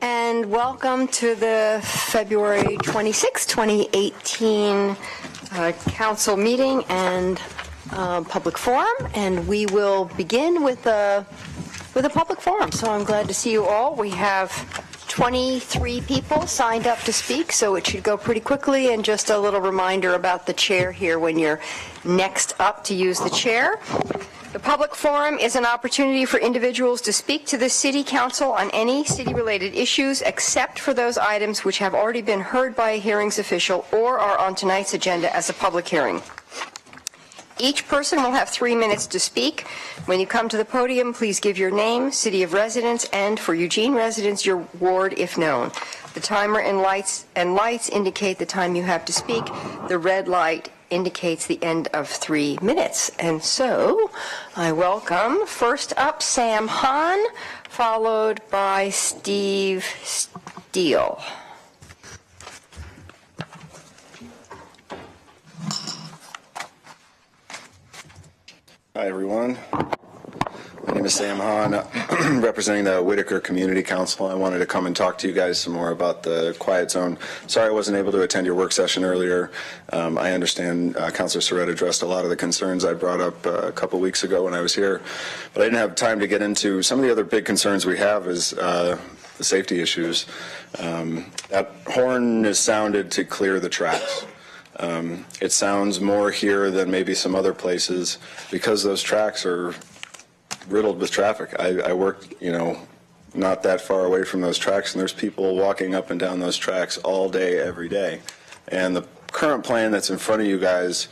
And welcome to the February 26, 2018 council meeting and public forum. And we will begin with a public forum. So I'm glad to see you all. We have 23 people signed up to speak, so it should go pretty quickly. And just a little reminder about the chair here when you're next up to use the chair. The public forum is an opportunity for individuals to speak to the City Council on any city-related issues except for those items which have already been heard by a hearings official or are on tonight's agenda as a public hearing. Each person will have 3 minutes to speak. When you come to the podium, please give your name, city of residence, and for Eugene residents, your ward if known. The timer and lights indicate the time you have to speak. The red light indicates the end of 3 minutes. And so I welcome first up Sam Hahn, followed by Steve Steele. Hi everyone. My name is Sam Hahn, representing the Whitaker Community Council. I wanted to come and talk to you guys some more about the quiet zone. Sorry I wasn't able to attend your work session earlier. I understand Councilor Surratt addressed a lot of the concerns I brought up a couple weeks ago when I was here, but I didn't have time to get into some of the other big concerns we have is the safety issues. That horn is sounded to clear the tracks. It sounds more here than maybe some other places because those tracks are riddled with traffic. I work, not that far away from those tracks, and there's people walking up and down those tracks all day, every day. And the current plan that's in front of you guys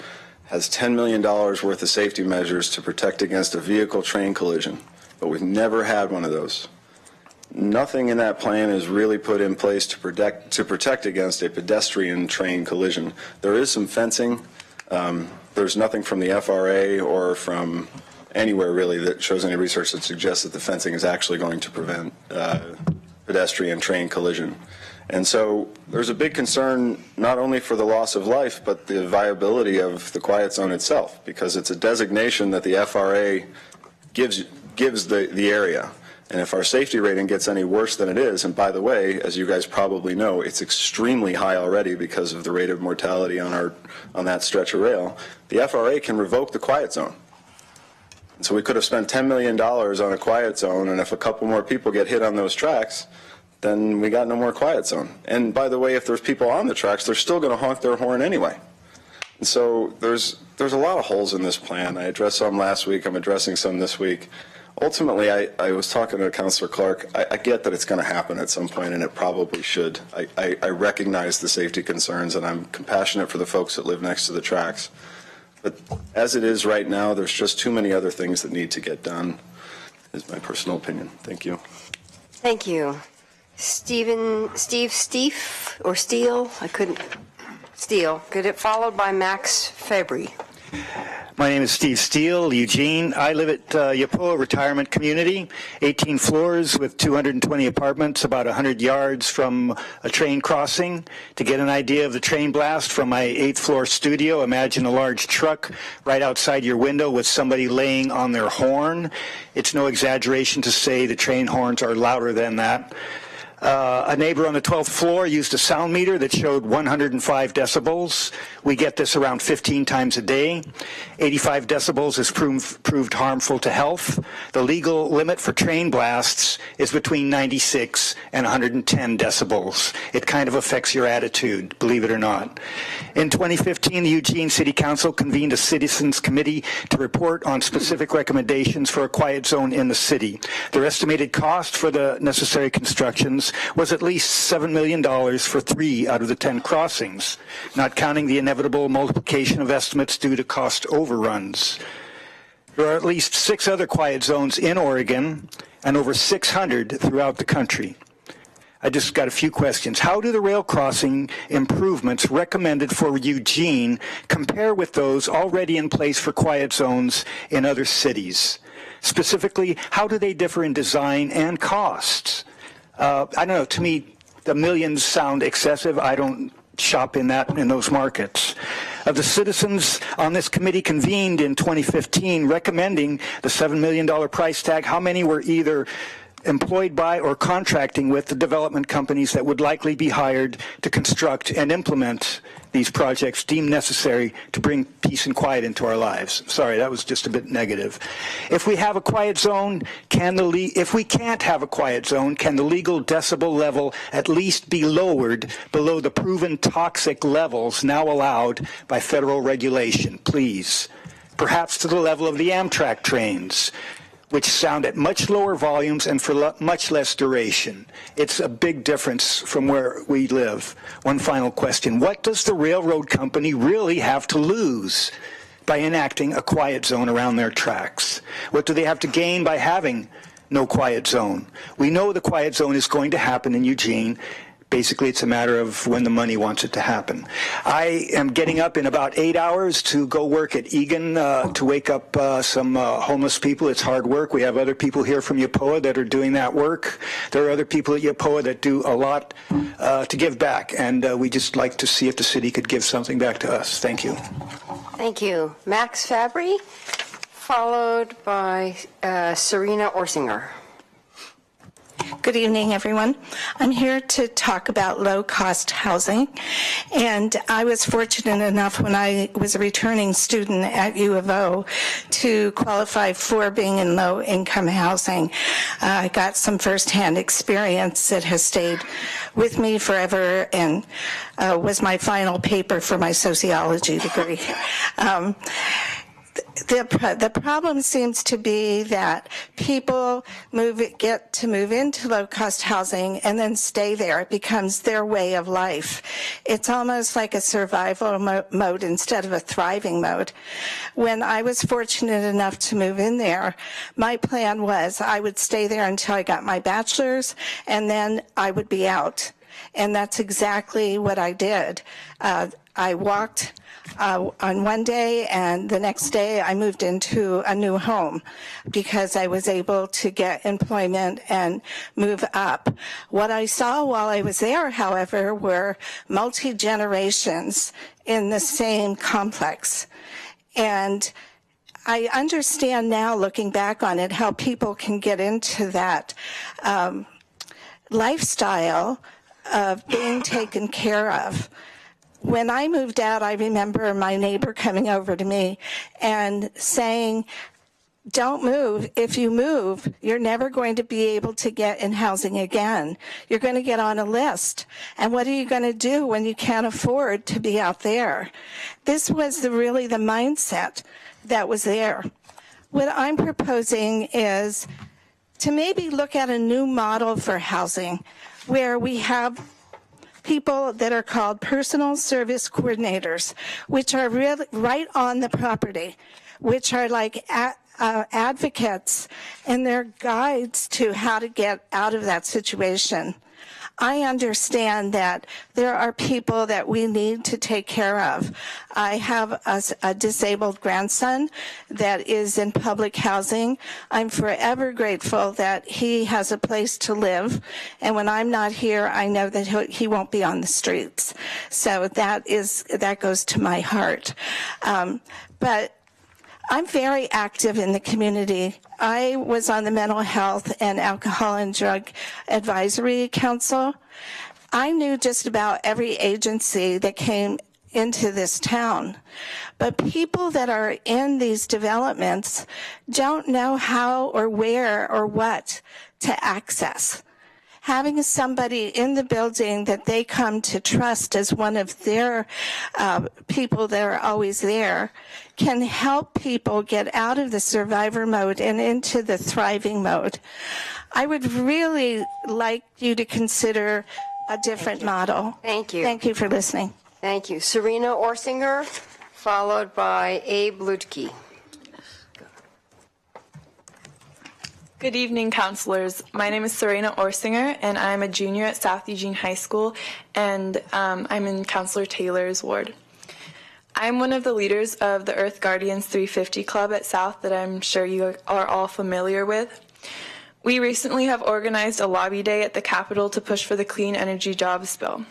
has $10 million worth of safety measures to protect against a vehicle-train collision, but we've never had one of those. Nothing in that plan is really put in place to protect against a pedestrian-train collision. There is some fencing. There's nothing from the FRA or from anywhere really that shows any research that suggests that the fencing is actually going to prevent pedestrian-train collision. And so there's a big concern not only for the loss of life, but the viability of the quiet zone itself, because it's a designation that the FRA gives the area. And if our safety rating gets any worse than it is, and by the way, as you guys probably know, it's extremely high already because of the rate of mortality on that stretch of rail, the FRA can revoke the quiet zone. And so we could have spent $10 million on a quiet zone, and if a couple more people get hit on those tracks, then we got no more quiet zone. And by the way, if there's people on the tracks, they're still going to honk their horn anyway. And so there's a lot of holes in this plan. I addressed some last week. I'm addressing some this week. Ultimately, I was talking to Councilor Clark. I get that it's going to happen at some point, and it probably should. I recognize the safety concerns, and I'm compassionate for the folks that live next to the tracks. But as it is right now, there's just too many other things that need to get done, is my personal opinion. Thank you. Thank you. Steve or Steele? Steele. Get it followed by Max Fabry. My name is Steve Steele, Eugene. I live at Yapoa Retirement Community, 18 floors with 220 apartments, about 100 yards from a train crossing. To get an idea of the train blast from my 8th floor studio, imagine a large truck right outside your window with somebody laying on their horn. It's no exaggeration to say the train horns are louder than that. A neighbor on the 12th floor used a sound meter that showed 105 decibels. We get this around 15 times a day. 85 decibels is proved harmful to health. The legal limit for train blasts is between 96 and 110 decibels. It kind of affects your attitude, believe it or not. In 2015, the Eugene City Council convened a citizens committee to report on specific recommendations for a quiet zone in the city. Their estimated cost for the necessary constructions was at least $7 million for 3 out of the 10 crossings, not counting the inevitable multiplication of estimates due to cost overruns. There are at least 6 other quiet zones in Oregon and over 600 throughout the country. I just got a few questions. How do the rail crossing improvements recommended for Eugene compare with those already in place for quiet zones in other cities? Specifically, how do they differ in design and costs? I don't know, to me, the millions sound excessive. I don't shop in those markets. Of the citizens on this committee convened in 2015 recommending the $7 million price tag, how many were either employed by or contracting with the development companies that would likely be hired to construct and implement these projects deemed necessary to bring peace and quiet into our lives. Sorry, that was just a bit negative. If we have a quiet zone, if we can't have a quiet zone, can the legal decibel level at least be lowered below the proven toxic levels now allowed by federal regulation, please? Perhaps to the level of the Amtrak trains, which sound at much lower volumes and for much less duration. It's a big difference from where we live. One final question. What does the railroad company really have to lose by enacting a quiet zone around their tracks? What do they have to gain by having no quiet zone? We know the quiet zone is going to happen in Eugene. Basically, it's a matter of when the money wants it to happen. I am getting up in about 8 hours to go work at Egan to wake up some homeless people. It's hard work. We have other people here from Yapoa that are doing that work. There are other people at Yapoa that do a lot to give back, and we just like to see if the city could give something back to us. Thank you. Thank you. Max Fabry, followed by Serena Orsinger. Good evening, everyone. I'm here to talk about low-cost housing, and I was fortunate enough when I was a returning student at U of O to qualify for being in low-income housing. I got some firsthand experience that has stayed with me forever and was my final paper for my sociology degree. The problem seems to be that people get to move into low-cost housing and then stay there. It becomes their way of life. It's almost like a survival mode instead of a thriving mode. When I was fortunate enough to move in there, my plan was I would stay there until I got my bachelor's, and then I would be out. And that's exactly what I did. I walked on one day, and the next day I moved into a new home because I was able to get employment and move up. What I saw while I was there, however, were multi-generations in the same complex. And I understand now, looking back on it, how people can get into that lifestyle of being taken care of. When I moved out, I remember my neighbor coming over to me and saying, don't move. If you move, you're never going to be able to get in housing again. You're going to get on a list. And what are you going to do when you can't afford to be out there? This was really the mindset that was there. What I'm proposing is to maybe look at a new model for housing where we have people that are called personal service coordinators, which are really right on the property, which are like advocates and they're guides to how to get out of that situation. I understand that there are people that we need to take care of. I have a disabled grandson that is in public housing. I'm forever grateful that he has a place to live. And when I'm not here, I know that he won't be on the streets. So that goes to my heart. But I'm very active in the community. I was on the Mental Health and Alcohol and Drug Advisory Council. I knew just about every agency that came into this town. But people that are in these developments don't know how or where or what to access. Having somebody in the building that they come to trust as one of their people that are always there can help people get out of the survivor mode and into the thriving mode. I would really like you to consider a different model. Thank you. Thank you for listening. Thank you. Serena Orsinger, followed by Abe Lutke. Good evening, counselors. My name is Serena Orsinger, and I'm a junior at South Eugene High School, and I'm in Counselor Taylor's ward. I'm one of the leaders of the Earth Guardians 350 Club at South that I'm sure you are all familiar with. We recently have organized a lobby day at the Capitol to push for the Clean Energy Jobs Bill.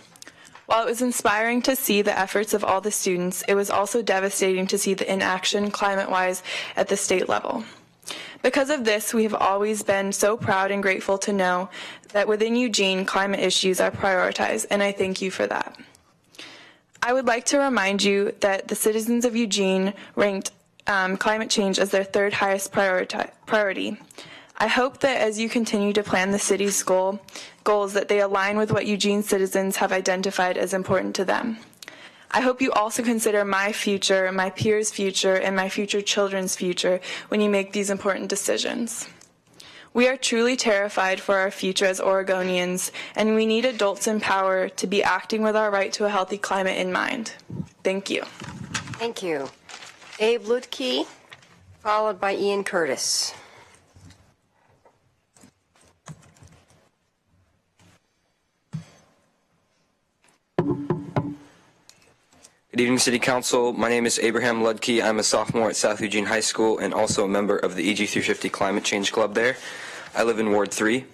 While it was inspiring to see the efforts of all the students, it was also devastating to see the inaction climate-wise at the state level. Because of this, we have always been so proud and grateful to know that within Eugene, climate issues are prioritized, and I thank you for that. I would like to remind you that the citizens of Eugene ranked climate change as their third highest priority. I hope that as you continue to plan the city's goals, that they align with what Eugene citizens have identified as important to them. I hope you also consider my future, my peers' future, and my future children's future when you make these important decisions. We are truly terrified for our future as Oregonians, and we need adults in power to be acting with our right to a healthy climate in mind. Thank you. Thank you. Abe Lutke, followed by Ian Curtis. Good evening, City Council. My name is Abraham Ludke. I'm a sophomore at South Eugene High School and also a member of the EG350 Climate Change Club there. I live in Ward 3.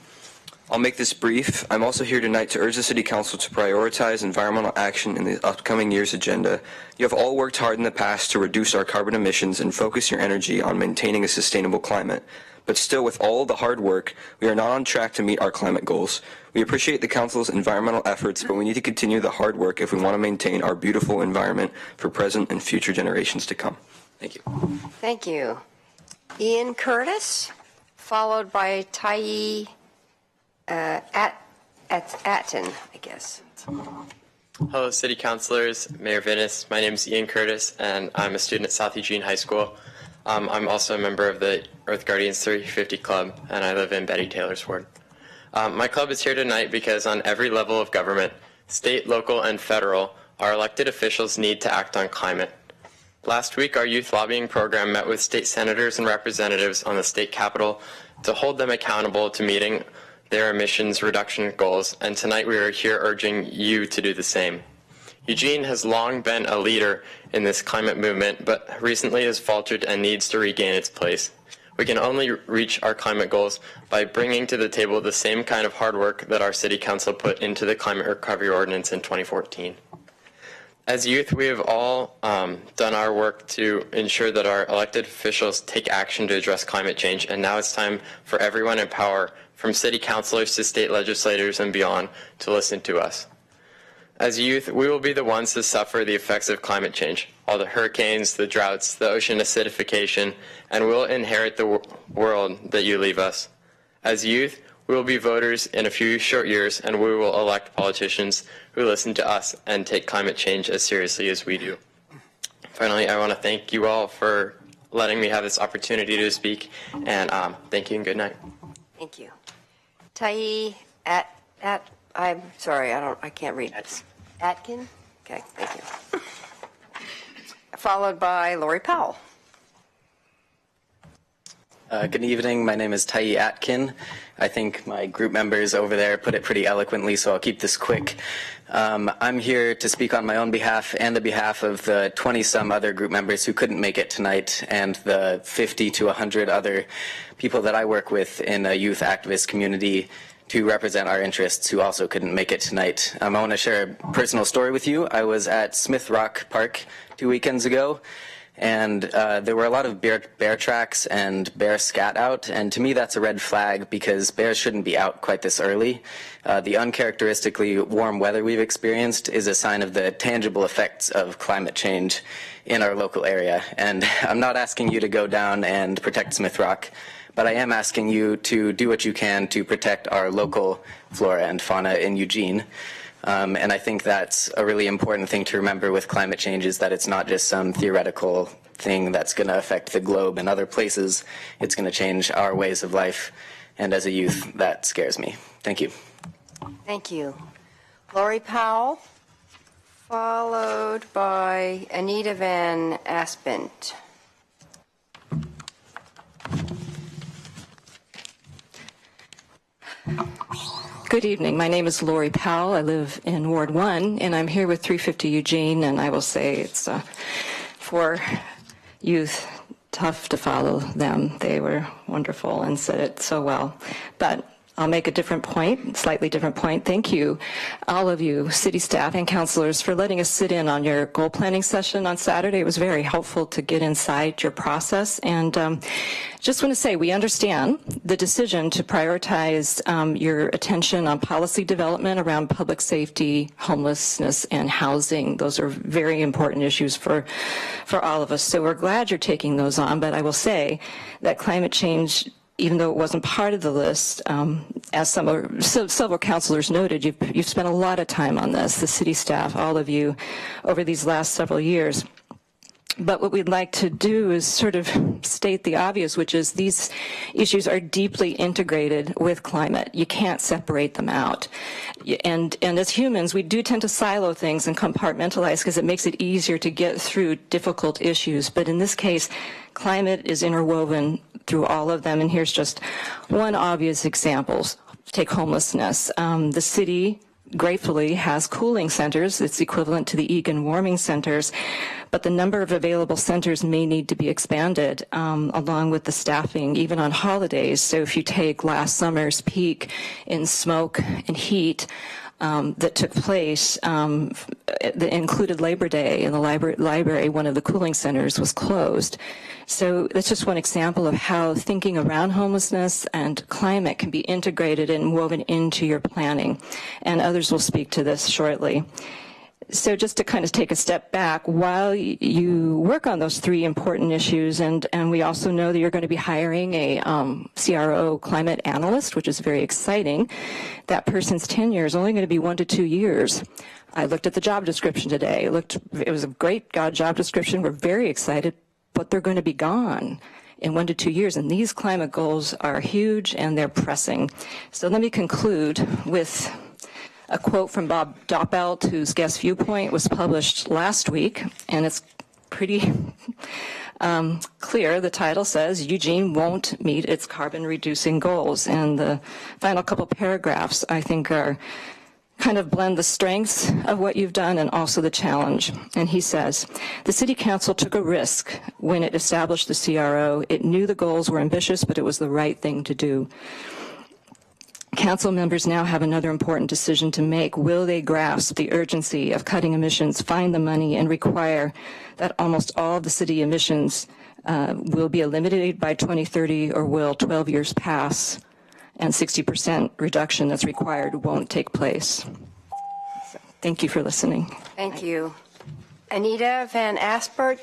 I'll make this brief. I'm also here tonight to urge the City Council to prioritize environmental action in the upcoming year's agenda. You have all worked hard in the past to reduce our carbon emissions and focus your energy on maintaining a sustainable climate. But still, with all the hard work, we are not on track to meet our climate goals. We appreciate the Council's environmental efforts, but we need to continue the hard work if we want to maintain our beautiful environment for present and future generations to come. Thank you. Thank you. Ian Curtis, followed by Tai Atten, I guess. Hello, City Councilors, Mayor Vinnis. My name is Ian Curtis, and I'm a student at South Eugene High School. I'm also a member of the Earth Guardians 350 Club, and I live in Betty Taylor's ward. My club is here tonight because on every level of government, state, local, and federal, our elected officials need to act on climate. Last week, our youth lobbying program met with state senators and representatives on the state capitol to hold them accountable to meeting their emissions reduction goals, and tonight we are here urging you to do the same. Eugene has long been a leader in this climate movement, but recently has faltered and needs to regain its place. We can only reach our climate goals by bringing to the table the same kind of hard work that our City Council put into the Climate Recovery Ordinance in 2014. As youth, we have all done our work to ensure that our elected officials take action to address climate change, and now it's time for everyone in power, from city councilors to state legislators and beyond, to listen to us. As youth, we will be the ones to suffer the effects of climate change, all the hurricanes, the droughts, the ocean acidification, and we'll inherit the world that you leave us. As youth, we will be voters in a few short years, and we will elect politicians who listen to us and take climate change as seriously as we do. Finally, I want to thank you all for letting me have this opportunity to speak, and thank you and good night. Thank you. Tai I'm sorry, I can't read this. Atkin? Okay, thank you. Followed by Lori Powell. Good evening. My name is Tai Atkin. I think my group members over there put it pretty eloquently, so I'll keep this quick. I'm here to speak on my own behalf and the behalf of the 20-some other group members who couldn't make it tonight, and the 50 to 100 other people that I work with in a youth activist community to represent our interests who also couldn't make it tonight. I want to share a personal story with you. I was at Smith Rock Park 2 weekends ago, and there were a lot of bear tracks and bear scat out, and to me that's a red flag because bears shouldn't be out quite this early. The uncharacteristically warm weather we've experienced is a sign of the tangible effects of climate change in our local area, and I'm not asking you to go down and protect Smith Rock, but I am asking you to do what you can to protect our local flora and fauna in Eugene. And I think that's a really important thing to remember with climate change, is that it's not just some theoretical thing that's going to affect the globe and other places. It's going to change our ways of life. And as a youth, that scares me. Thank you. Thank you. Lori Powell, followed by Anita Van Aspent. Good evening. My name is Lori Powell. I live in Ward 1, and I'm here with 350 Eugene, and I will say it's for youth, tough to follow them. They were wonderful and said it so well. But I'll make a different point, slightly different point. Thank you, all of you, city staff and councilors, for letting us sit in on your goal planning session on Saturday. It was very helpful to get inside your process. And just want to say, we understand the decision to prioritize your attention on policy development around public safety, homelessness, and housing. Those are very important issues for all of us. So we're glad you're taking those on. But I will say that climate change, even though it wasn't part of the list, as several councilors noted, you've spent a lot of time on this, the city staff, all of you, over these last several years. But what we'd like to do is sort of state the obvious, which is these issues are deeply integrated with climate. You can't separate them out. And as humans, we do tend to silo things and compartmentalize because it makes it easier to get through difficult issues. But in this case, climate is interwoven through all of them. And here's just one obvious example. Take homelessness. The city gratefully has cooling centers. It's equivalent to the Egan warming centers, but the number of available centers may need to be expanded along with the staffing, even on holidays. So if you take last summer's peak in smoke and heat that took place, that included Labor Day, in the library, one of the cooling centers was closed. So that's just one example of how thinking around homelessness and climate can be integrated and woven into your planning. And others will speak to this shortly. So just to kind of take a step back, while you work on those three important issues, and we also know that you're going to be hiring a CRO climate analyst, which is very exciting, that person's tenure is only going to be 1 to 2 years. I looked at the job description today. It was a great job description. We're very excited, but they're going to be gone in 1 to 2 years. And these climate goals are huge and they're pressing. So let me conclude with a quote from Bob Doppelt, whose guest viewpoint was published last week, and it's pretty clear. The title says, Eugene won't meet its carbon-reducing goals. And the final couple paragraphs, I think, are kind of blend the strengths of what you've done and also the challenge. And he says, the City Council took a risk when it established the CRO. It knew the goals were ambitious, but it was the right thing to do. Council members now have another important decision to make. Will they grasp the urgency of cutting emissions, find the money, and require that almost all of the city emissions will be eliminated by 2030, or will 12 years pass and 60% reduction that's required won't take place? So, thank you for listening. Thank you. Anita Van Aspert,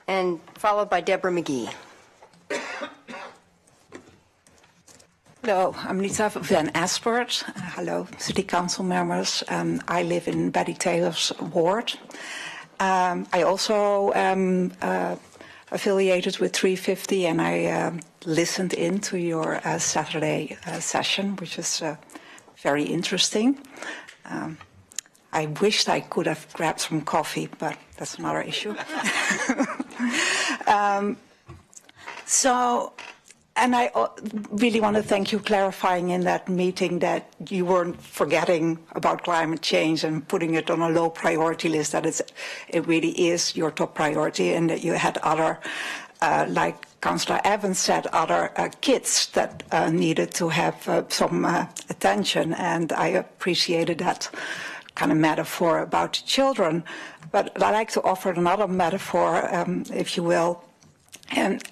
and followed by Deborah McGee. Hello, I'm Anita Van Aspert. Hello, City Council members. I live in Betty Taylor's ward. I also am affiliated with 350, and I listened in to your Saturday session, which is very interesting. I wished I could have grabbed some coffee, but that's another issue. And I really want to thank you clarifying in that meeting that you weren't forgetting about climate change and putting it on a low priority list, that it really is your top priority, and that you had other, like Councillor Evans said, other kids that needed to have some attention, and I appreciated that kind of metaphor about children. But I'd like to offer another metaphor, if you will. And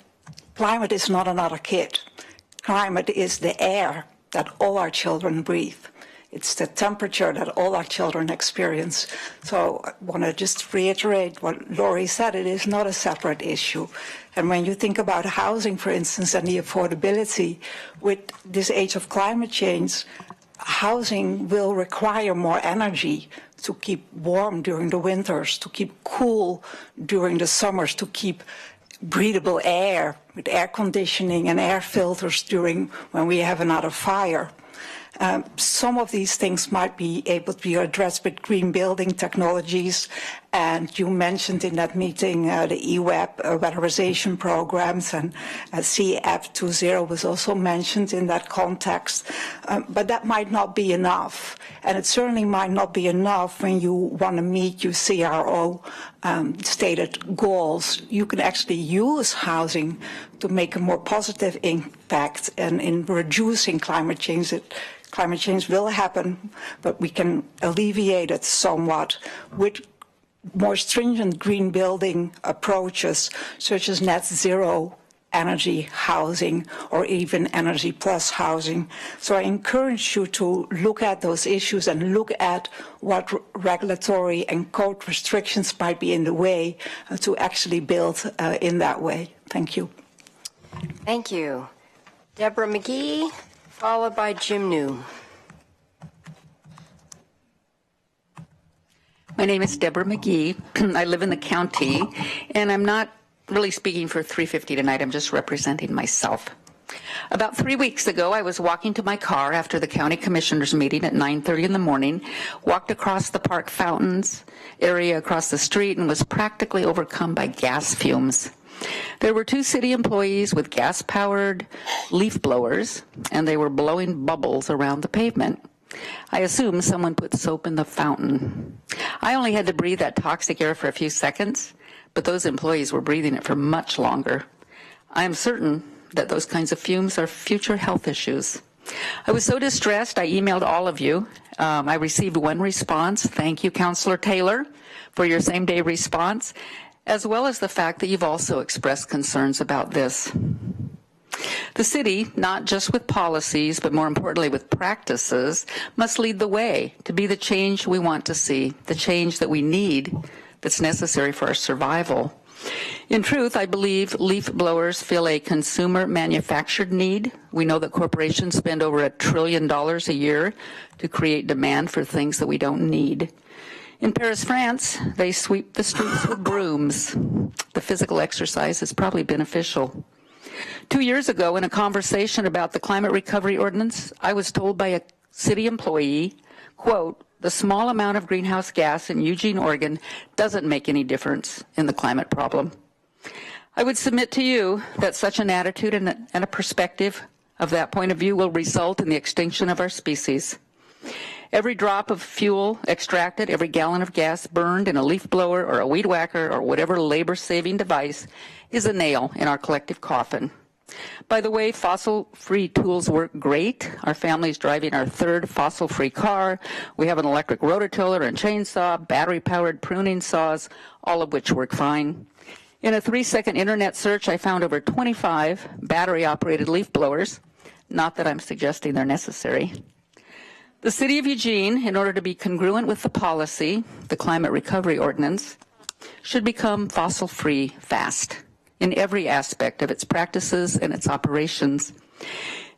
climate is not another kid. Climate is the air that all our children breathe. It's the temperature that all our children experience. So I want to just reiterate what Laurie said. It is not a separate issue. And when you think about housing, for instance, and the affordability, with this age of climate change, housing will require more energy to keep warm during the winters, to keep cool during the summers, to keep breathable air with air conditioning and air filters during when we have another fire. Some of these things might be able to be addressed with green building technologies And you mentioned in that meeting the EWAP weatherization programs, and CAP 2.0 was also mentioned in that context. But that might not be enough. And it certainly might not be enough when you want to meet your CRO stated goals. You can actually use housing to make a more positive impact and in reducing climate change. Climate change will happen, but we can alleviate it somewhat with more stringent green building approaches, such as net zero energy housing or even energy plus housing. So I encourage you to look at those issues and look at what regulatory and code restrictions might be in the way to actually build in that way. Thank you. Thank you. Deborah McGee, followed by Jim New. My name is Deborah McGee. I live in the county, and I'm not really speaking for 350 tonight. I'm just representing myself. About 3 weeks ago, I was walking to my car after the county commissioners meeting at 9:30 in the morning, walked across the park fountains area across the street, and was practically overcome by gas fumes. There were 2 city employees with gas-powered leaf blowers, and they were blowing bubbles around the pavement. I assume someone put soap in the fountain. I only had to breathe that toxic air for a few seconds, but those employees were breathing it for much longer. I am certain that those kinds of fumes are future health issues. I was so distressed, I emailed all of you. I received one response. Thank you, Councilor Taylor, for your same-day response, as well as the fact that you've also expressed concerns about this. The city, not just with policies, but more importantly with practices, must lead the way to be the change we want to see, the change that we need, that's necessary for our survival. In truth, I believe leaf blowers fill a consumer manufactured need. We know that corporations spend over $1 trillion a year to create demand for things that we don't need. In Paris, France, they sweep the streets with brooms. The physical exercise is probably beneficial. 2 years ago, in a conversation about the climate recovery ordinance, I was told by a city employee, quote, "The small amount of greenhouse gas in Eugene, Oregon doesn't make any difference in the climate problem." I would submit to you that such an attitude and a perspective of that point of view will result in the extinction of our species. Every drop of fuel extracted, every gallon of gas burned in a leaf blower or a weed whacker or whatever labor-saving device is a nail in our collective coffin. By the way, fossil-free tools work great. Our family's driving our 3rd fossil-free car. We have an electric rototiller and chainsaw, battery-powered pruning saws, all of which work fine. In a 3-second internet search, I found over 25 battery-operated leaf blowers. Not that I'm suggesting they're necessary. The City of Eugene, in order to be congruent with the policy, the Climate Recovery Ordinance, should become fossil-free fast in every aspect of its practices and its operations.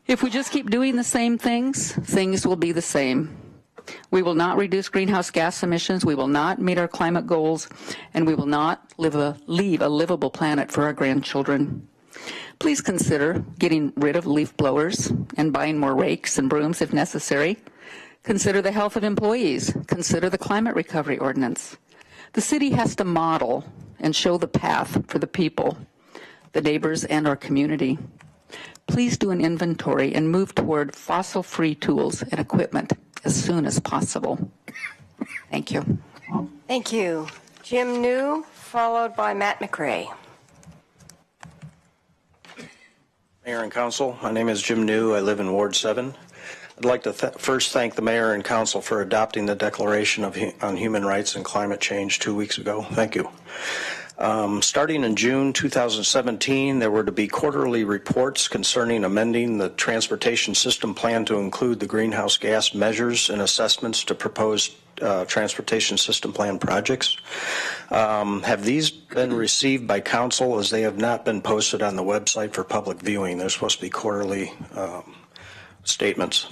If we just keep doing the same things, things will be the same. We will not reduce greenhouse gas emissions, we will not meet our climate goals, and we will not leave a livable planet for our grandchildren. Please consider getting rid of leaf blowers and buying more rakes and brooms if necessary. Consider the health of employees. Consider the Climate Recovery Ordinance. The city has to model and show the path for the people, the neighbors, and our community. Please do an inventory and move toward fossil-free tools and equipment as soon as possible. Thank you. Thank you. Jim New, followed by Matt McRae. Mayor and Council, my name is Jim New. I live in Ward 7. I'd like to first thank the Mayor and Council for adopting the Declaration on Human Rights and Climate Change 2 weeks ago. Thank you. Starting in June 2017, there were to be quarterly reports concerning amending the transportation system plan to include the greenhouse gas measures and assessments to proposed transportation system plan projects. Have these been received by Council, as they have not been posted on the website for public viewing? They're supposed to be quarterly statements.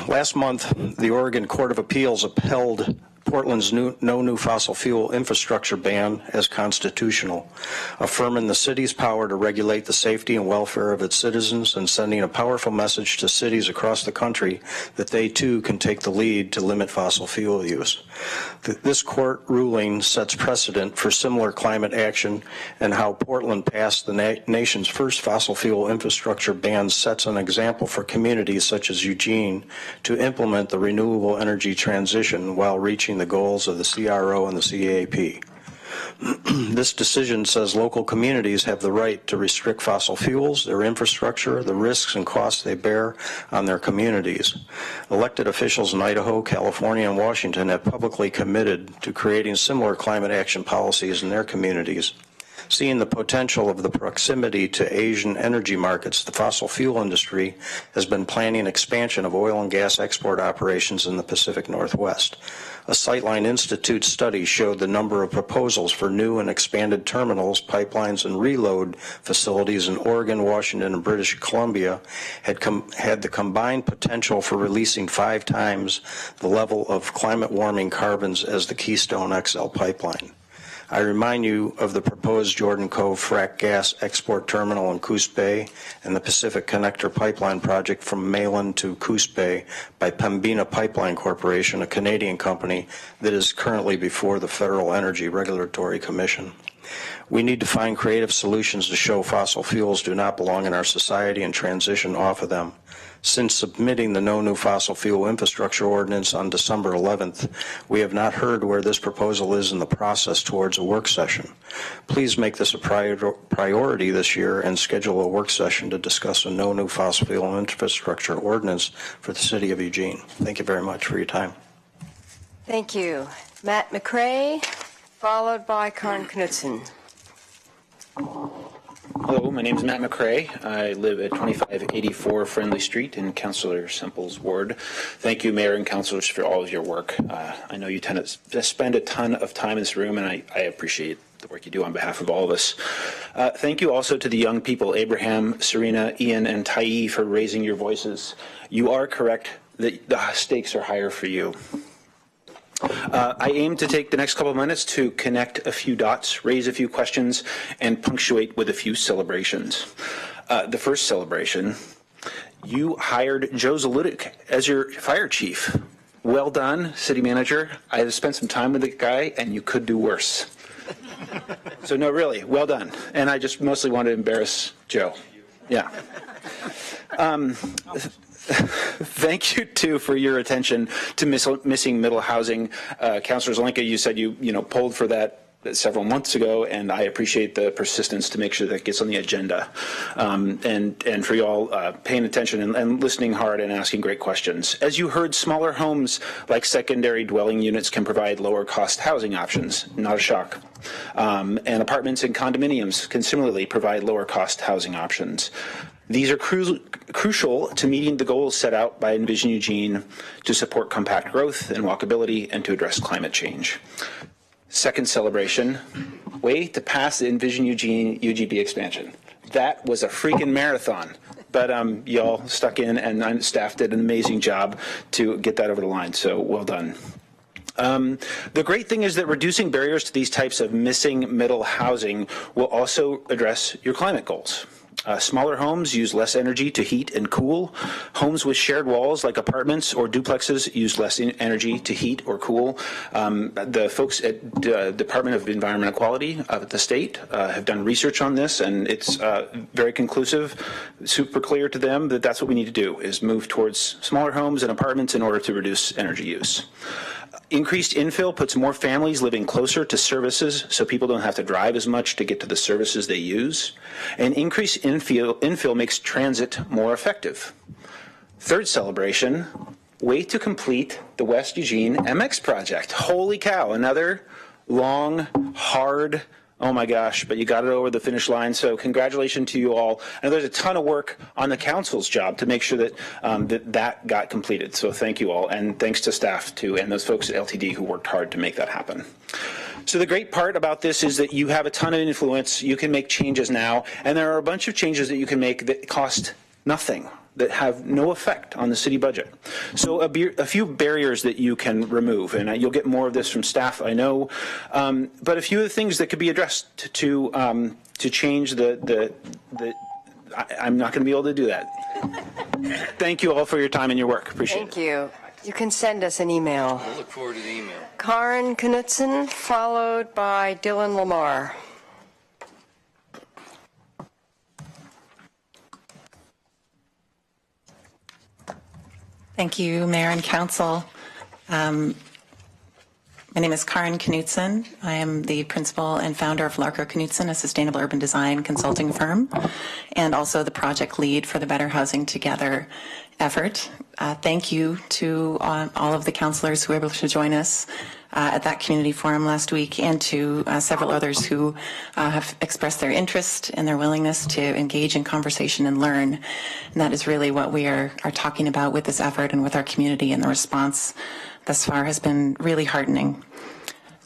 Last month, the Oregon Court of Appeals upheld Portland's no new fossil fuel infrastructure ban as constitutional, affirming the city's power to regulate the safety and welfare of its citizens and sending a powerful message to cities across the country that they too can take the lead to limit fossil fuel use. This court ruling sets precedent for similar climate action, and how Portland passed the nation's first fossil fuel infrastructure ban sets an example for communities such as Eugene to implement the renewable energy transition while reaching the goals of the CRO and the CAP. This decision says local communities have the right to restrict fossil fuels, their infrastructure, the risks and costs they bear on their communities. Elected officials in Idaho, California, and Washington have publicly committed to creating similar climate action policies in their communities. Seeing the potential of the proximity to Asian energy markets, the fossil fuel industry has been planning expansion of oil and gas export operations in the Pacific Northwest. A Sightline Institute study showed the number of proposals for new and expanded terminals, pipelines, and reload facilities in Oregon, Washington, and British Columbia had the combined potential for releasing 5 times the level of climate warming carbons as the Keystone XL pipeline. I remind you of the proposed Jordan Cove frac gas export terminal in Coos Bay and the Pacific Connector pipeline project from Malin to Coos Bay by Pembina Pipeline Corporation, a Canadian company that is currently before the Federal Energy Regulatory Commission. We need to find creative solutions to show fossil fuels do not belong in our society and transition off of them. Since submitting the No New Fossil Fuel Infrastructure Ordinance on December 11th, we have not heard where this proposal is in the process towards a work session. Please make this a priority this year and schedule a work session to discuss a No New Fossil Fuel Infrastructure Ordinance for the City of Eugene. Thank you very much for your time. Thank you. Matt McRae, followed by Karin Knudsen. Hello, my name is Matt McRae. I live at 2584 Friendly Street in Councillor Semple's ward. Thank you, Mayor and Councillors, for all of your work. I know you tend to spend a ton of time in this room, and I appreciate the work you do on behalf of all of us. Thank you also to the young people, Abraham, Serena, Ian, and Tai, for raising your voices. You are correct that the stakes are higher for you. I aim to take the next couple of minutes to connect a few dots, raise a few questions, and punctuate with a few celebrations. The first celebration, you hired Joe Zaludik as your fire chief. Well done, city manager. I have spent some time with the guy, and you could do worse. So no, really, well done. And I just mostly wanted to embarrass Joe. Yeah. Thank you, too, for your attention to missing middle housing. Councillor Zelenka, you said you polled for that several months ago, and I appreciate the persistence to make sure that gets on the agenda. And for you all paying attention and listening hard and asking great questions. As you heard, smaller homes like secondary dwelling units can provide lower cost housing options. Not a shock. And apartments and condominiums can similarly provide lower cost housing options. These are crucial to meeting the goals set out by Envision Eugene to support compact growth and walkability and to address climate change. Second celebration, way to pass the Envision Eugene UGB expansion. That was a freaking marathon, but y'all stuck in, and staff did an amazing job to get that over the line, so well done. The great thing is that reducing barriers to these types of missing middle housing will also address your climate goals. Smaller homes use less energy to heat and cool. Homes with shared walls like apartments or duplexes use less energy to heat or cool. The folks at the Department of Environmental Quality at the state have done research on this, and it's very conclusive, super clear to them that that's what we need to do, is move towards smaller homes and apartments in order to reduce energy use. Increased infill puts more families living closer to services so people don't have to drive as much to get to the services they use. And increased infill makes transit more effective. Third celebration, way to complete the West Eugene MX project. Holy cow, another long, hard, oh my gosh, but you got it over the finish line, so congratulations to you all. And there's a ton of work on the council's job to make sure that that got completed, so thank you all, and thanks to staff too, and those folks at LTD who worked hard to make that happen. So the great part about this is that you have a ton of influence, you can make changes now, and there are a bunch of changes that you can make that cost nothing. that have no effect on the city budget. So a few barriers that you can remove, and you'll get more of this from staff, I know, but a few of the things that could be addressed to change I'm not going to be able to do that. Thank you all for your time and your work. Appreciate it. Thank you. You can send us an email. I look forward to the email. Karen Knutson, followed by Dylan Lamar. Thank you, Mayor and Council. My name is Karen Knutson. I am the principal and founder of Larco Knutson, a sustainable urban design consulting firm, and also the project lead for the Better Housing Together effort. Thank you to all of the councilors who were able to join us at that community forum last week, and to several others who have expressed their interest and their willingness to engage in conversation and learn. And that is really what we are talking about with this effort and with our community, and the response thus far has been really heartening.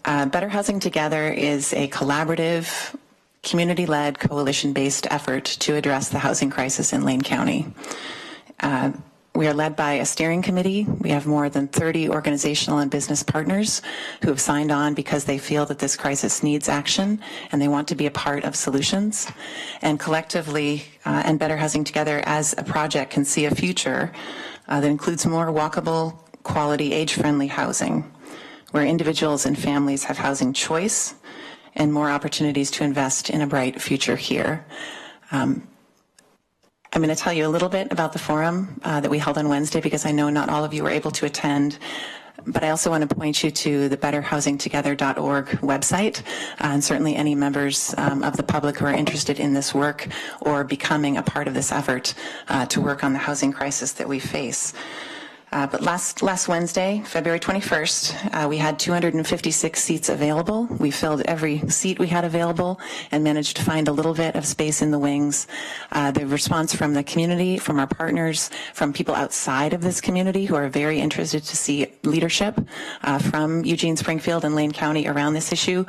Better Housing Together is a collaborative, community-led, coalition-based effort to address the housing crisis in Lane County. We are led by a steering committee. We have more than 30 organizational and business partners who have signed on because they feel that this crisis needs action and they want to be a part of solutions. And collectively, and Better Housing Together as a project can see a future that includes more walkable, quality, age-friendly housing, where individuals and families have housing choice and more opportunities to invest in a bright future here. I'm going to tell you a little bit about the forum that we held on Wednesday, because I know not all of you were able to attend, but I also want to point you to the betterhousingtogether.org website, and certainly any members of the public who are interested in this work or becoming a part of this effort to work on the housing crisis that we face. But last Wednesday, February 21st, we had 256 seats available. We filled every seat we had available and managed to find a little bit of space in the wings. The response from the community, from our partners, from people outside of this community who are very interested to see leadership from Eugene, Springfield, and Lane County around this issue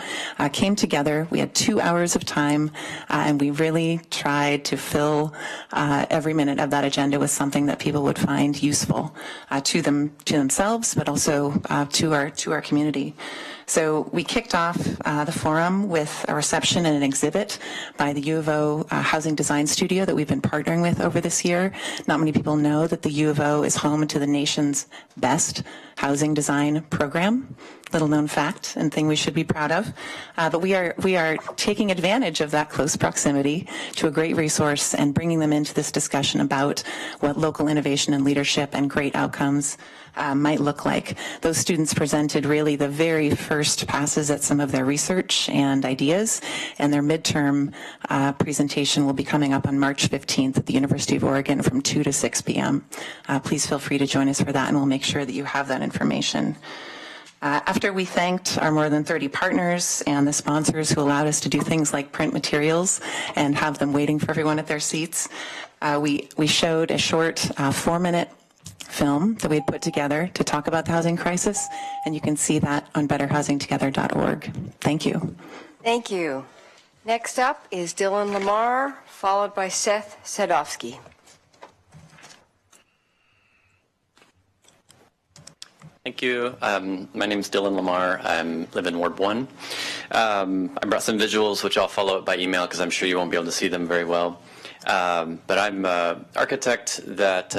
came together. We had 2 hours of time, and we really tried to fill every minute of that agenda with something that people would find useful. To themselves, but also to our community. So we kicked off the forum with a reception and an exhibit by the U of O Housing Design Studio that we've been partnering with over this year. Not many people know that the U of O is home to the nation's best housing design program. Little known fact and thing we should be proud of. But we are taking advantage of that close proximity to a great resource and bringing them into this discussion about what local innovation and leadership and great outcomes might look like. Those students presented really the very first passes at some of their research and ideas, and their midterm presentation will be coming up on March 15th at the University of Oregon from 2 to 6 p.m. Please feel free to join us for that, and we'll make sure that you have that information. After we thanked our more than 30 partners and the sponsors who allowed us to do things like print materials and have them waiting for everyone at their seats, we showed a short 4-minute film that we had put together to talk about the housing crisis, and you can see that on betterhousingtogether.org. Thank you. Thank you. Next up is Dylan Lamar, followed by Seth Sadowski. Thank you. My name is Dylan Lamar. I live in Ward 1. I brought some visuals, which I'll follow up by email because I'm sure you won't be able to see them very well. But I'm an architect that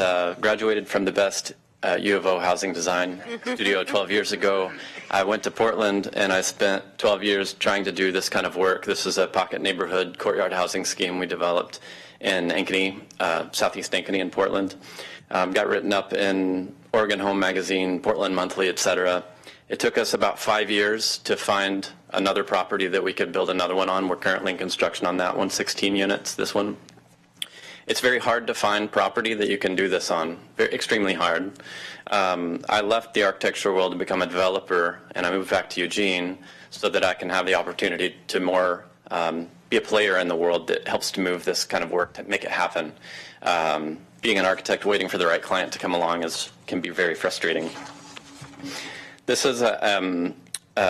graduated from the best U of O housing design studio 12 years ago. I went to Portland and I spent 12 years trying to do this kind of work. This is a pocket neighborhood courtyard housing scheme we developed in Ankeny, Southeast Ankeny in Portland. Got written up in Oregon Home Magazine, Portland Monthly, etc. It took us about 5 years to find another property that we could build another one on. We're currently in construction on that one, 16 units, this one. It's very hard to find property that you can do this on, extremely hard. I left the architecture world to become a developer, and I moved back to Eugene so that I can have the opportunity to more be a player in the world that helps to move this kind of work to make it happen. Being an architect waiting for the right client to come along can be very frustrating. This is a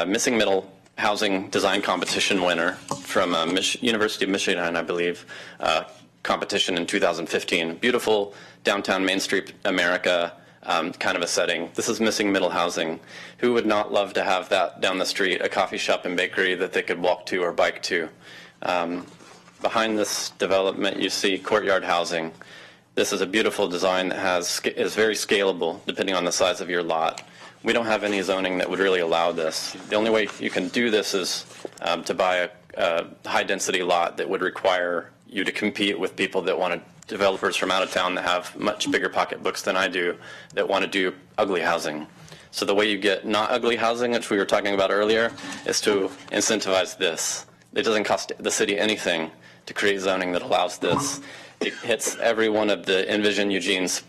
missing middle housing design competition winner from University of Michigan, I believe. competition in 2015. Beautiful downtown Main Street America kind of a setting. This is missing middle housing. Who would not love to have that down the street, a coffee shop and bakery that they could walk to or bike to? Behind this development, you see courtyard housing. This is a beautiful design that is very scalable depending on the size of your lot. We don't have any zoning that would really allow this. The only way you can do this is to buy a high-density lot that would require you to compete with people that want to, developers from out of town that have much bigger pocketbooks than I do, that want to do ugly housing. So the way you get not ugly housing, which we were talking about earlier, is to incentivize this. It doesn't cost the city anything to create zoning that allows this. It hits every one of the Envision Eugene's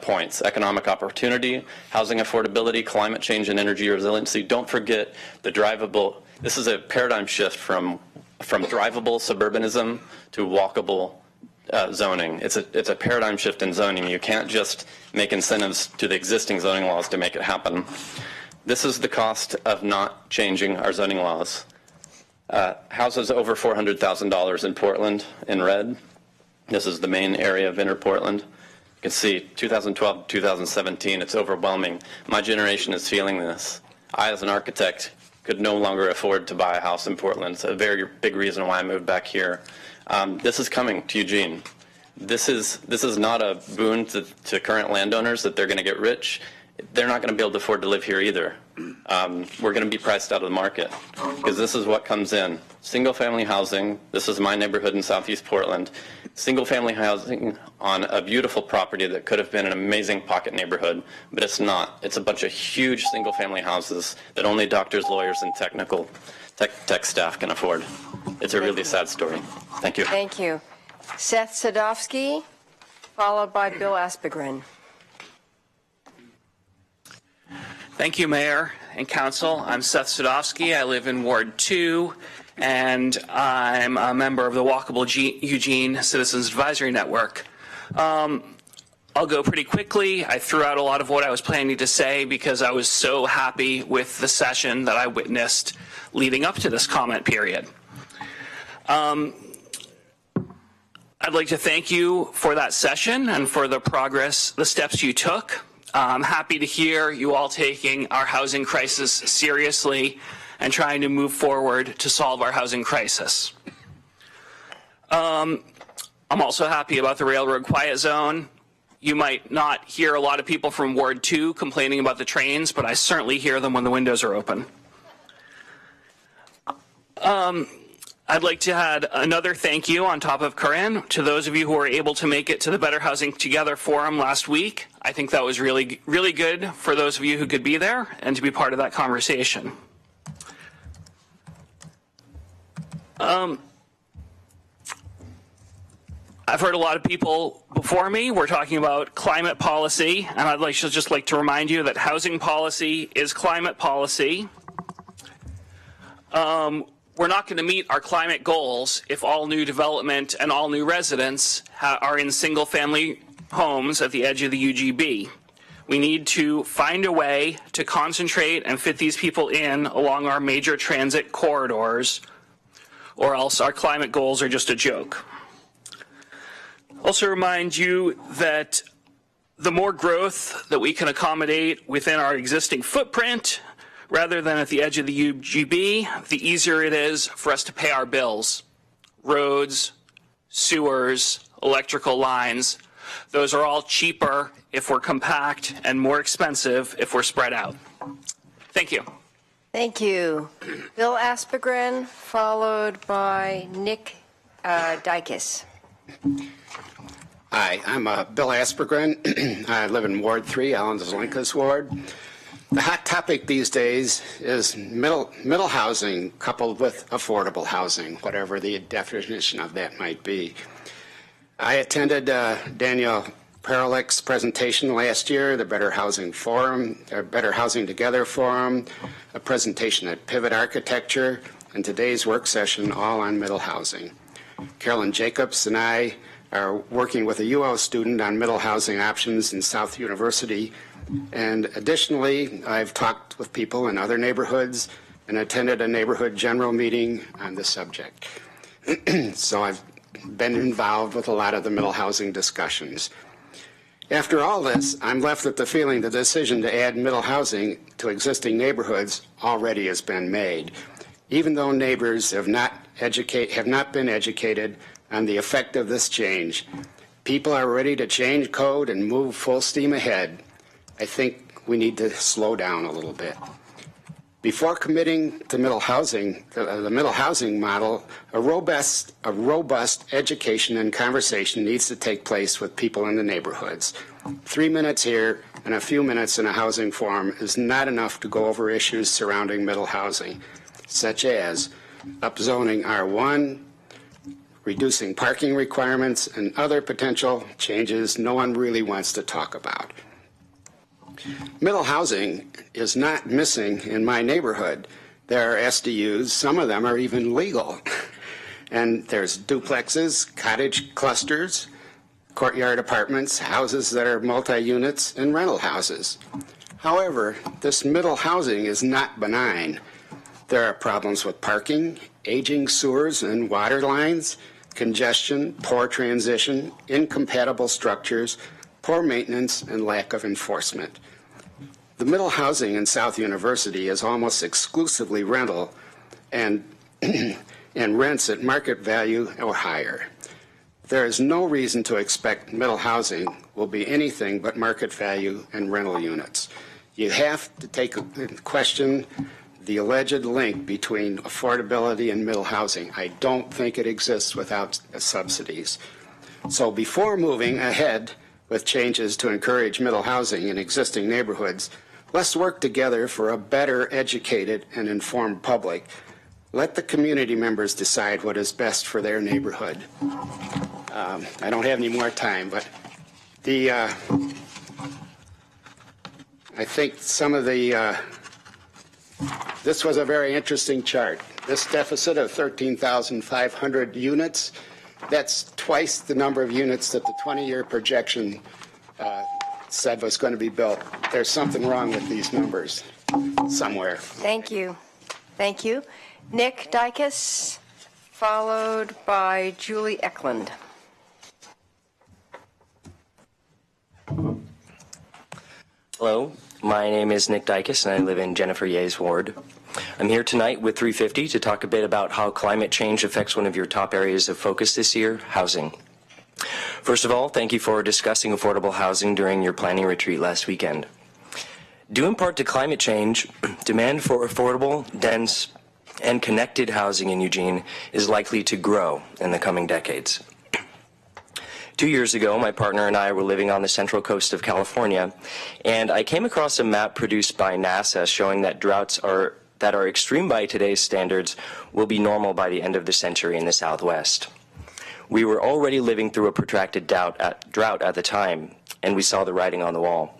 points: economic opportunity, housing affordability, climate change, and energy resiliency. Don't forget the drivable. This is a paradigm shift from drivable suburbanism to walkable zoning. It's a paradigm shift in zoning. You can't just make incentives to the existing zoning laws to make it happen. This is the cost of not changing our zoning laws. Houses over $400,000 in Portland in red. This is the main area of Inner Portland. You can see 2012, 2017, it's overwhelming. My generation is feeling this. I, as an architect, could no longer afford to buy a house in Portland. It's a very big reason why I moved back here. This is coming to Eugene. This is not a boon to current landowners that they're going to get rich. They're not going to be able to afford to live here either. We're going to be priced out of the market because this is what comes in. Single-family housing. This is my neighborhood in Southeast Portland. Single-family housing on a beautiful property that could have been an amazing pocket neighborhood, but it's not. It's a bunch of huge single-family houses that only doctors, lawyers, and tech staff can afford. It's a really sad story. Thank you. Thank you. Seth Sadowski, followed by Bill Aspegren. Thank you, Mayor and Council. I'm Seth Sadowski. I live in Ward 2, and I'm a member of the Walkable Eugene Citizens Advisory Network. I'll go pretty quickly. I threw out a lot of what I was planning to say because I was so happy with the session that I witnessed leading up to this comment period. I'd like to thank you for that session and for the progress, the steps you took. I'm happy to hear you all taking our housing crisis seriously and trying to move forward to solve our housing crisis. I'm also happy about the railroad quiet zone. You might not hear a lot of people from Ward 2 complaining about the trains, but I certainly hear them when the windows are open. I'd like to add another thank you on top of Corinne to those of you who were able to make it to the Better Housing Together Forum last week. I think that was really, really good for those of you who could be there and to be part of that conversation. I've heard a lot of people before me were talking about climate policy, and I'd just like to remind you that housing policy is climate policy. We're not going to meet our climate goals if all new development and all new residents are in single-family homes at the edge of the UGB. We need to find a way to concentrate and fit these people in along our major transit corridors, or else our climate goals are just a joke. Also remind you that the more growth that we can accommodate within our existing footprint, rather than at the edge of the UGB, the easier it is for us to pay our bills. Roads, sewers, electrical lines, those are all cheaper if we're compact and more expensive if we're spread out. Thank you. Thank you. Bill Aspegren, followed by Nick Dykes. Hi, I'm Bill Aspegren. I live in Ward 3, Alan Zelenka's ward. The hot topic these days is middle housing coupled with affordable housing, whatever the definition of that might be. I attended Daniel Perlick's presentation last year, the Better Housing Forum, Better Housing Together Forum, a presentation at Pivot Architecture, and today's work session all on middle housing. Carolyn Jacobs and I are working with a UO student on middle housing options in South University. And additionally, I've talked with people in other neighborhoods and attended a neighborhood general meeting on the subject. So I've been involved with a lot of the middle housing discussions. After all this, I'm left with the feeling the decision to add middle housing to existing neighborhoods already has been made, even though neighbors have not been educated on the effect of this change. People are ready to change code and move full steam ahead. I think we need to slow down a little bit. Before committing to middle housing, the middle housing model, a robust education and conversation needs to take place with people in the neighborhoods. 3 minutes here and a few minutes in a housing forum is not enough to go over issues surrounding middle housing, such as upzoning R1, reducing parking requirements, and other potential changes no one really wants to talk about. Middle housing is not missing in my neighborhood. There are SDUs, some of them are even legal. And there's duplexes, cottage clusters, courtyard apartments, houses that are multi-units, and rental houses. However, this middle housing is not benign. There are problems with parking, aging sewers and water lines, congestion, poor transition, incompatible structures, poor maintenance, and lack of enforcement. The middle housing in South University is almost exclusively rental and rents at market value or higher. There is no reason to expect middle housing will be anything but market value and rental units. You have to question the alleged link between affordability and middle housing. I don't think it exists without subsidies. So before moving ahead with changes to encourage middle housing in existing neighborhoods, let's work together for a better educated and informed public. Let the community members decide what is best for their neighborhood. I don't have any more time, but I think some of the, this was a very interesting chart. This deficit of 13,500 units, that's twice the number of units that the 20-year projection said was going to be built. There's something wrong with these numbers somewhere. Thank you. Thank you. Nick Dykes, followed by Julie Eklund. Hello, my name is Nick Dykes and I live in Jennifer Ye's ward. I'm here tonight with 350 to talk a bit about how climate change affects one of your top areas of focus this year, housing. First of all, thank you for discussing affordable housing during your planning retreat last weekend. Due in part to climate change, demand for affordable, dense, and connected housing in Eugene is likely to grow in the coming decades. 2 years ago, my partner and I were living on the central coast of California, and I came across a map produced by NASA showing that droughts that are extreme by today's standards will be normal by the end of the century in the Southwest. We were already living through a protracted drought at the time, and we saw the writing on the wall.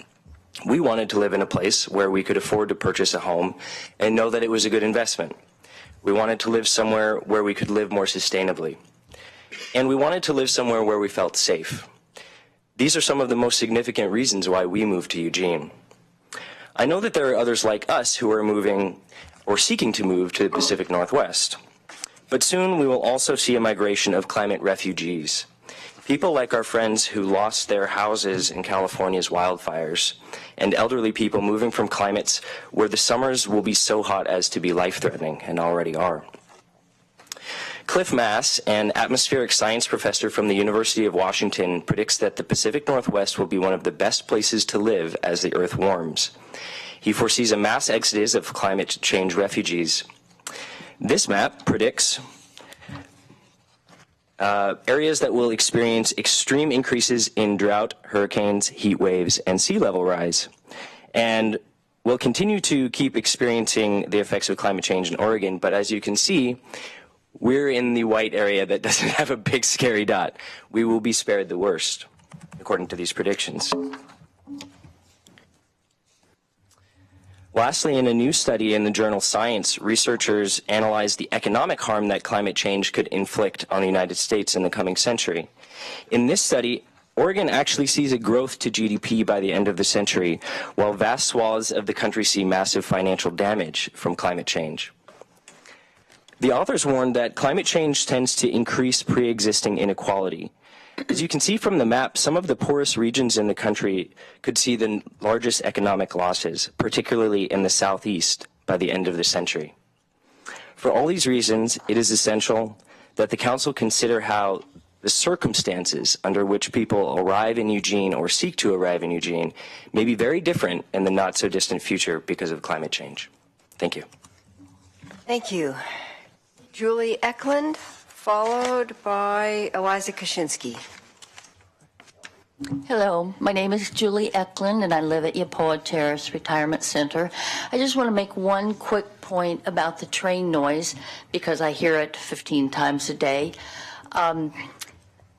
We wanted to live in a place where we could afford to purchase a home and know that it was a good investment. We wanted to live somewhere where we could live more sustainably. And we wanted to live somewhere where we felt safe. These are some of the most significant reasons why we moved to Eugene. I know that there are others like us who are moving or seeking to move to the Pacific Northwest. But soon we will also see a migration of climate refugees. People like our friends who lost their houses in California's wildfires, and elderly people moving from climates where the summers will be so hot as to be life-threatening, and already are. Cliff Mass, an atmospheric science professor from the University of Washington, predicts that the Pacific Northwest will be one of the best places to live as the Earth warms. He foresees a mass exodus of climate change refugees. This map predicts areas that will experience extreme increases in drought, hurricanes, heat waves, and sea level rise. And we'll continue to keep experiencing the effects of climate change in Oregon, but as you can see, we're in the white area that doesn't have a big scary dot. We will be spared the worst, according to these predictions. Lastly, in a new study in the journal Science, researchers analyzed the economic harm that climate change could inflict on the United States in the coming century. In this study, Oregon actually sees a growth to GDP by the end of the century, while vast swaths of the country see massive financial damage from climate change. The authors warned that climate change tends to increase pre-existing inequality. As you can see from the map, some of the poorest regions in the country could see the largest economic losses, particularly in the southeast, by the end of the century. For all these reasons, it is essential that the Council consider how the circumstances under which people arrive in Eugene or seek to arrive in Eugene may be very different in the not-so-distant future because of climate change. Thank you. Thank you. Julie Eklund, followed by Eliza Kaczynski. Hello, my name is Julie Eklund, and I live at Yapoa Terrace Retirement Center. I just want to make one quick point about the train noise, because I hear it 15 times a day.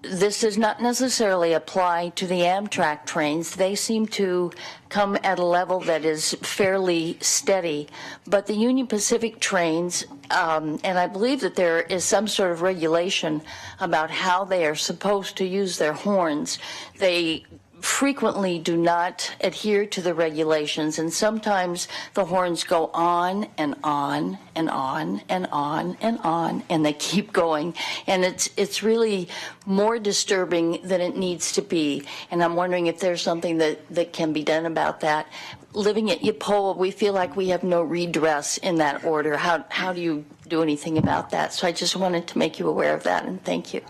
This does not necessarily apply to the Amtrak trains. They seem to come at a level that is fairly steady. But the Union Pacific trains, and I believe that there is some sort of regulation about how they are supposed to use their horns, they frequently do not adhere to the regulations, and sometimes the horns go on and on and on and on and on, and they keep going, and it's really more disturbing than it needs to be. And I'm wondering if there's something that can be done about that. Living at Yapoa, we feel like we have no redress in that order. How do you do anything about that? So I just wanted to make you aware of that, and thank you.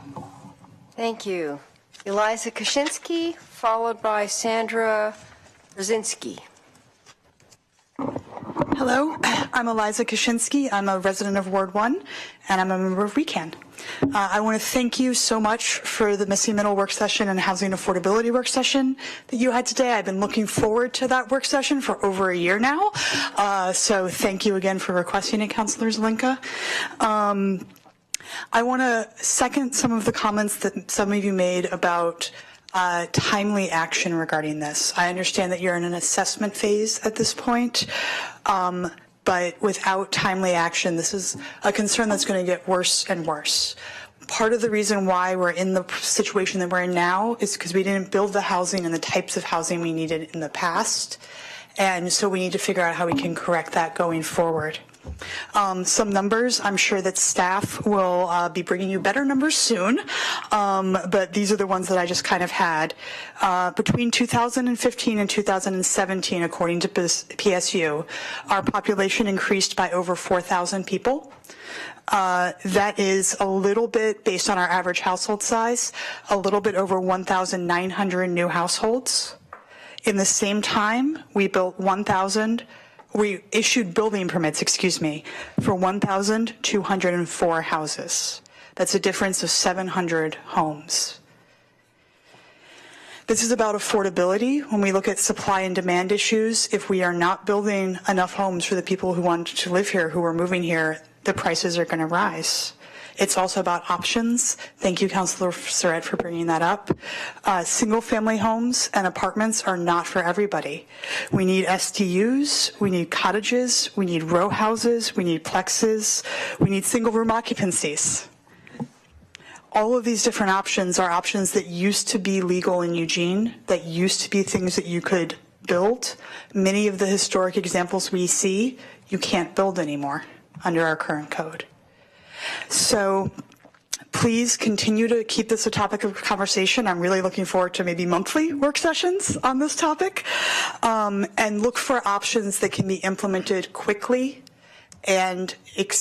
Thank you. Eliza Kaczynski, followed by Sandra Brzezinski. Hello, I'm Eliza Kaczynski. I'm a resident of Ward 1, and I'm a member of RECAN. I want to thank you so much for the missing middle work session and housing affordability work session that you had today. I've been looking forward to that work session for over a year now. So thank you again for requesting it, Councilor Zelenka. I want to second some of the comments that some of you made about timely action regarding this. I understand that you're in an assessment phase at this point, but without timely action, this is a concern that's going to get worse and worse. Part of the reason why we're in the situation that we're in now is because we didn't build the housing and the types of housing we needed in the past, and so we need to figure out how we can correct that going forward. Some numbers, I'm sure that staff will be bringing you better numbers soon, but these are the ones that I just kind of had. Between 2015 and 2017, according to PSU, our population increased by over 4,000 people. That is a little bit, based on our average household size, a little bit over 1,900 new households. In the same time, we issued building permits, for 1,204 houses. That's a difference of 700 homes. This is about affordability. When we look at supply and demand issues, if we are not building enough homes for the people who want to live here, who are moving here, the prices are going to rise. It's also about options. Thank you, Councilor Surratt, for bringing that up. Single-family homes and apartments are not for everybody. We need SDUs, we need cottages, we need row houses, we need plexes, we need single-room occupancies. All of these different options are options that used to be legal in Eugene, that used to be things that you could build. Many of the historic examples we see, you can't build anymore under our current code. So please continue to keep this a topic of conversation. I'm really looking forward to maybe monthly work sessions on this topic, and look for options that can be implemented quickly and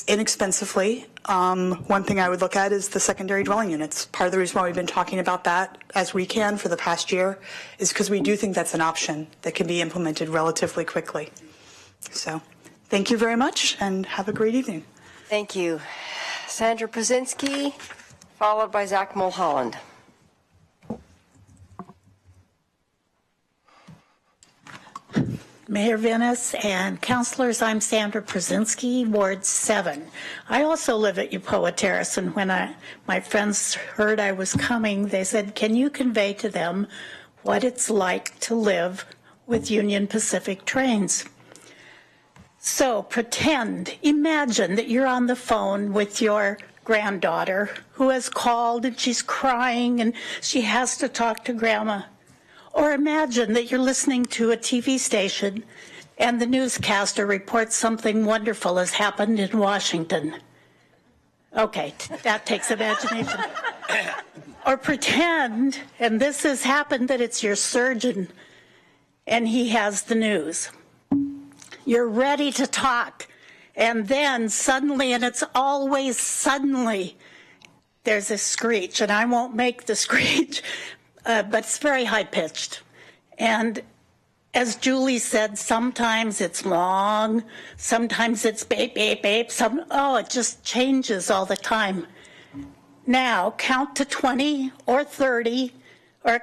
inexpensively. One thing I would look at is the secondary dwelling units. Part of the reason why we've been talking about that as we can for the past year is because we do think that's an option that can be implemented relatively quickly. So thank you very much and have a great evening. Thank you. Sandra Brzezinski, followed by Zach Mulholland. Mayor Venice and councilors, I'm Sandra Brzezinski, Ward 7. I also live at Yapoa Terrace, and when my friends heard I was coming, they said, can you convey to them what it's like to live with Union Pacific trains? So imagine that you're on the phone with your granddaughter who has called and she's crying and she has to talk to grandma. Or imagine that you're listening to a TV station and the newscaster reports something wonderful has happened in Washington. Okay, that takes imagination. Or pretend, and this has happened, that it's your surgeon and he has the news. You're ready to talk, and then suddenly, and it's always suddenly, there's a screech, and I won't make the screech, but it's very high-pitched. And as Julie said, sometimes it's long, sometimes it's beep, beep, beep, it just changes all the time. Now, count to 20 or 30, or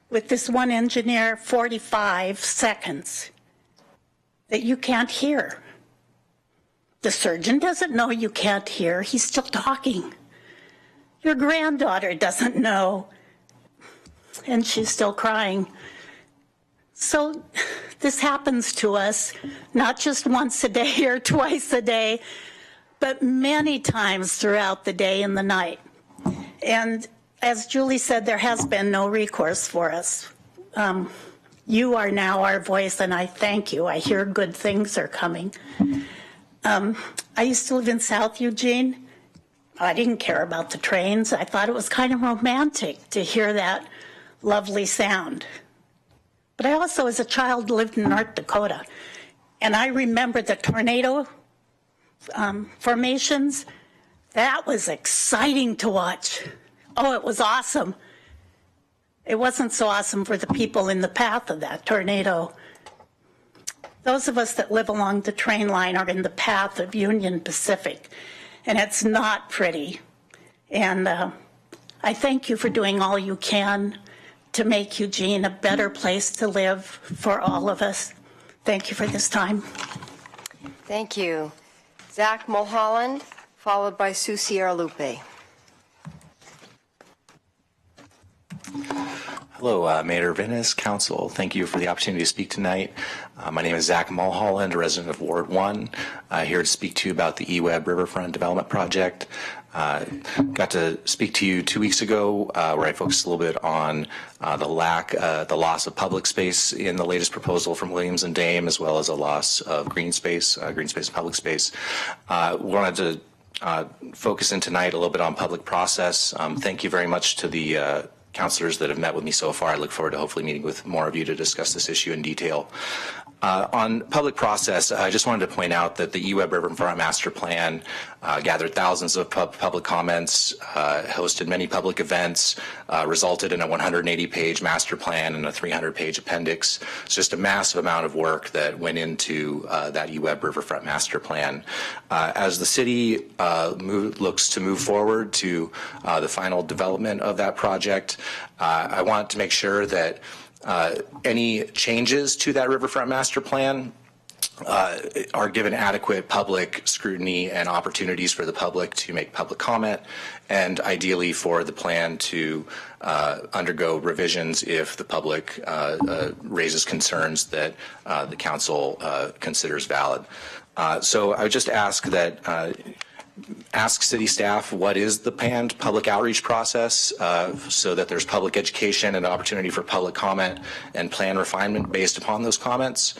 with this one engineer, 45 seconds that you can't hear. The surgeon doesn't know you can't hear. He's still talking. Your granddaughter doesn't know, and she's still crying. So this happens to us, not just once a day or twice a day, but many times throughout the day and the night. And as Julie said, there has been no recourse for us. You are now our voice, and I thank you. I hear good things are coming. I used to live in South Eugene. I didn't care about the trains. I thought it was kind of romantic to hear that lovely sound. But I also, as a child, lived in North Dakota, and I remember the tornado formations. That was exciting to watch. Oh, it was awesome. It wasn't so awesome for the people in the path of that tornado. Those of us that live along the train line are in the path of Union Pacific, and it's not pretty. And I thank you for doing all you can to make Eugene a better place to live for all of us. Thank you for this time. Thank you. Zach Mulholland, followed by Sue Sierra-Lupe. Hello, Mayor Venice, Council. Thank you for the opportunity to speak tonight. My name is Zach Mulholland, a resident of Ward 1, here to speak to you about the eWeb Riverfront Development Project. Got to speak to you 2 weeks ago where I focused a little bit on the loss of public space in the latest proposal from Williams and Dame, as well as a loss of green space and public space. Wanted to focus in tonight a little bit on public process. Thank you very much to the councilors that have met with me so far. I look forward to hopefully meeting with more of you to discuss this issue in detail. On public process, I just wanted to point out that the eWeb Riverfront Master Plan gathered thousands of public comments, hosted many public events, resulted in a 180-page master plan and a 300-page appendix. It's just a massive amount of work that went into that eWeb Riverfront Master Plan. As the city looks to move forward to the final development of that project, I want to make sure that any changes to that Riverfront Master Plan are given adequate public scrutiny and opportunities for the public to make public comment, and ideally for the plan to undergo revisions if the public raises concerns that the council considers valid. So I would just ask that ask city staff what is the planned public outreach process so that there's public education and opportunity for public comment and plan refinement based upon those comments.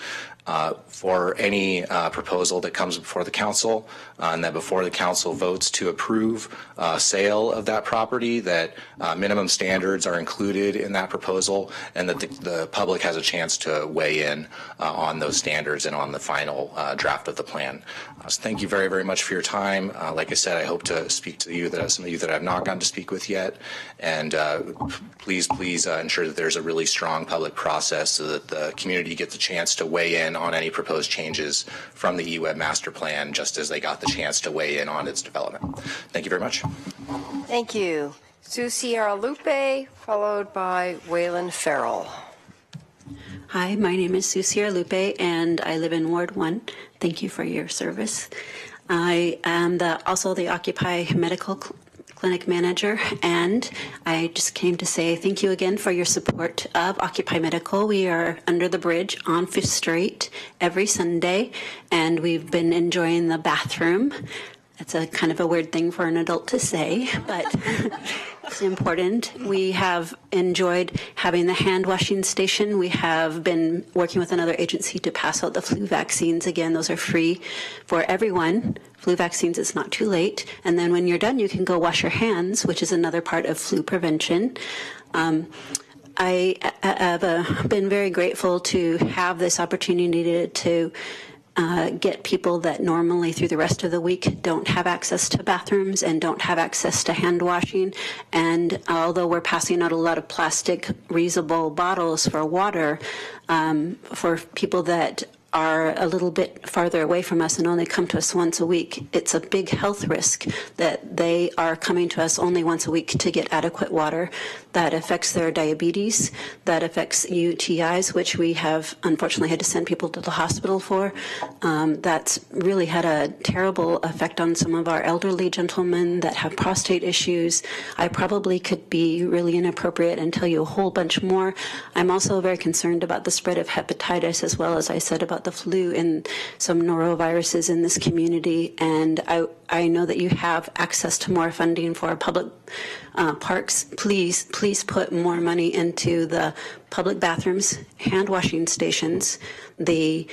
For any proposal that comes before the council, and that before the council votes to approve sale of that property, that minimum standards are included in that proposal, and that the public has a chance to weigh in on those standards and on the final draft of the plan. So thank you very, very much for your time. Like I said, I hope to speak to you, some of you that I've not gotten to speak with yet, and please ensure that there's a really strong public process so that the community gets a chance to weigh in on any proposed changes from the eWeb Master Plan, just as they got the chance to weigh in on its development. Thank you very much. Thank you. Sue Sierra-Lupe, followed by Waylon Farrell. Hi, my name is Sue Sierra-Lupe, and I live in Ward 1. Thank you for your service. I am also the Occupy Medical Clinic Manager, and I just came to say thank you again for your support of Occupy Medical. We are under the bridge on 5th Street every Sunday, and we've been enjoying the bathroom It's a kind of a weird thing for an adult to say, but it's important. We have enjoyed having the hand washing station. We have been working with another agency to pass out the flu vaccines. Again, those are free for everyone. Flu vaccines, it's not too late. And then when you're done, you can go wash your hands, which is another part of flu prevention. I have been very grateful to have this opportunity to get people that normally through the rest of the week don't have access to bathrooms and don't have access to hand washing. And although we're passing out a lot of plastic reusable bottles for water, for people that are a little bit farther away from us and only come to us once a week, it's a big health risk that they are coming to us only once a week to get adequate water. That affects their diabetes, that affects UTIs, which we have unfortunately had to send people to the hospital for. That's really had a terrible effect on some of our elderly gentlemen that have prostate issues. I probably could be really inappropriate and tell you a whole bunch more. I'm also very concerned about the spread of hepatitis, as well as I said about the flu and some noroviruses in this community. And I know that you have access to more funding for public parks. Please put more money into the public bathrooms, hand washing stations, the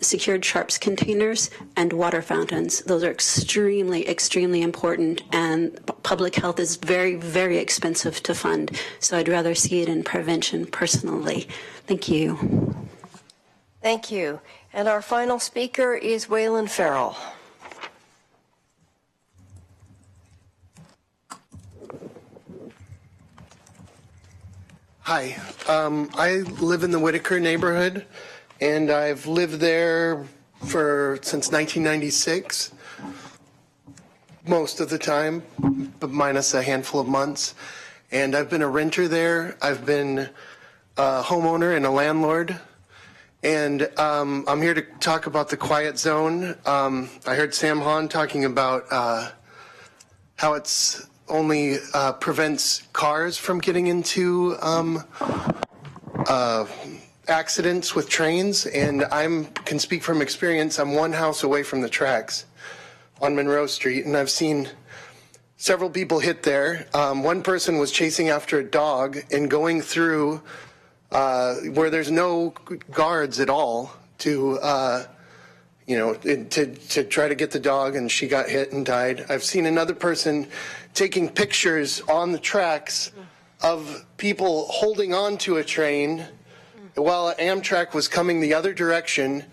secured sharps containers, and water fountains. Those are extremely important, and public health is very, very expensive to fund. So I'd rather see it in prevention personally. Thank you. Thank you. And our final speaker is Waylon Farrell. Hi, I live in the Whitaker neighborhood, and I've lived there since 1996, most of the time, but minus a handful of months. And I've been a renter there. I've been a homeowner and a landlord. And I'm here to talk about the quiet zone. I heard Sam Hahn talking about how it's only prevents cars from getting into accidents with trains, and I can speak from experience. I'm one house away from the tracks on Monroe Street, and I've seen several people hit there. One person was chasing after a dog and going through where there's no guards at all to to try to get the dog, and she got hit and died. I've seen another person taking pictures on the tracks of people holding on to a train while Amtrak was coming the other direction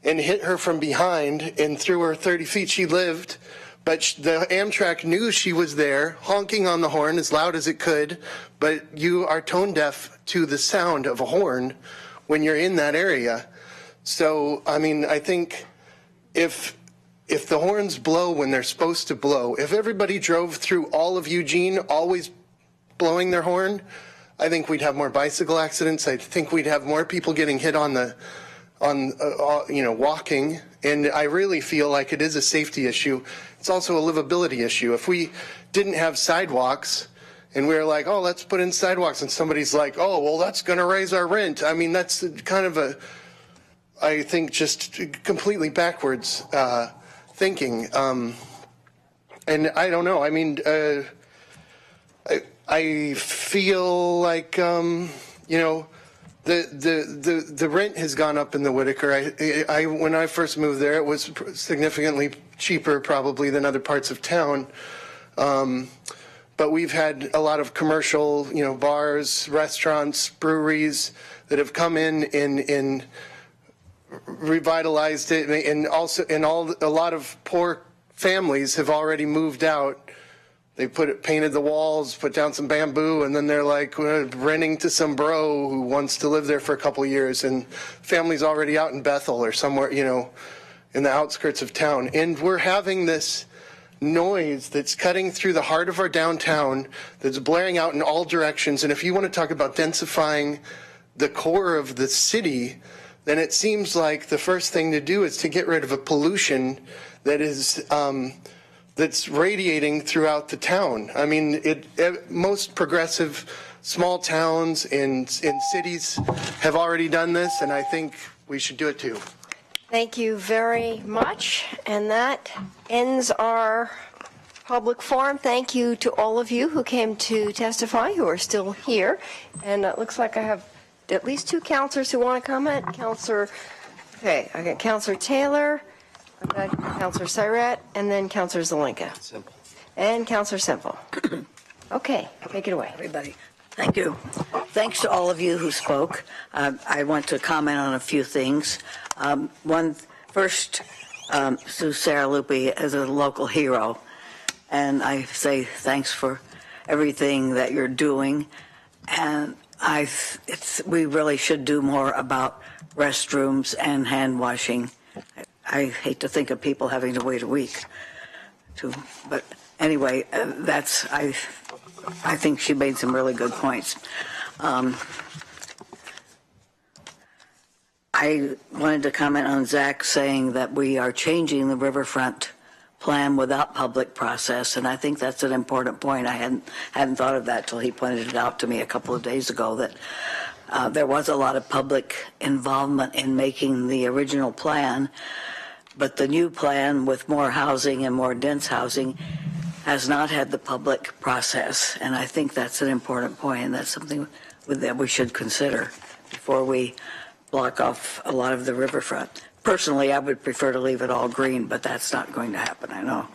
and hit her from behind and threw her 30 feet. She lived, but the Amtrak knew she was there, honking on the horn as loud as it could, but you are tone deaf to the sound of a horn when you're in that area. So, I mean, I think if the horns blow when they're supposed to blow, if everybody drove through all of Eugene always blowing their horn, I think we'd have more bicycle accidents. I think we'd have more people getting hit on walking. And I really feel like it is a safety issue. It's also a livability issue. If we didn't have sidewalks and we were like, oh, let's put in sidewalks, and somebody's like, oh, well, that's going to raise our rent. I mean, that's kind of I think just completely backwards thinking. And I don't know. I mean, I feel like, the rent has gone up in the Whitaker. When I first moved there, it was significantly cheaper probably than other parts of town. But we've had a lot of commercial, bars, restaurants, breweries that have come in and revitalized it, and also a lot of poor families have already moved out. They painted the walls, put down some bamboo, and then they're like renting to some bro who wants to live there for a couple of years, and family's already out in Bethel or somewhere, in the outskirts of town. And we're having this noise that's cutting through the heart of our downtown, that's blaring out in all directions. And if you want to talk about densifying the core of the city, then it seems like the first thing to do is to get rid of a pollution that is that's radiating throughout the town. I mean, most progressive small towns and cities have already done this, and I think we should do it too. Thank you very much. And that ends our public forum. Thank you to all of you who came to testify, who are still here. And it looks like I have at least 2 counselors who want to comment. I got Counselor Taylor, I've got Counselor Siret, and then Counselor Zelenka. Simple. And Counselor Simple. Okay, take it away. Everybody. Thank you. Thanks to all of you who spoke. I want to comment on a few things. First, Sue Saralupe is a local hero, and I say thanks for everything that you're doing. And we really should do more about restrooms and hand washing. I hate to think of people having to wait a week but anyway, I think she made some really good points. I wanted to comment on Zach saying that we are changing the Riverfront plan without public process, and I think that's an important point. I hadn't thought of that till he pointed it out to me a couple of days ago, that there was a lot of public involvement in making the original plan, but the new plan with more housing and more dense housing has not had the public process, and I think that's an important point, and that's something that we should consider before we block off a lot of the riverfront. Personally, I would prefer to leave it all green, but that's not going to happen, I know.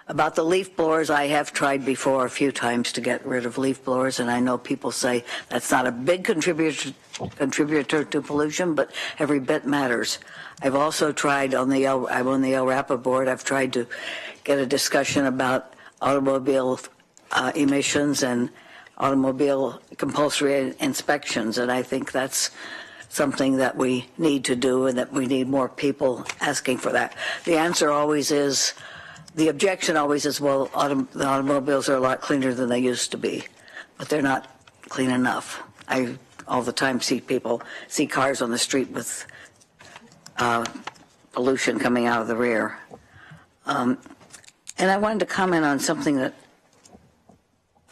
About the leaf blowers, I have tried before a few times to get rid of leaf blowers, and I know people say that's not a big contributor to pollution, but every bit matters. I've also tried I'm on the El Rapa board, I've tried to get a discussion about automobile emissions and automobile compulsory inspections, and I think that's something that we need to do and that we need more people asking for that. The answer always is, the objection always is, well, the automobiles are a lot cleaner than they used to be, but they're not clean enough. I all the time see cars on the street with pollution coming out of the rear. And I wanted to comment on something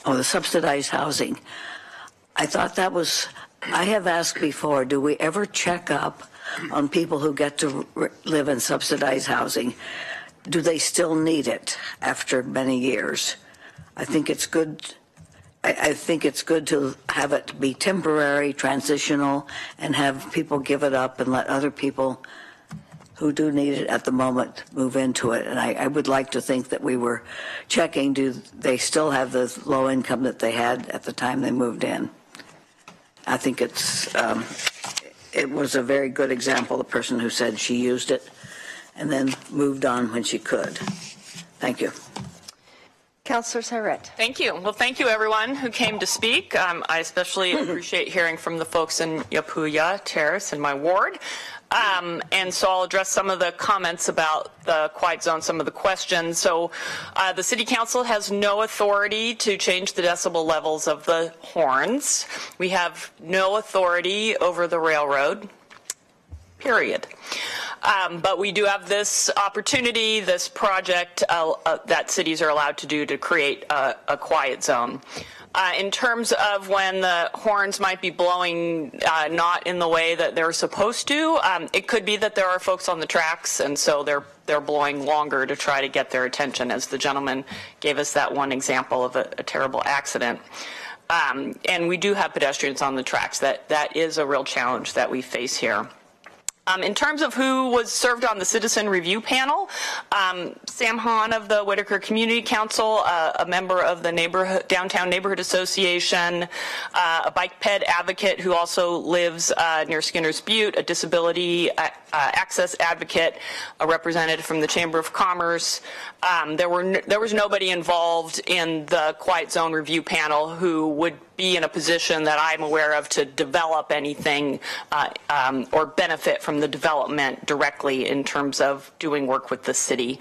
the subsidized housing. I thought that was, I have asked before, do we ever check up on people who get to live in subsidized housing? Do they still need it after many years? I think it's good. I think it's good to have it be temporary, transitional, and have people give it up and let other people who do need it at the moment move into it. And I would like to think that we were checking, do they still have the low income that they had at the time they moved in? I think it was a very good example, the person who said she used it and then moved on when she could. Thank you. Councillor Siret. Thank you. Well, thank you everyone who came to speak. I especially appreciate hearing from the folks in Yapuya Terrace in my ward. And so I'll address some of the comments about the quiet zone, some of the questions. So the City Council has no authority to change the decibel levels of the horns. We have no authority over the railroad, period. But we do have this opportunity, this project that cities are allowed to do to create a quiet zone. In terms of when the horns might be blowing not in the way that they're supposed to, it could be that there are folks on the tracks, and so they're blowing longer to try to get their attention, as the gentleman gave us that one example of a terrible accident. And we do have pedestrians on the tracks. That is a real challenge that we face here. In terms of who was served on the citizen review panel, Sam Hahn of the Whitaker Community Council, a member of the Downtown Neighborhood Association, a bike ped advocate who also lives near Skinner's Butte, a disability access advocate, a representative from the Chamber of Commerce. There was nobody involved in the quiet zone review panel who would be in a position that I'm aware of to develop anything or benefit from the development directly in terms of doing work with the city.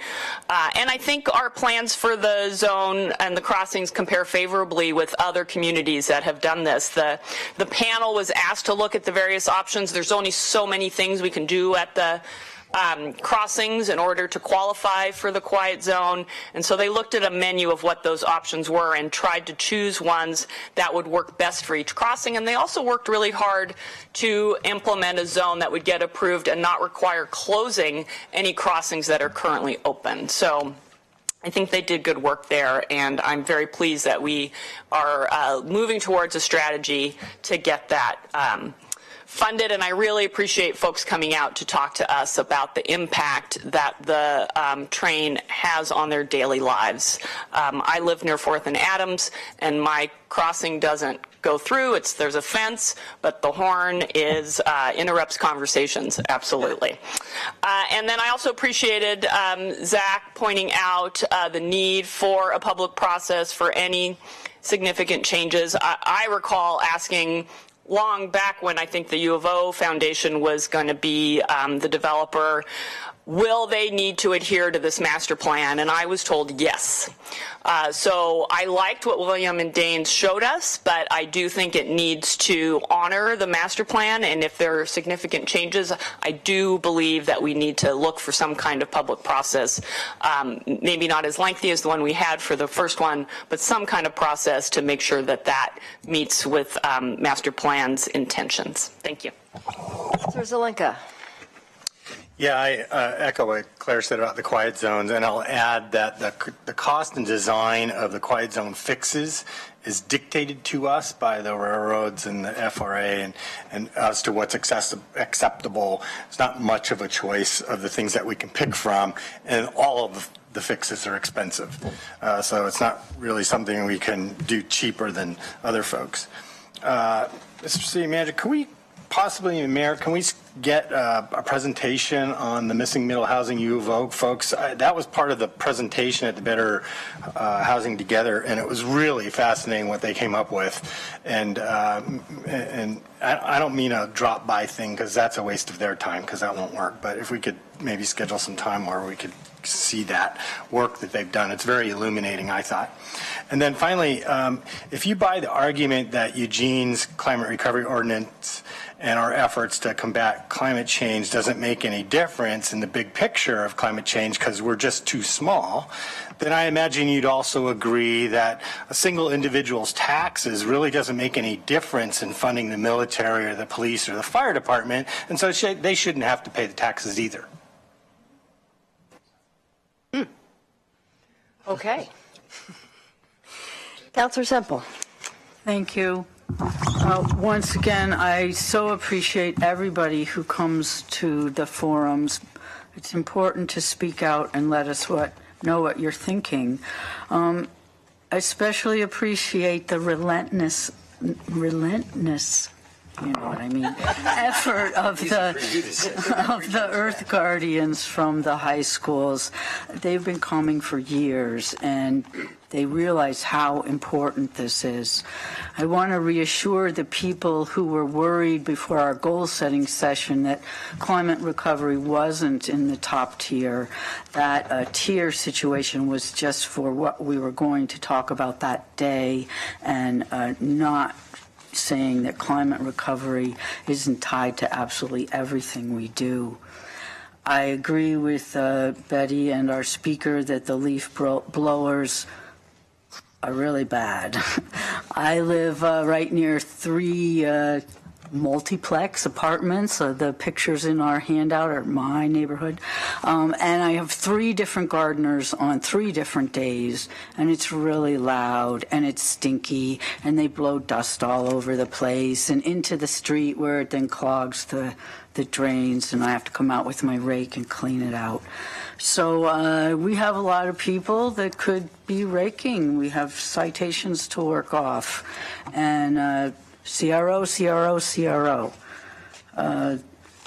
And I think our plans for the zone and the crossings compare favorably with other communities that have done this. The panel was asked to look at the various options. There's only so many things we can do at the crossings in order to qualify for the quiet zone. And so they looked at a menu of what those options were and tried to choose ones that would work best for each crossing. And they also worked really hard to implement a zone that would get approved and not require closing any crossings that are currently open. So I think they did good work there, and I'm very pleased that we are moving towards a strategy to get that funded, and I really appreciate folks coming out to talk to us about the impact that the train has on their daily lives. I live near 4th and Adams, and my crossing doesn't go through. There's a fence, but the horn interrupts conversations, absolutely. And then I also appreciated Zach pointing out the need for a public process for any significant changes. I recall asking long back when I think the U of O Foundation was going to be the developer, will they need to adhere to this master plan? And I was told yes. So I liked what William and Danes showed us, but I do think it needs to honor the master plan. And if there are significant changes, I do believe that we need to look for some kind of public process, maybe not as lengthy as the one we had for the first one, but some kind of process to make sure that that meets with master plan's intentions. Thank you. Councilor Zelenka. Yeah, I echo what Claire said about the quiet zones, and I'll add that the cost and design of the quiet zone fixes is dictated to us by the railroads and the FRA and as to what's acceptable. It's not much of a choice of the things that we can pick from, and all of the fixes are expensive. So it's not really something we can do cheaper than other folks. Mr. City Manager, can we possibly, Mayor, can we get a presentation on the missing middle housing U of O folks? That was part of the presentation at the Better Housing Together, and it was really fascinating what they came up with. And I don't mean a drop-by thing, because that's a waste of their time, because that won't work. But if we could maybe schedule some time where we could see that work that they've done, it's very illuminating, I thought. And then finally, if you buy the argument that Eugene's climate recovery ordinance and our efforts to combat climate change doesn't make any difference in the big picture of climate change because we're just too small, then I imagine you'd also agree that a single individual's taxes really doesn't make any difference in funding the military or the police or the fire department, and so they shouldn't have to pay the taxes either. Okay. Councilor Semple. Thank you. Once again, I so appreciate everybody who comes to the forums. It's important to speak out and let us know what you're thinking. I especially appreciate the relentless, you know what I mean, effort of the Earth Guardians from the high schools. They've been coming for years, and they realize how important this is. I want to reassure the people who were worried before our goal-setting session that climate recovery wasn't in the top tier, that a tier situation was just for what we were going to talk about that day, and not saying that climate recovery isn't tied to absolutely everything we do. I agree with Betty and our speaker that the leaf blowers are really bad. I live right near 3 multiplex apartments. The pictures in our handout are my neighborhood. And I have 3 different gardeners on 3 different days, and it's really loud and it's stinky, and they blow dust all over the place and into the street where it then clogs the drains, and I have to come out with my rake and clean it out. So we have a lot of people that could be raking. We have citations to work off, and CRO.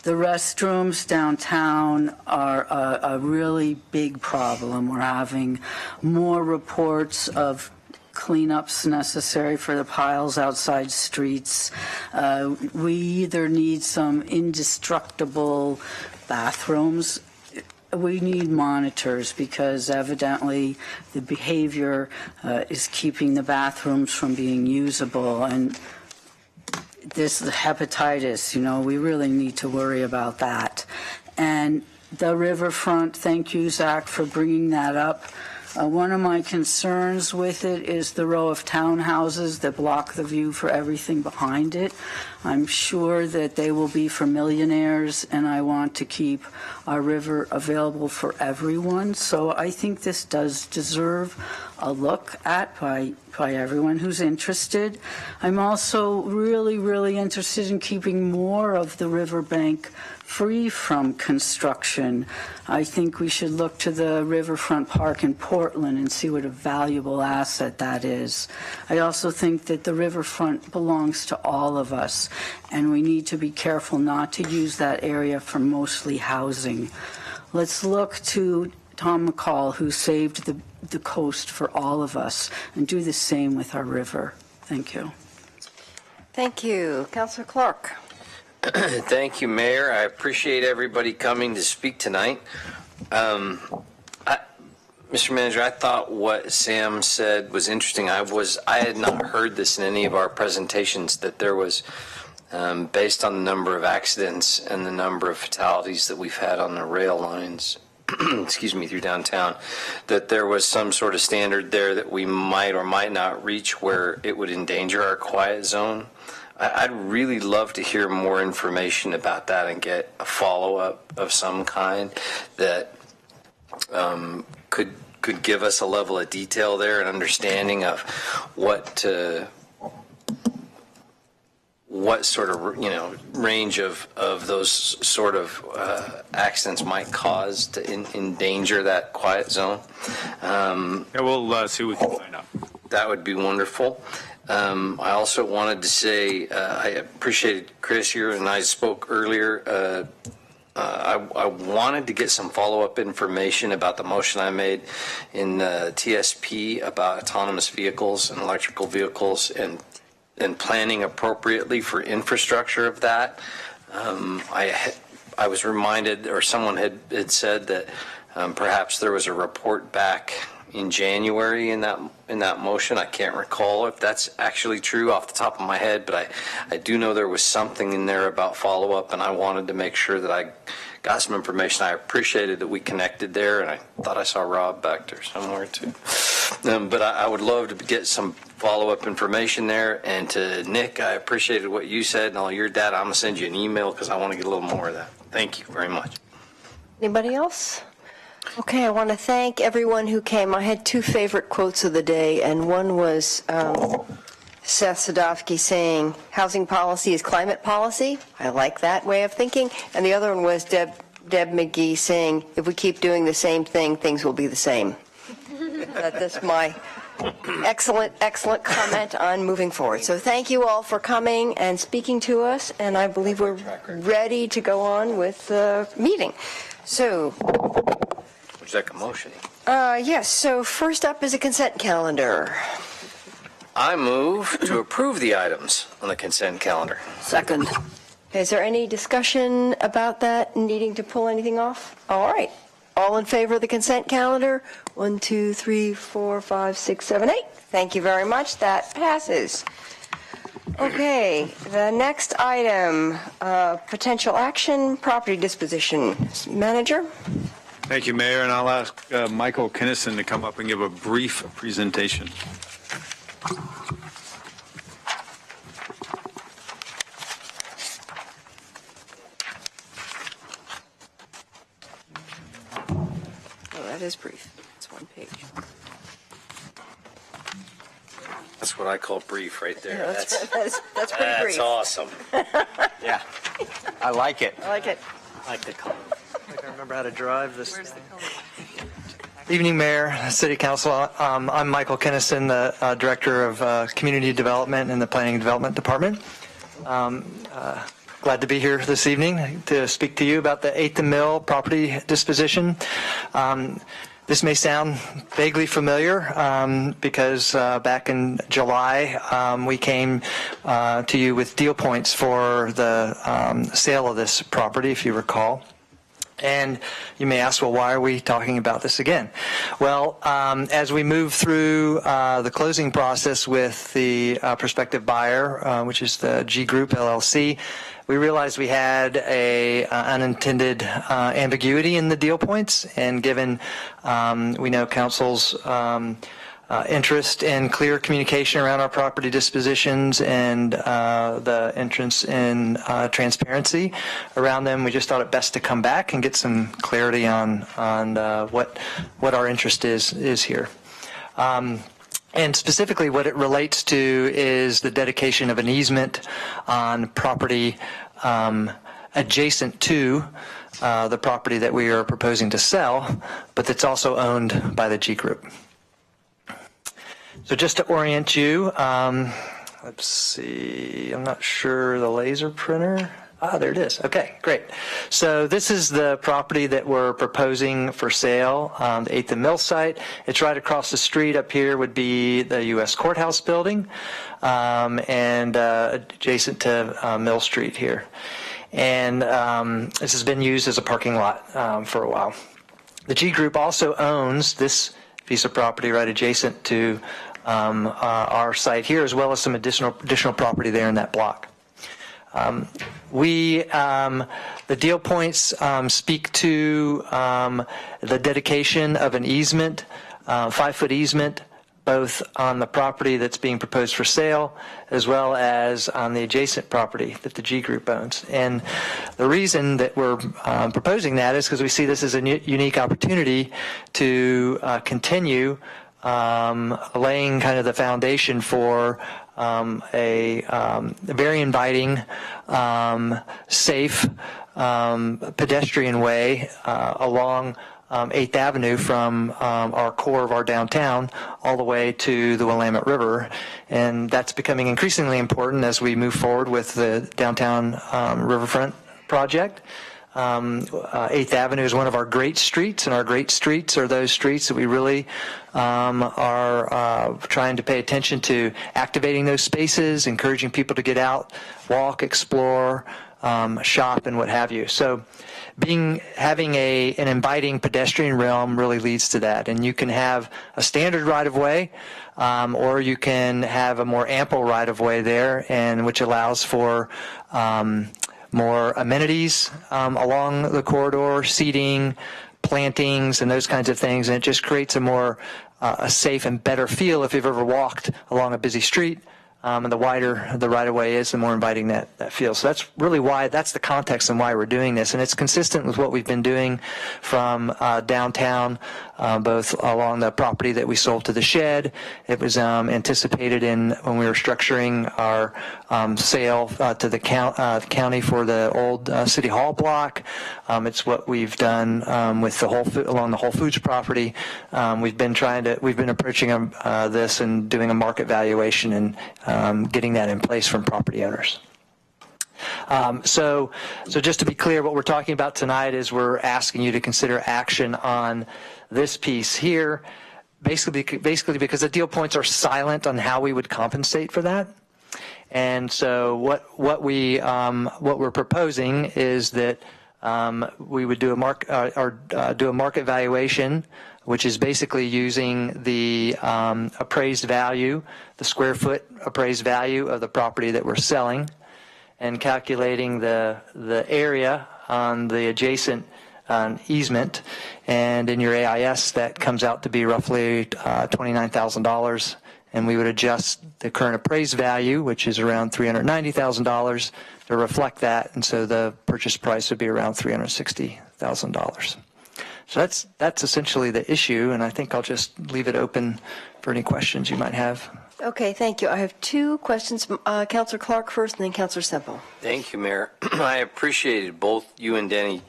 The restrooms downtown are a really big problem. We're having more reports of cleanups necessary for the piles outside streets. We either need some indestructible bathrooms. We need monitors because evidently the behavior is keeping the bathrooms from being usable, and this hepatitis, we really need to worry about that. And the riverfront, thank you, Zach, for bringing that up. One of my concerns with it is the row of townhouses that block the view for everything behind it. I'm sure that they will be for millionaires, and I want to keep our river available for everyone. So I think this does deserve a look at by everyone who's interested. I'm also really, really interested in keeping more of the riverbank free from construction. I think we should look to the Riverfront Park in Portland and see what a valuable asset that is. I also think that the riverfront belongs to all of us, and we need to be careful not to use that area for mostly housing. Let's look to Tom McCall, who saved the coast for all of us, and do the same with our river. Thank you. Thank you. Councilor Clark. Thank you, Mayor. I appreciate everybody coming to speak tonight. Mr. Manager, I thought what Sam said was interesting. I had not heard this in any of our presentations, that there was, based on the number of accidents and the number of fatalities that we've had on the rail lines, excuse me, through downtown, that there was some sort of standard there that we might or might not reach where it would endanger our quiet zone. I'd really love to hear more information about that and get a follow-up of some kind that could give us a level of detail there and understanding of what sort of range of those sort of accidents might cause to endanger that quiet zone. Yeah, we'll see what we can find out. That would be wonderful. I also wanted to say I appreciated Chris here, and I spoke earlier. I wanted to get some follow-up information about the motion I made in TSP about autonomous vehicles and electrical vehicles and planning appropriately for infrastructure of that. I was reminded, or someone had said that perhaps there was a report back in January in that motion. I can't recall if that's actually true off the top of my head, but I do know there was something in there about follow-up, and I wanted to make sure that I got some information. I appreciated that we connected there, and I thought I saw Rob back there somewhere too. But I would love to get some follow-up information there. And to Nick, I appreciated what you said and all your data. I'm going to send you an email because I want to get a little more of that. Thank you very much. Anybody else? Okay, I want to thank everyone who came. I had two favorite quotes of the day, and one was Seth Sadovsky saying, housing policy is climate policy. I like that way of thinking. And the other one was Deb McGee saying, if we keep doing the same thing, things will be the same. That's my excellent comment on moving forward. So thank you all for coming and speaking to us, and I believe we're ready to go on with the meeting. So... Would you like a motion? Yes, so first up is a consent calendar. I move to approve the items on the consent calendar. Second. Is there any discussion about that, needing to pull anything off? All right. All in favor of the consent calendar? 1, 2, 3, 4, 5, 6, 7, 8. Thank you very much. That passes. Okay, the next item, potential action, property disposition. Manager? Thank you, Mayor, and I'll ask Michael Kinnison to come up and give a brief presentation. Oh, that is brief. It's one page. That's what I call brief right there. Yeah, that's pretty brief. That's awesome. Yeah, I like it. I like it. I like the color. I remember how to drive this. Where's the color? Evening, Mayor, City Council. I'm Michael Kinnison, the Director of Community Development in the Planning and Development Department. Glad to be here this evening to speak to you about the 8th and Mill property disposition. This may sound vaguely familiar because back in July we came to you with deal points for the sale of this property, if you recall. And you may ask, well, why are we talking about this again? Well, as we move through the closing process with the prospective buyer, which is the G Group LLC, we realized we had a unintended ambiguity in the deal points, and given we know council's interest in clear communication around our property dispositions and the entrance in transparency around them, we just thought it best to come back and get some clarity on what our interest is here. And specifically what it relates to is the dedication of an easement on property adjacent to the property that we are proposing to sell, but that's also owned by the G Group. So just to orient you, let's see, I'm not sure the laser printer. Ah, there it is. Okay, great. So this is the property that we're proposing for sale, the 8th and Mill site. It's right across the street. Up here would be the U.S. Courthouse building, and adjacent to Mill Street here. And this has been used as a parking lot for a while. The G Group also owns this piece of property right adjacent to our site here, as well as some additional property there in that block. The deal points speak to the dedication of an easement, 5-foot easement, both on the property that's being proposed for sale, as well as on the adjacent property that the G Group owns. And the reason that we're proposing that is because we see this as a unique opportunity to continue laying kind of the foundation for a very inviting, safe, pedestrian way along 8th Avenue from our core of our downtown all the way to the Willamette River. And that's becoming increasingly important as we move forward with the downtown Riverfront project. 8th Avenue is one of our great streets, and our great streets are those streets that we really are trying to pay attention to activating those spaces, encouraging people to get out, walk, explore, shop, and what have you. So having an inviting pedestrian realm really leads to that. And you can have a standard right-of-way, or you can have a more ample right-of-way there, and which allows for more amenities along the corridor, seating, plantings, and those kinds of things. And it just creates a more a safe and better feel if you've ever walked along a busy street. And the wider the right-of-way is, the more inviting that feels. So that's really why, that's the context and why we're doing this. And it's consistent with what we've been doing from downtown, both along the property that we sold to the Shed. It was anticipated when we were structuring our sale to the county for the old City Hall block. It's what we've done with along the Whole Foods property. We've been approaching this and doing a market valuation and getting that in place from property owners. So just to be clear, what we're talking about tonight is we're asking you to consider action on this piece here, basically because the deal points are silent on how we would compensate for that. And so what we're proposing is that we would do a market valuation, which is basically using the appraised value, the square foot appraised value of the property that we're selling, and calculating the area on the adjacent easement. And in your AIS, that comes out to be roughly $29,000. And we would adjust the current appraised value, which is around $390,000, to reflect that. And so the purchase price would be around $360,000. So that's essentially the issue, and I think I'll just leave it open for any questions you might have. Okay, thank you. I have two questions. Councilor Clark first, and then Councilor Semple. Thank you, Mayor. I appreciated both you and Danny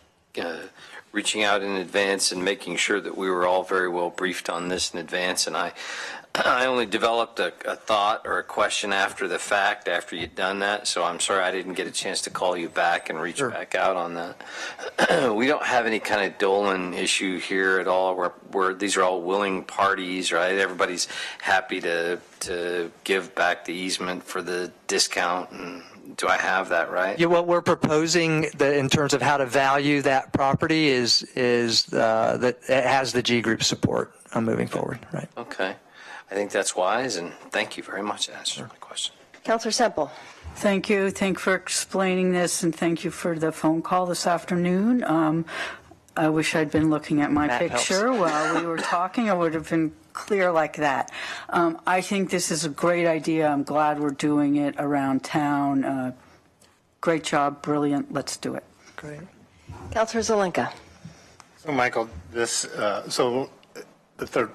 reaching out in advance and making sure that we were all very well briefed on this in advance. And I only developed a thought or a question after the fact, after you'd done that, so I'm sorry I didn't get a chance to call you back and reach back out on that. We don't have any kind of Dolan issue here at all, where these are all willing parties, right? Everybody's happy to give back the easement for the discount, and do I have that right? Yeah, what we're proposing in terms of how to value that property is that it has the G Group support moving forward, right? Okay. I think that's wise, and thank you very much. That answers my question. Counselor Semple. Thank you. Thank you for explaining this, and thank you for the phone call this afternoon. I wish I'd been looking at my picture while we were talking. I would have been clear like that. I think this is a great idea. I'm glad we're doing it around town. Great job. Brilliant. Let's do it. Great. Counselor Zelenka. So, Michael, the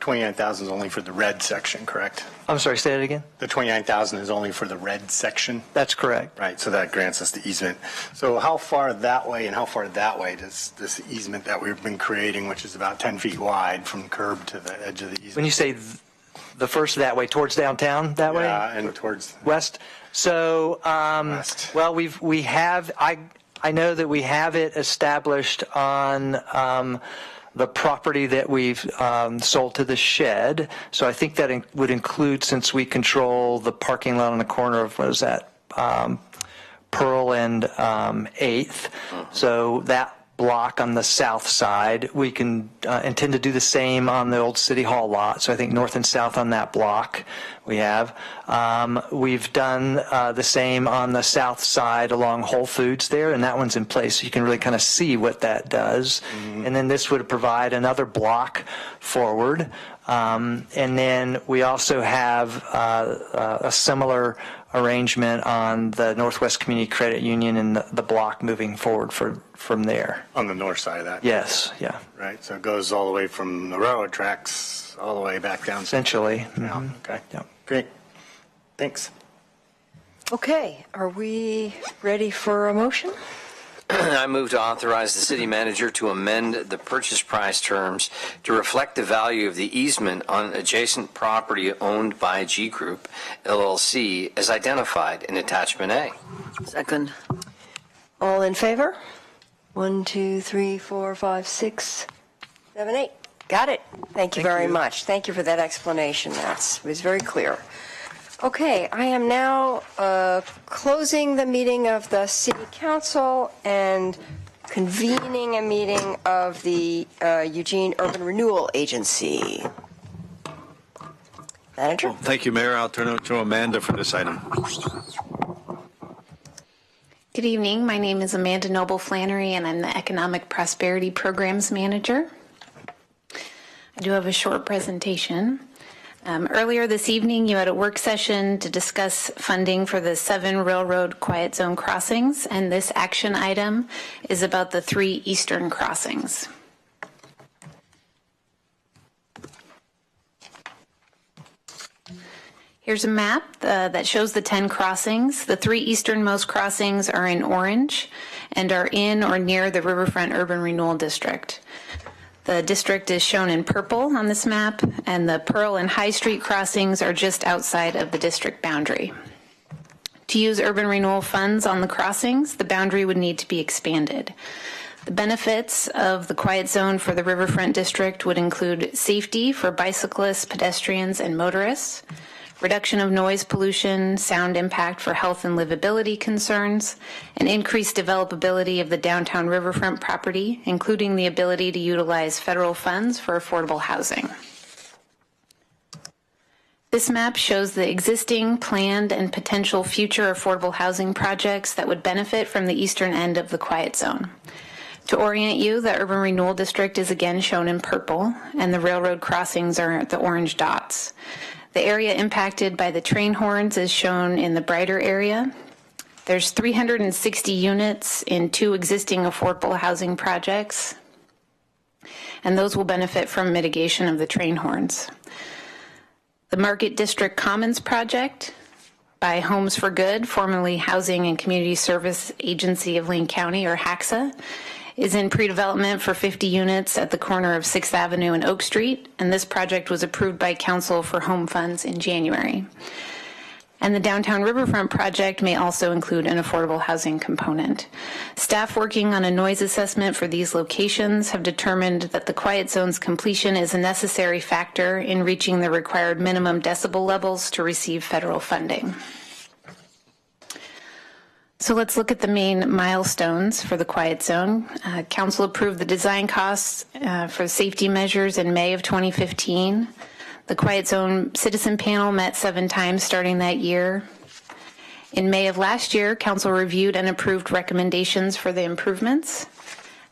29,000 is only for the red section, correct? I'm sorry, say it again? The 29,000 is only for the red section? That's correct. Right, so that grants us the easement. So how far that way and how far that way does this easement that we've been creating, which is about 10 feet wide from curb to the edge of the easement? When you say the first that way, towards downtown that way? Yeah, and towards west. So, west. Well, we have, I know that we have it established on the property that we've sold to the shed. So I think that would include, since we control the parking lot on the corner of, what is that, Pearl and 8th. So that block on the south side, we can intend to do the same on the old City Hall lot. So I think north and south on that block we have. We've done the same on the south side along Whole Foods there, and that one's in place. So you can really kind of see what that does. Mm-hmm. And then this would provide another block forward. And then we also have a similar arrangement on the Northwest Community Credit Union and the block moving forward from there. On the north side of that? Yes, yeah. Right, so it goes all the way from the railroad tracks all the way back down. Essentially. Yeah, Mm-hmm. okay. Yeah. Great. Thanks. Okay, are we ready for a motion? I move to authorize the city manager to amend the purchase price terms to reflect the value of the easement on adjacent property owned by G Group, LLC, as identified in Attachment A. Second. All in favor? 1, 2, 3, 4, 5, 6, 7, 8. Got it. Thank you very much. Thank you for that explanation. It was very clear. Okay, I am now closing the meeting of the City Council and convening a meeting of the Eugene Urban Renewal Agency. Manager? Thank you, Mayor. I'll turn it to Amanda for this item. Good evening. My name is Amanda Noble Flannery, and I'm the Economic Prosperity Programs Manager. I do have a short presentation. Earlier this evening, you had a work session to discuss funding for the 7 railroad quiet zone crossings, and this action item is about the 3 eastern crossings. Here's a map that shows the 10 crossings. The 3 easternmost crossings are in orange and are in or near the Riverfront Urban Renewal District. The district is shown in purple on this map, and the Pearl and High Street crossings are just outside of the district boundary. To use urban renewal funds on the crossings, the boundary would need to be expanded. The benefits of the quiet zone for the Riverfront district would include safety for bicyclists, pedestrians, and motorists, reduction of noise pollution, sound impact for health and livability concerns, and increased developability of the downtown Riverfront property, including the ability to utilize federal funds for affordable housing. This map shows the existing, planned, and potential future affordable housing projects that would benefit from the eastern end of the quiet zone. To orient you, the Urban Renewal District is again shown in purple, and the railroad crossings are the orange dots. The area impacted by the train horns is shown in the brighter area. There's 360 units in 2 existing affordable housing projects, and those will benefit from mitigation of the train horns. The Market District Commons project by Homes for Good, formerly Housing and Community Service Agency of Lane County, or HACSA, is in pre-development for 50 units at the corner of 6th Avenue and Oak Street, and this project was approved by Council for Home Funds in January. And the Downtown Riverfront project may also include an affordable housing component. Staff working on a noise assessment for these locations have determined that the quiet zone's completion is a necessary factor in reaching the required minimum decibel levels to receive federal funding. So let's look at the main milestones for the quiet zone. Council approved the design costs for safety measures in May of 2015. The quiet zone citizen panel met 7 times starting that year. In May of last year, Council reviewed and approved recommendations for the improvements.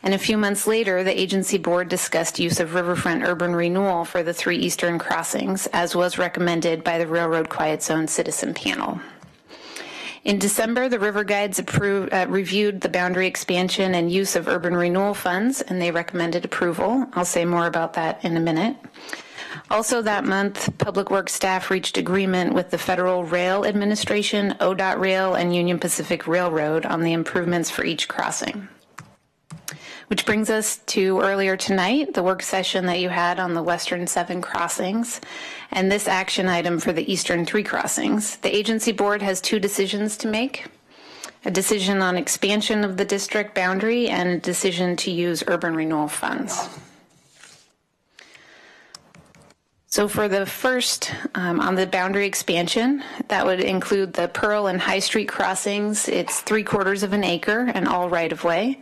And a few months later, the agency board discussed use of Riverfront urban renewal for the 3 eastern crossings, as was recommended by the Railroad Quiet Zone Citizen Panel. In December, the River Guides reviewed the boundary expansion and use of urban renewal funds, and they recommended approval. I'll say more about that in a minute. Also that month, Public Works staff reached agreement with the Federal Rail Administration, ODOT Rail, and Union Pacific Railroad on the improvements for each crossing. Which brings us to earlier tonight, the work session that you had on the Western 7 crossings, and this action item for the Eastern 3 crossings. The agency board has 2 decisions to make: a decision on expansion of the district boundary and a decision to use urban renewal funds. So for the first, on the boundary expansion, that would include the Pearl and High Street crossings. It's 3/4 of an acre and all right-of-way.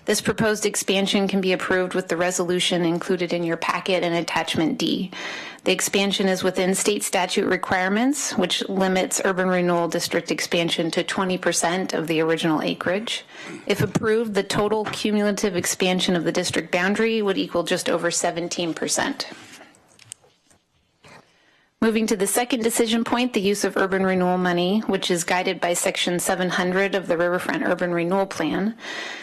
This proposed expansion can be approved with the resolution included in your packet and attachment D. The expansion is within state statute requirements, which limits urban renewal district expansion to 20% of the original acreage. If approved, the total cumulative expansion of the district boundary would equal just over 17%. Moving to the second decision point, the use of urban renewal money, which is guided by Section 700 of the Riverfront Urban Renewal Plan.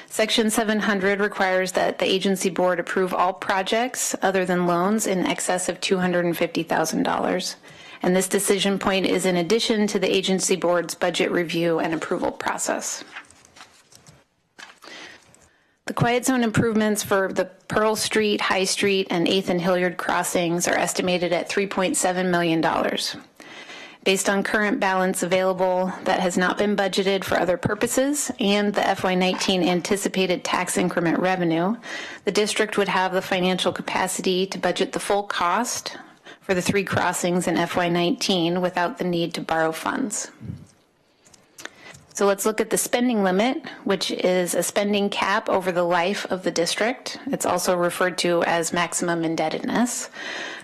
Section 700 requires that the agency board approve all projects other than loans in excess of $250,000. And this decision point is in addition to the agency board's budget review and approval process. The quiet zone improvements for the Pearl Street, High Street, and 8th and Hilliard crossings are estimated at $3.7 million. Based on current balance available that has not been budgeted for other purposes and the FY19 anticipated tax increment revenue, the district would have the financial capacity to budget the full cost for the 3 crossings in FY19 without the need to borrow funds. So let's look at the spending limit, which is a spending cap over the life of the district. It's also referred to as maximum indebtedness.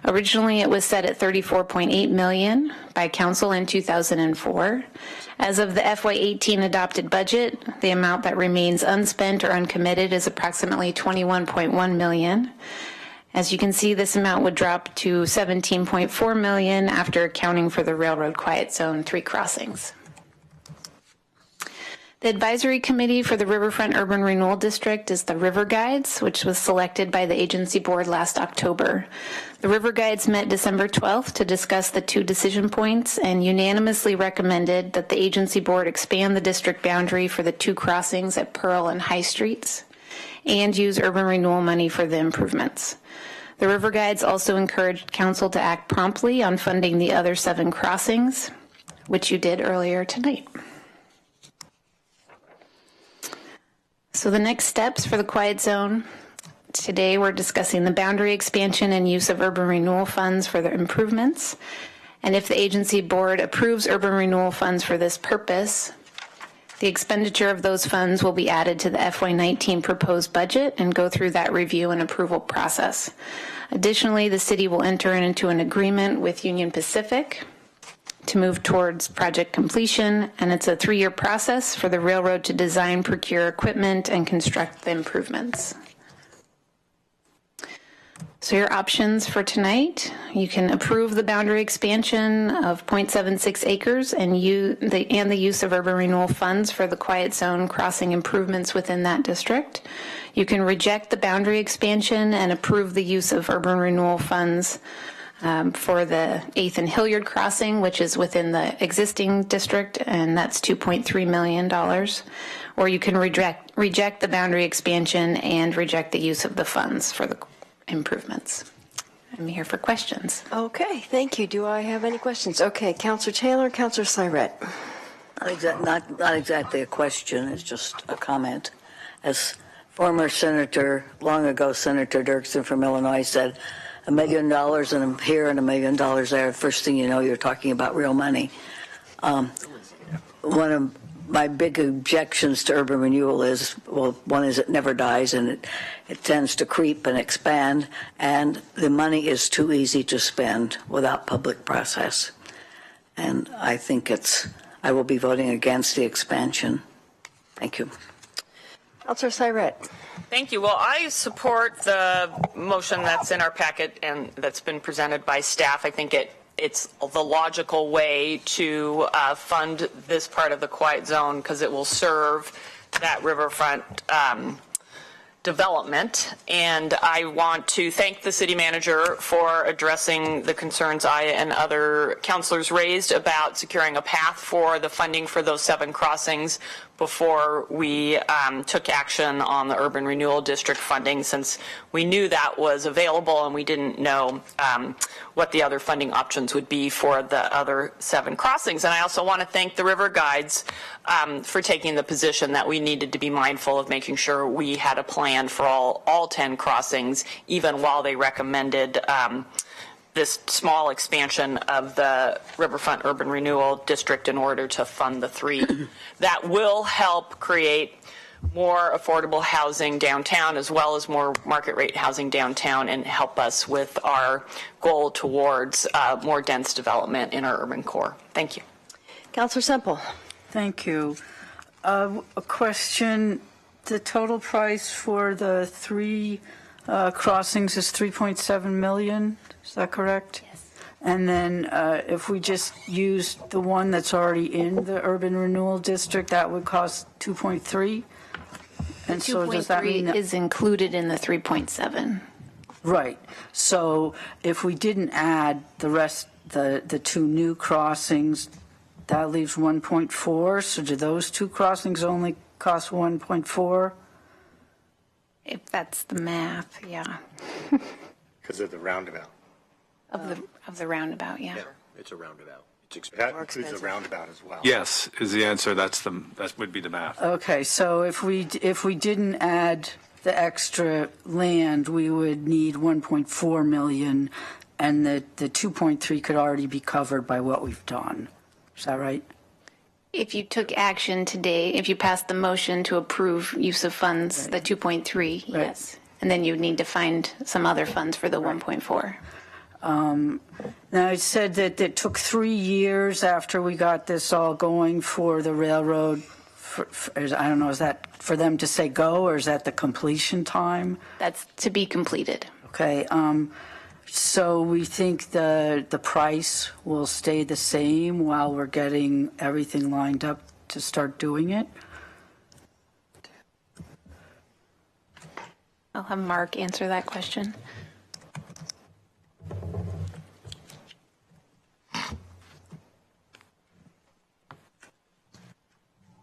Originally, it was set at $34.8 million by council in 2004. As of the FY18 adopted budget, the amount that remains unspent or uncommitted is approximately $21.1 million. As you can see, this amount would drop to $17.4 million after accounting for the Railroad Quiet Zone 3 crossings. The advisory committee for the Riverfront Urban Renewal District is the River Guides, which was selected by the agency board last October. The River Guides met December 12th to discuss the 2 decision points and unanimously recommended that the agency board expand the district boundary for the 2 crossings at Pearl and High Streets and use urban renewal money for the improvements. The River Guides also encouraged council to act promptly on funding the other 7 crossings, which you did earlier tonight. So the next steps for the quiet zone. Today we're discussing the boundary expansion and use of urban renewal funds for the improvements. And if the agency board approves urban renewal funds for this purpose, the expenditure of those funds will be added to the FY19 proposed budget and go through that review and approval process. Additionally, the city will enter into an agreement with Union Pacific to move towards project completion, and it's a 3-year process for the railroad to design, procure equipment, and construct the improvements. So your options for tonight, you can approve the boundary expansion of 0.76 acres and the use of urban renewal funds for the quiet zone crossing improvements within that district. You can reject the boundary expansion and approve the use of urban renewal funds for the 8th and Hilliard crossing, which is within the existing district, and that's $2.3 million. Or you can reject the boundary expansion and reject the use of the funds for the improvements. I'm here for questions. Okay, thank you. Do I have any questions? Okay, Councilor Taylor, Councilor Syrett. Not exactly a question, it's just a comment. As former Senator, long ago Senator Dirksen from Illinois said, $1 million and here and $1 million there. First thing you know, you're talking about real money. One of my big objections to urban renewal is, well, one is it never dies and it tends to creep and expand, and the money is too easy to spend without public process. And I think it's I will be voting against the expansion. Thank you. Councilor Syret. Thank you. Well, I support the motion that's in our packet and that's been presented by staff. I think it's the logical way to fund this part of the quiet zone because it will serve that riverfront development. And I want to thank the city manager for addressing the concerns I and other councilors raised about securing a path for the funding for those 7 crossings before we took action on the urban renewal district funding, since we knew that was available and we didn't know what the other funding options would be for the other 7 crossings. And I also want to thank the river guides for taking the position that we needed to be mindful of making sure we had a plan for all 10 crossings, even while they recommended this small expansion of the Riverfront Urban Renewal District in order to fund the 3. That will help create more affordable housing downtown as well as more market rate housing downtown and help us with our goal towards more dense development in our urban core. Thank you. Councilor Semple. Thank you. A question, the total price for the 3 crossings is 3.7 million, is that correct? Yes. And then if we just use the one that's already in the urban renewal district, that would cost 2.3? And so does that mean that is included in the 3.7? Right. So if we didn't add the rest, the 2 new crossings, that leaves 1.4. So do those 2 crossings only cost 1.4? If that's the math, yeah. Because of the roundabout. Of the roundabout, yeah. It's a roundabout. That includes the roundabout as well. Yes, is the answer. That would be the math. Okay, so if we didn't add the extra land, we would need 1.4 million, and the 2.3 could already be covered by what we've done. Is that right? If you took action today, if you passed the motion to approve use of funds, the 2.3, yes. And then you would need to find some other funds for the 1.4. Now, it said that it took 3 years after we got this all going for the railroad. I don't know, is that for them to say go, or is that the completion time? That's to be completed. Okay. So we think the price will stay the same while we're getting everything lined up to start doing it? I'll have Mark answer that question.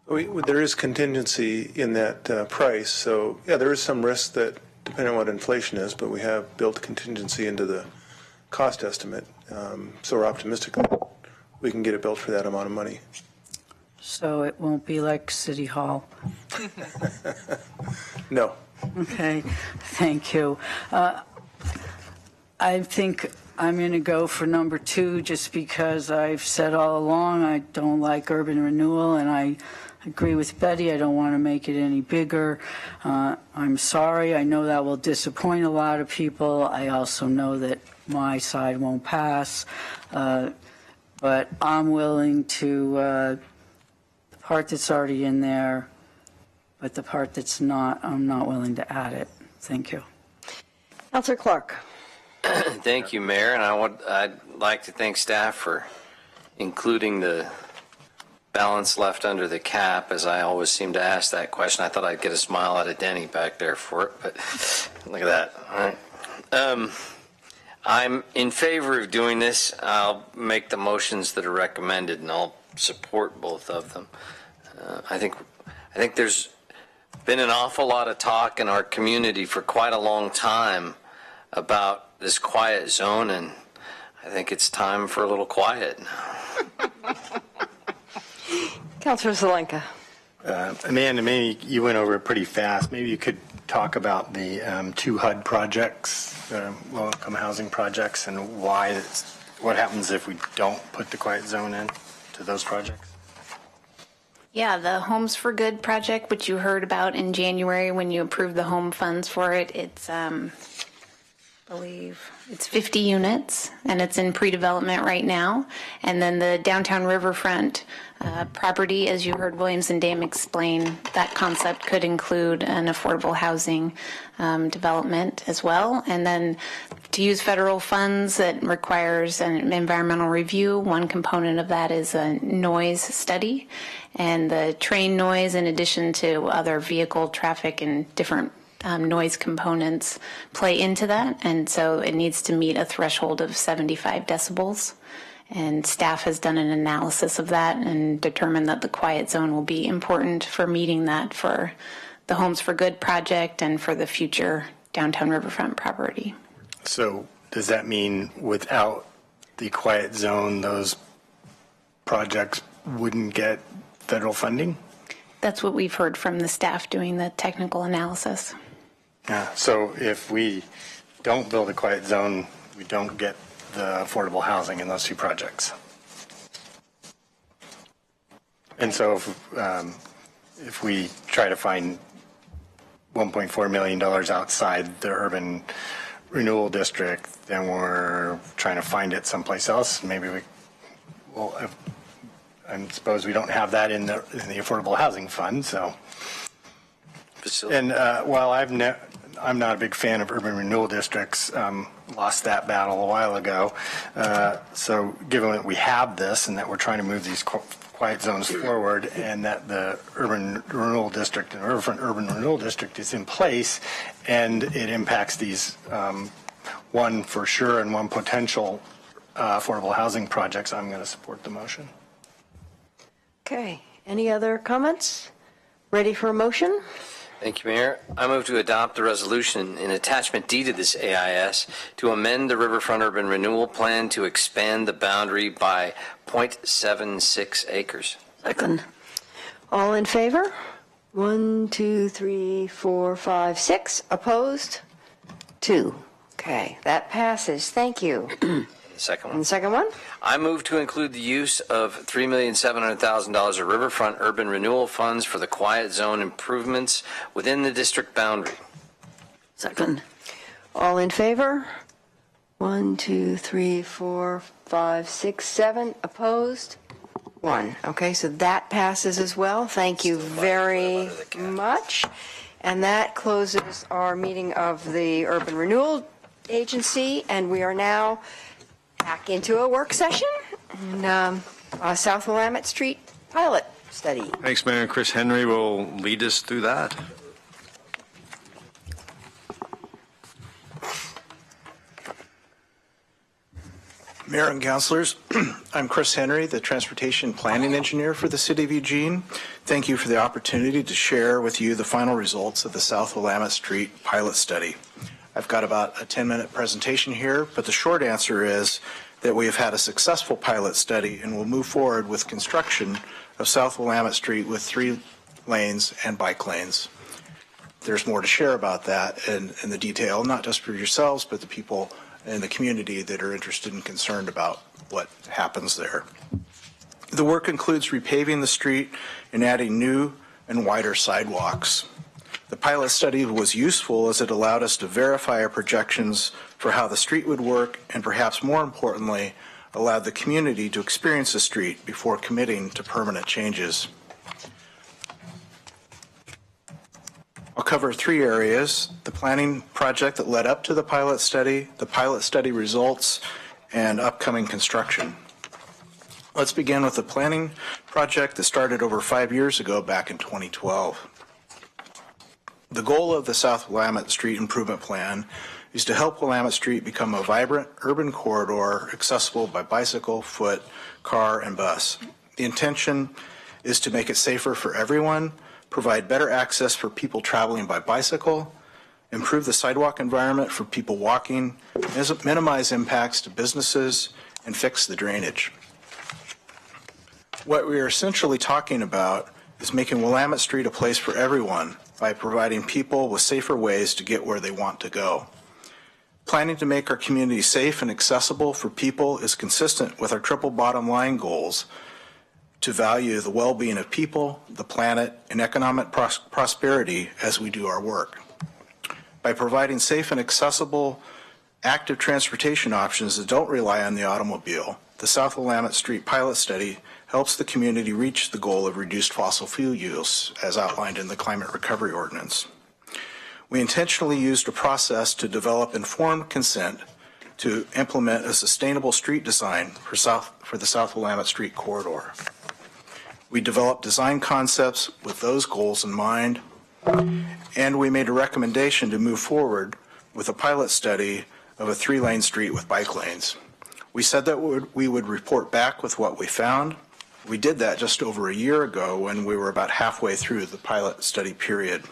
There is contingency in that price, so yeah, there is some risk that, depending on what inflation is, but we have built contingency into the cost estimate, so we're optimistic that we can get it built for that amount of money. So it won't be like City Hall? No. Okay, thank you. I think I'm going to go for number 2 just because I've said all along I don't like urban renewal, and I agree with Betty. I don't want to make it any bigger. I'm sorry. I know that will disappoint a lot of people. I also know that my side won't pass. But I'm willing to, the part that's already in there, but the part that's not, I'm not willing to add it. Thank you. Councilor Clark. Thank you, Mayor, and I'd like to thank staff for including the balance left under the cap, as I always seem to ask that question. I thought I'd get a smile out of Denny back there for it, but look at that. All right. I'm in favor of doing this. I'll make the motions that are recommended, and I'll support both of them. I think there's been an awful lot of talk in our community for quite a long time about this quiet zone, and I think it's time for a little quiet. Councilor Zelenka. Amanda, maybe you went over it pretty fast. Maybe you could talk about the 2 HUD projects, low-income housing projects, and what happens if we don't put the quiet zone in to those projects? Yeah, the Homes for Good project, which you heard about in January when you approved the home funds for it, it's believe it's 50 units, and it's in pre-development right now. And then the downtown Riverfront property, as you heard Williams and Dame explain, that concept could include an affordable housing development as well. And then to use federal funds, that requires an environmental review. One component of that is a noise study, and the train noise, in addition to other vehicle traffic and different noise components, play into that, and so it needs to meet a threshold of 75 decibels. And staff has done an analysis of that and determined that the quiet zone will be important for meeting that for the Homes for Good project and for the future downtown Riverfront property. So does that mean without the quiet zone, those projects wouldn't get federal funding? That's what we've heard from the staff doing the technical analysis. Yeah, so if we don't build a quiet zone, we don't get the affordable housing in those two projects. And so if we try to find $1.4 million outside the urban renewal district, then we're trying to find it someplace else. Maybe I suppose we don't have that in the affordable housing fund. So, and while I'm not a big fan of urban renewal districts, lost that battle a while ago. So given that we have this and that we're trying to move these quiet zones forward, and that the urban renewal district and Riverfront urban renewal district is in place, and it impacts these one for sure and one potential affordable housing projects, I'm going to support the motion. Okay. Any other comments? Ready for a motion? Thank you, Mayor. I move to adopt the resolution in attachment D to this AIS to amend the Riverfront Urban Renewal Plan to expand the boundary by 0.76 acres. Second. All in favor? 1, 2, 3, 4, 5, 6. Opposed? 2. Okay, that passes. Thank you. The second one. And the second one? I move to include the use of $3,700,000 of Riverfront Urban Renewal Funds for the quiet zone improvements within the district boundary. Second. All in favor? 1, 2, 3, 4, 5, 6, 7. Opposed? 1. Okay, so that passes as well. Thank you very much. And that closes our meeting of the Urban Renewal Agency, and we are now back into a work session in South Willamette Street pilot study. Thanks, Mayor. Chris Henry will lead us through that. Mayor and councilors, I'm Chris Henry, the Transportation Planning Engineer for the City of Eugene. Thank you for the opportunity to share with you the final results of the South Willamette Street pilot study. I've got about a 10-minute presentation here, but the short answer is that we have had a successful pilot study and will move forward with construction of South Willamette Street with 3 lanes and bike lanes. There's more to share about that in the detail, not just for yourselves, but the people in the community that are interested and concerned about what happens there. The work includes repaving the street and adding new and wider sidewalks. The pilot study was useful as it allowed us to verify our projections for how the street would work, and perhaps more importantly, allowed the community to experience the street before committing to permanent changes. I'll cover 3 areas: the planning project that led up to the pilot study results, and upcoming construction. Let's begin with the planning project that started over 5 years ago back in 2012. The goal of the South Willamette Street Improvement Plan is to help Willamette Street become a vibrant urban corridor accessible by bicycle, foot, car, and bus. The intention is to make it safer for everyone, provide better access for people traveling by bicycle, improve the sidewalk environment for people walking, minimize impacts to businesses, and fix the drainage. What we are essentially talking about is making Willamette Street a place for everyone by providing people with safer ways to get where they want to go. Planning to make our community safe and accessible for people is consistent with our triple bottom line goals to value the well-being of people, the planet, and economic prosperity as we do our work. By providing safe and accessible active transportation options that don't rely on the automobile, the South Willamette Street pilot study helps the community reach the goal of reduced fossil fuel use as outlined in the Climate Recovery Ordinance. We intentionally used a process to develop informed consent to implement a sustainable street design for the South Willamette Street corridor. We developed design concepts with those goals in mind, and we made a recommendation to move forward with a pilot study of a 3-lane street with bike lanes. We said that we would report back with what we found. We did that just over a year ago when we were about halfway through the pilot study period.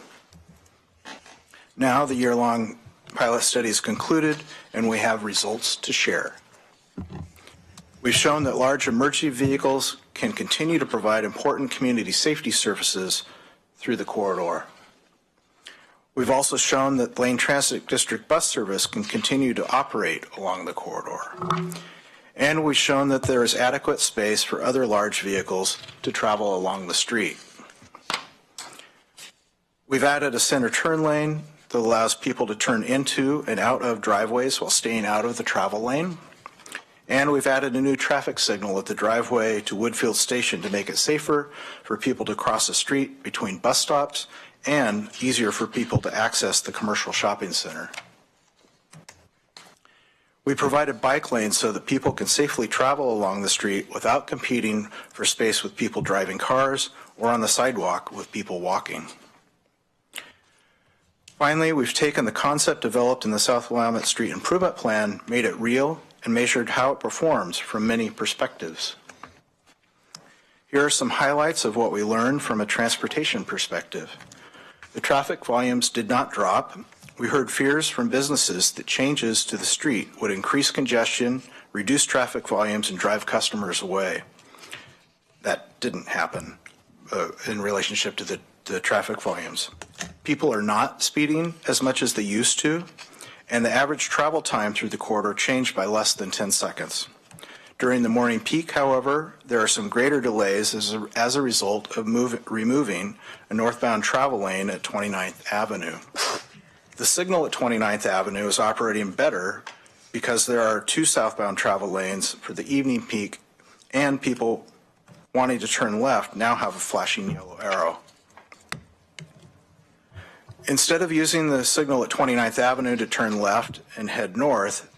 Now the year-long pilot study is concluded and we have results to share. We've shown that large emergency vehicles can continue to provide important community safety services through the corridor. We've also shown that Lane Transit District bus service can continue to operate along the corridor. And we've shown that there is adequate space for other large vehicles to travel along the street. We've added a center turn lane that allows people to turn into and out of driveways while staying out of the travel lane. And we've added a new traffic signal at the driveway to Woodfield Station to make it safer for people to cross the street between bus stops and easier for people to access the commercial shopping center. We provided bike lanes so that people can safely travel along the street without competing for space with people driving cars or on the sidewalk with people walking. Finally, we've taken the concept developed in the South Willamette Street Improvement Plan, made it real, and measured how it performs from many perspectives. Here are some highlights of what we learned from a transportation perspective. The traffic volumes did not drop. We heard fears from businesses that changes to the street would increase congestion, reduce traffic volumes, and drive customers away. That didn't happen in relationship to the traffic volumes. People are not speeding as much as they used to, and the average travel time through the corridor changed by less than 10 seconds. During the morning peak, however, there are some greater delays as a result of removing a northbound travel lane at 29th Avenue. The signal at 29th Avenue is operating better because there are 2 southbound travel lanes for the evening peak, and people wanting to turn left now have a flashing yellow arrow. Instead of using the signal at 29th Avenue to turn left and head north,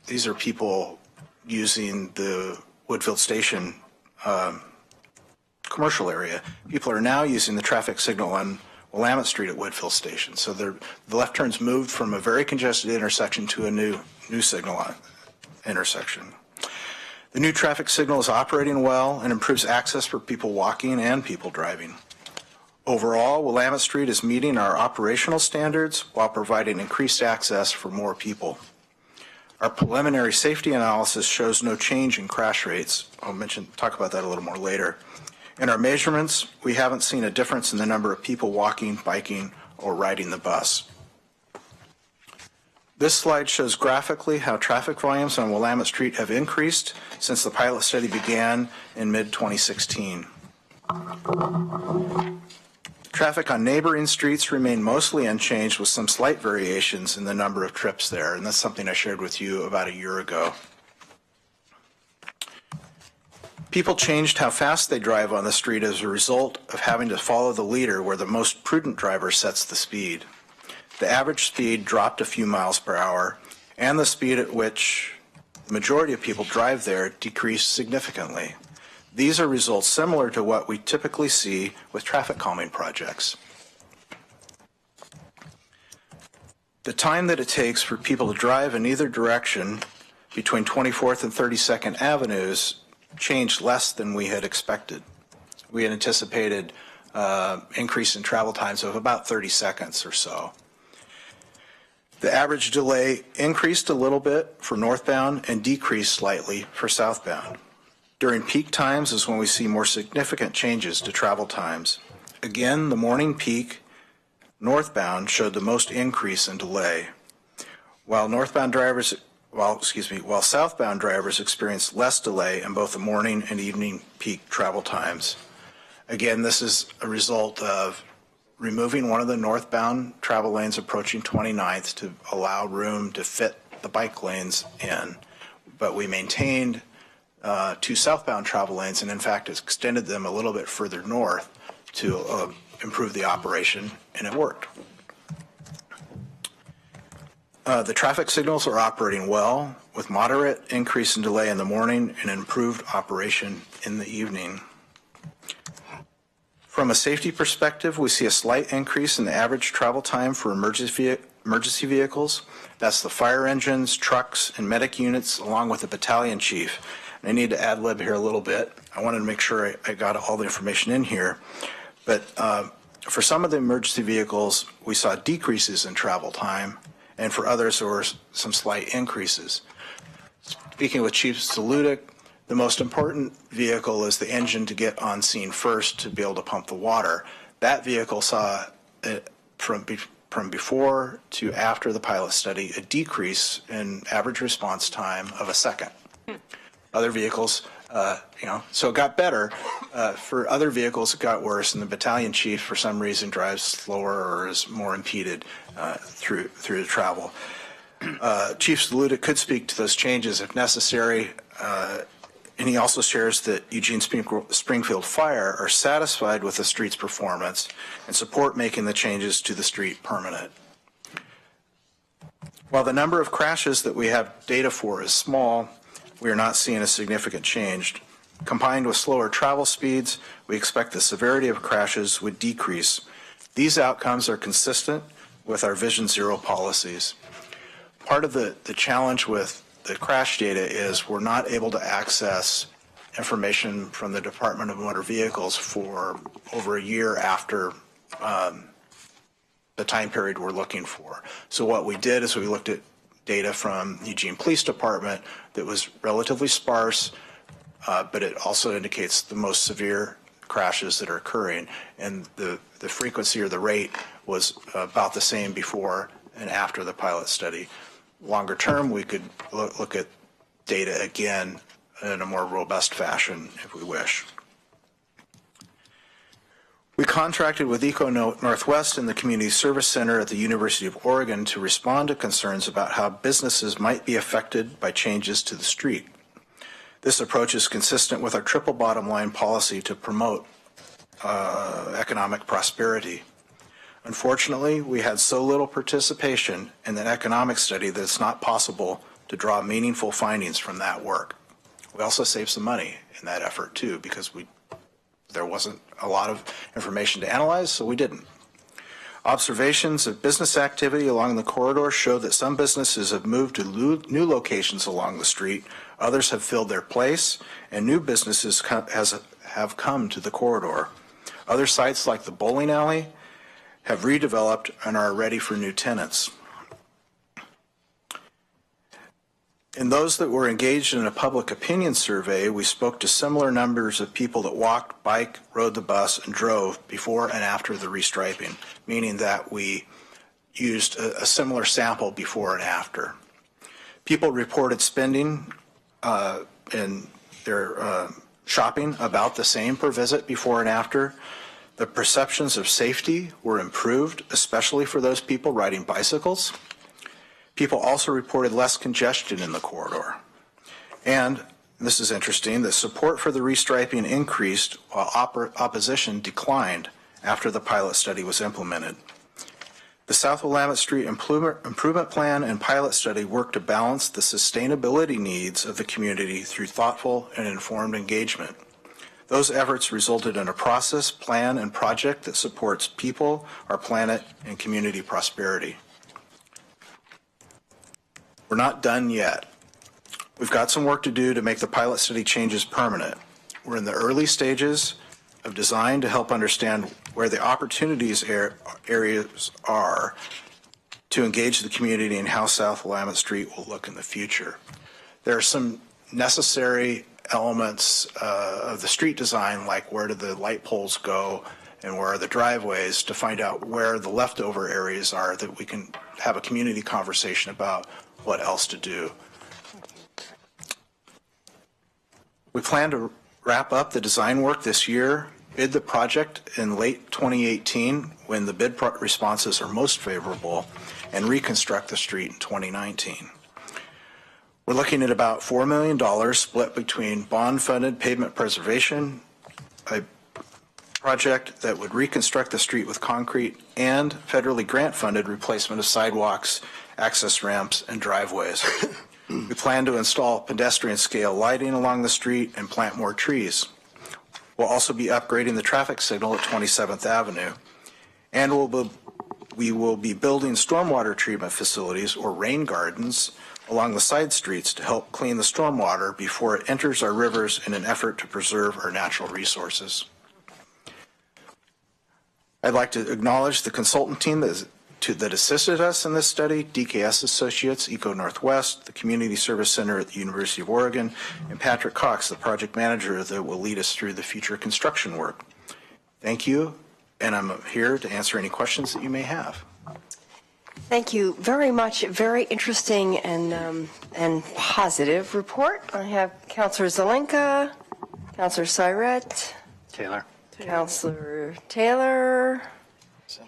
these are people using the Woodfield Station commercial area. People are now using the traffic signal on Willamette Street at Woodfield Station. So the left turns moved from a very congested intersection to a new signal intersection. The new traffic signal is operating well and improves access for people walking and people driving. Overall, Willamette Street is meeting our operational standards while providing increased access for more people. Our preliminary safety analysis shows no change in crash rates. I'll talk about that a little more later. In our measurements, we haven't seen a difference in the number of people walking, biking, or riding the bus. This slide shows graphically how traffic volumes on Willamette Street have increased since the pilot study began in mid-2016. Traffic on neighboring streets remained mostly unchanged with some slight variations in the number of trips there, and that's something I shared with you about a year ago. People changed how fast they drive on the street as a result of having to follow the leader where the most prudent driver sets the speed. The average speed dropped a few miles per hour, and the speed at which the majority of people drive there decreased significantly. These are results similar to what we typically see with traffic calming projects. The time that it takes for people to drive in either direction between 24th and 32nd Avenues changed less than we had expected. We had anticipated increase in travel times of about 30 seconds or so. The average delay increased a little bit for northbound and decreased slightly for southbound. During peak times is when we see more significant changes to travel times. Again, the morning peak northbound showed the most increase in delay, while southbound drivers experienced less delay in both the morning and evening peak travel times. Again, this is a result of removing one of the northbound travel lanes approaching 29th to allow room to fit brought the bike lanes in, but we maintained 2 southbound travel lanes and in fact extended them a little bit further north to improve the operation, and it worked. The traffic signals are operating well with moderate increase in delay in the morning and improved operation in the evening. From a safety perspective, we see a slight increase in the average travel time for emergency vehicles. That's the fire engines, trucks, and medic units, along with the battalion chief. And I need to ad lib here a little bit. I wanted to make sure I got all the information in here. But for some of the emergency vehicles, we saw decreases in travel time, and for others, there were some slight increases. Speaking with Chief Saludic, the most important vehicle is the engine to get on scene first to be able to pump the water. That vehicle saw, from before to after the pilot study, a decrease in average response time of a second. Other vehicles, so it got better. For other vehicles, it got worse, and the battalion chief, for some reason, drives slower or is more impeded through the travel. Chief Saludic could speak to those changes if necessary. And he also shares that Eugene Springfield Fire are satisfied with the street's performance and support making the changes to the street permanent. While the number of crashes that we have data for is small, we are not seeing a significant change. Combined with slower travel speeds, we expect the severity of crashes would decrease. These outcomes are consistent with our Vision Zero policies. Part of the challenge with the crash data is we're not able to access information from the Department of Motor Vehicles for over a year after the time period we're looking for. So what we did is we looked at data from Eugene Police Department that was relatively sparse, but it also indicates the most severe crashes that are occurring, and the frequency or the rate was about the same before and after the pilot study. Longer term, we could look at data again in a more robust fashion if we wish. We contracted with Eco Northwest and the Community Service Center at the University of Oregon to respond to concerns about how businesses might be affected by changes to the street. This approach is consistent with our triple bottom line policy to promote economic prosperity. Unfortunately, we had so little participation in the economic study that it's not possible to draw meaningful findings from that work. We also saved some money in that effort too, because there wasn't a lot of information to analyze, so we didn't. Observations of business activity along the corridor show that some businesses have moved to new locations along the street, others have filled their place, and new businesses have come to the corridor. Other sites like the bowling alley have redeveloped and are ready for new tenants. In those that were engaged in a public opinion survey, we spoke to similar numbers of people that walked, biked, rode the bus, and drove before and after the restriping, meaning that we used a similar sample before and after. People reported spending in their shopping about the same per visit before and after. The perceptions of safety were improved, especially for those people riding bicycles. People also reported less congestion in the corridor. And, this is interesting, the support for the restriping increased while opposition declined after the pilot study was implemented. The South Willamette Street Improvement Plan and pilot study work to balance the sustainability needs of the community through thoughtful and informed engagement. Those efforts resulted in a process, plan, and project that supports people, our planet, and community prosperity. We're not done yet. We've got some work to do to make the pilot study changes permanent. We're in the early stages of design to help understand where the opportunities areas are to engage the community and how South Willamette Street will look in the future. There are some necessary elements of the street design, like where do the light poles go and where are the driveways, to find out where the leftover areas are that we can have a community conversation about what else to do. We plan to wrap up the design work this year, bid the project in late 2018 when the bid responses are most favorable, and reconstruct the street in 2019. We're looking at about $4 million split between bond-funded pavement preservation, a project that would reconstruct the street with concrete, and federally grant-funded replacement of sidewalks, access ramps, and driveways. We plan to install pedestrian-scale lighting along the street and plant more trees. We'll also be upgrading the traffic signal at 27th Avenue, and we will be building stormwater treatment facilities, or rain gardens, along the side streets to help clean the stormwater before it enters our rivers in an effort to preserve our natural resources. I'd like to acknowledge the consultant team that assisted us in this study, DKS Associates, Eco Northwest, the Community Service Center at the University of Oregon, and Patrick Cox, the project manager that will lead us through the future construction work. Thank you, and I'm here to answer any questions that you may have. Thank you very much. Very interesting and positive report. I have Councilor Zelenka, Councilor Syret, Taylor, Councilor Taylor,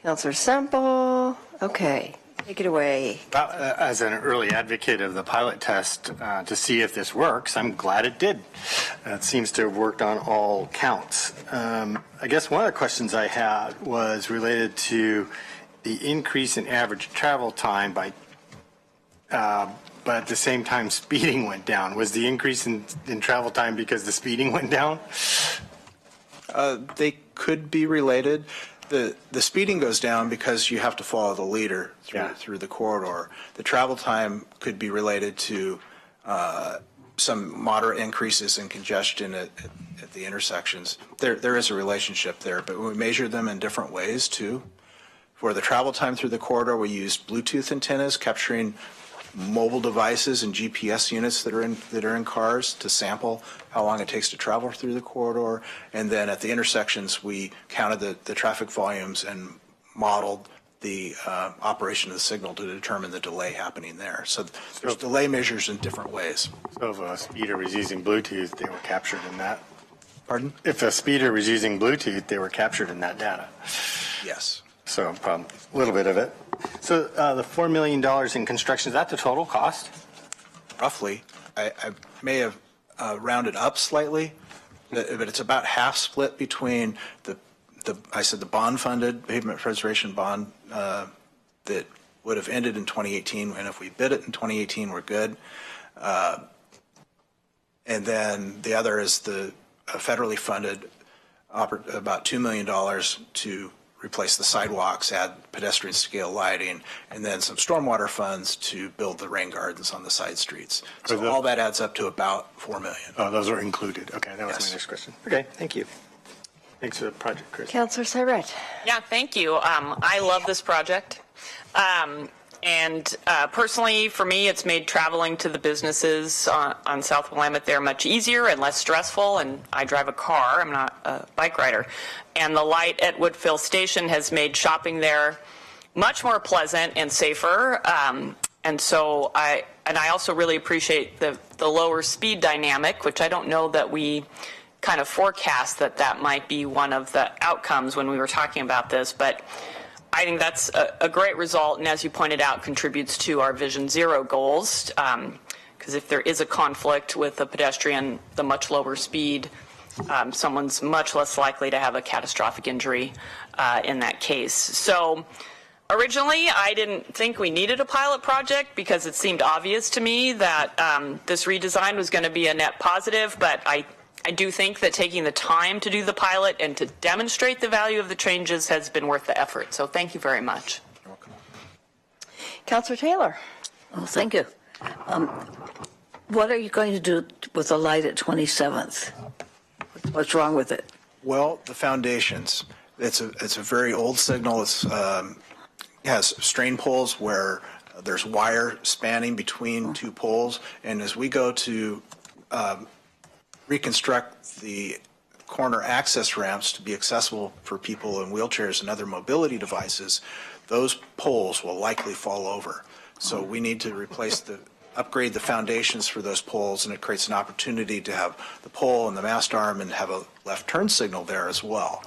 Councilor Semple. Okay, take it away. As an early advocate of the pilot test to see if this works, I'm glad it did. It seems to have worked on all counts. I guess one of the questions I had was related to the increase in average travel time but at the same time speeding went down. Was the increase in travel time because the speeding went down? They could be related. The speeding goes down because you have to follow the leader through the corridor. The travel time could be related to some moderate increases in congestion at the intersections. There is a relationship there, but we measure them in different ways too. For the travel time through the corridor, we used Bluetooth antennas capturing mobile devices and GPS units that are in cars to sample how long it takes to travel through the corridor. And then at the intersections, we counted the traffic volumes and modeled the operation of the signal to determine the delay happening there. So there's delay measures in different ways. So if a speeder was using Bluetooth, they were captured in that? Pardon? If a speeder was using Bluetooth, they were captured in that data? Yes. So a little bit of it. So the $4 million in construction, is that the total cost? Roughly. I may have rounded up slightly, but it's about half split between the bond-funded pavement preservation bond that would have ended in 2018, and if we bid it in 2018, we're good. And then the other is the federally funded about $2 million to replace the sidewalks, add pedestrian scale lighting, and then some stormwater funds to build the rain gardens on the side streets. So all that adds up to about $4 million. Oh, those are included. Okay, that was my next question. Okay, thank you. Thanks for the project, Chris. Councilor Syret. Yeah, thank you. I love this project. And personally, for me, it's made traveling to the businesses on South Willamette there much easier and less stressful. And I drive a car. I'm not a bike rider. And the light at Woodville Station has made shopping there much more pleasant and safer. And so I also really appreciate the lower speed dynamic, which I don't know that we kind of forecast that might be one of the outcomes when we were talking about this. But I think that's a great result, and as you pointed out, contributes to our Vision Zero goals, because if there is a conflict with a pedestrian, the much lower speed, someone's much less likely to have a catastrophic injury in that case. So originally, I didn't think we needed a pilot project because it seemed obvious to me that this redesign was going to be a net positive, but I do think that taking the time to do the pilot and to demonstrate the value of the changes has been worth the effort. So thank you very much. You're welcome. Councilor Taylor. Well, thank you. What are you going to do with the light at 27th? What's wrong with it? Well, the foundations. It's a very old signal. It has strain poles where there's wire spanning between two poles, and as we go to reconstruct the corner access ramps to be accessible for people in wheelchairs and other mobility devices, those poles will likely fall over. So we need to upgrade the foundations for those poles, and it creates an opportunity to have the pole and the mast arm and have a left turn signal there as well.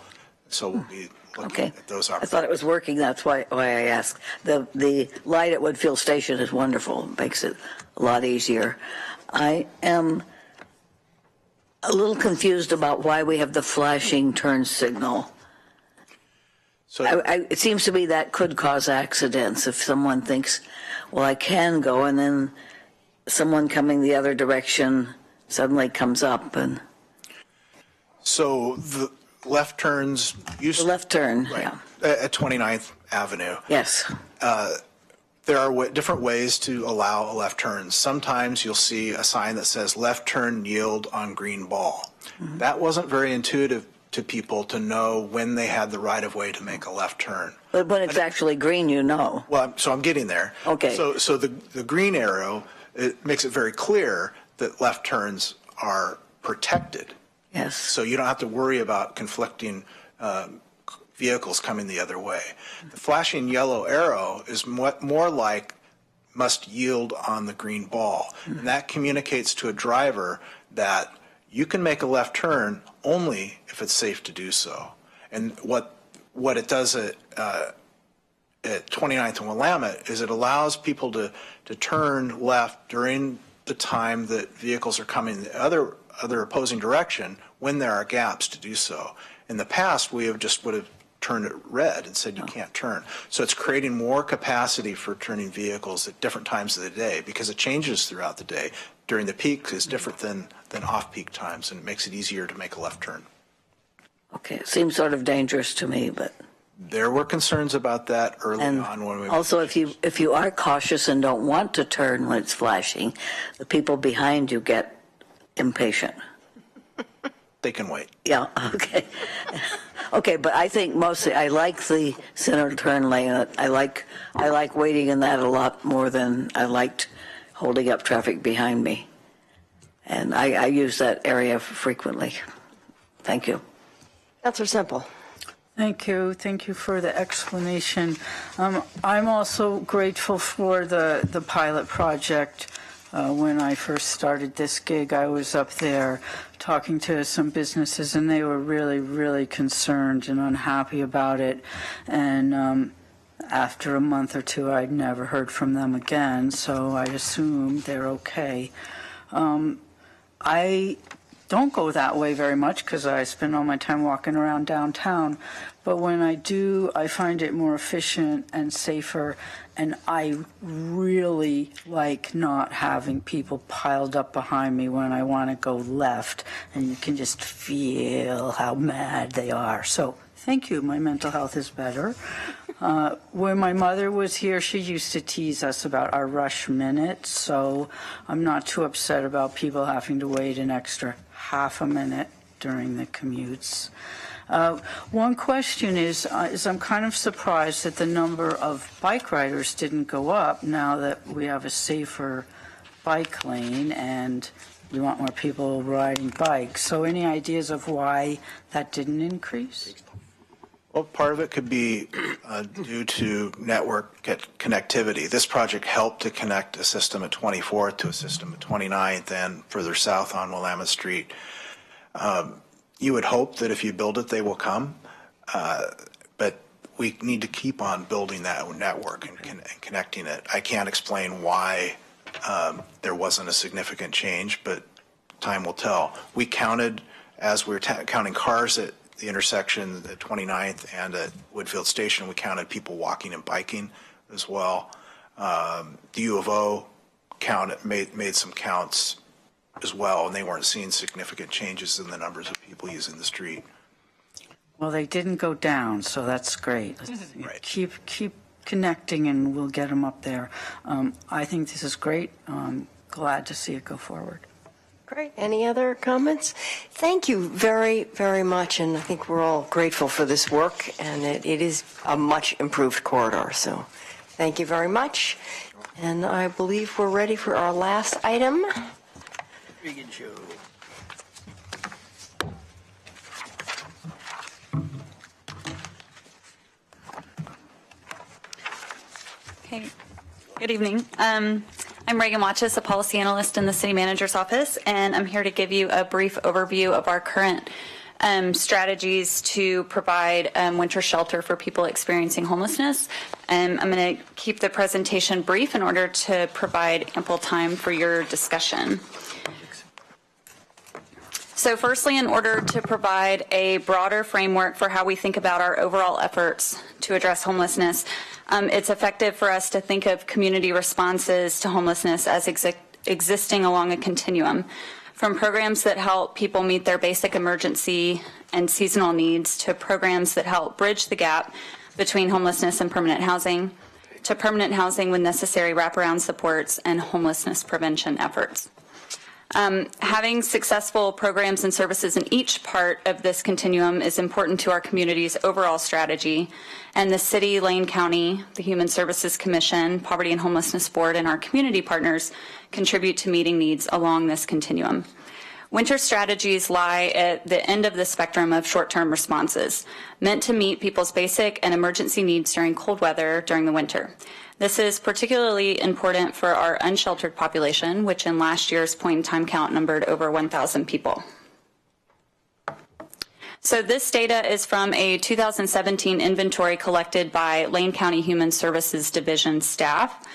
So we'll be looking at those I opportunities. thought it was working, that's why I asked. The light at Woodfield Station is wonderful, it makes it a lot easier. I am a little confused about why we have the flashing turn signal. So It seems to me that could cause accidents if someone thinks, well, I can go, and then someone coming the other direction suddenly comes up and. So the left turns used The left turn, right, yeah. at 29th Avenue. Yes. There are different ways to allow a left turn. Sometimes you'll see a sign that says left turn yield on green ball. Mm-hmm. That wasn't very intuitive to people to know when they had the right of way to make a left turn. But when it's actually green, you know. Well, so I'm getting there. Okay. So the green arrow, it makes it very clear that left turns are protected. Yes. So you don't have to worry about conflicting vehicles coming the other way. The flashing yellow arrow is more like must yield on the green ball. And that communicates to a driver that you can make a left turn only if it's safe to do so. And what it does at 29th and Willamette is it allows people to turn left during the time that vehicles are coming the other opposing direction when there are gaps to do so. In the past, we would have turned it red and said you can't turn. So it's creating more capacity for turning vehicles at different times of the day because it changes throughout the day. During the peak is different than off-peak times, and it makes it easier to make a left turn. Okay, it seems sort of dangerous to me, but. There were concerns about that early on when we. Also, if you are cautious and don't want to turn when it's flashing, the people behind you get impatient. They can wait. Yeah. Okay. Okay, but I think mostly I like the center turn lane. I like waiting in that a lot more than I liked holding up traffic behind me. And I use that area frequently. Thank you. Councilor Semple. Thank you. Thank you for the explanation. I'm also grateful for the pilot project. When I first started this gig, I was up there talking to some businesses, and they were really, really concerned and unhappy about it. And after a month or two, I'd never heard from them again, so I assumed they're okay. I don't go that way very much because I spend all my time walking around downtown. But when I do, I find it more efficient and safer. And I really like not having people piled up behind me when I want to go left. And you can just feel how mad they are. So thank you. My mental health is better. When my mother was here, she used to tease us about our rush minutes. So I'm not too upset about people having to wait an extra half a minute during the commutes. One question is I'm kind of surprised that the number of bike riders didn't go up now that we have a safer bike lane and we want more people riding bikes. So any ideas of why that didn't increase? Well, part of it could be due to network connectivity. This project helped to connect a system at 24th to a system at 29th and further south on Willamette Street. You would hope that if you build it, they will come, but we need to keep on building that network and connecting it. I can't explain why there wasn't a significant change, but time will tell. We counted, as we were counting cars at the intersection at 29th and at Woodfield Station, we counted people walking and biking as well. The U of O made some counts as well, and they weren't seeing significant changes in the numbers of people using the street. Well, they didn't go down, so that's great. Right. Keep connecting, and we'll get them up there. I think this is great. I'm glad to see it go forward. Great. Any other comments? Thank you very, very much, and I think we're all grateful for this work, and it is a much improved corridor, so thank you very much. And I believe we're ready for our last item. Regan Show. Okay. Good evening. I'm Reagan Watchus, a policy analyst in the city manager's office, and I'm here to give you a brief overview of our current strategies to provide winter shelter for people experiencing homelessness. I'm going to keep the presentation brief in order to provide ample time for your discussion. So firstly, in order to provide a broader framework for how we think about our overall efforts to address homelessness, it's effective for us to think of community responses to homelessness as existing along a continuum, from programs that help people meet their basic emergency and seasonal needs to programs that help bridge the gap between homelessness and permanent housing, to permanent housing with necessary wraparound supports and homelessness prevention efforts. Having successful programs and services in each part of this continuum is important to our community's overall strategy, and the City, Lane County, the Human Services Commission, Poverty and Homelessness Board, and our community partners contribute to meeting needs along this continuum. Winter strategies lie at the end of the spectrum of short-term responses, meant to meet people's basic and emergency needs during cold weather during the winter. This is particularly important for our unsheltered population, which in last year's point-in-time count numbered over 1,000 people. So this data is from a 2017 inventory collected by Lane County Human Services Division staff.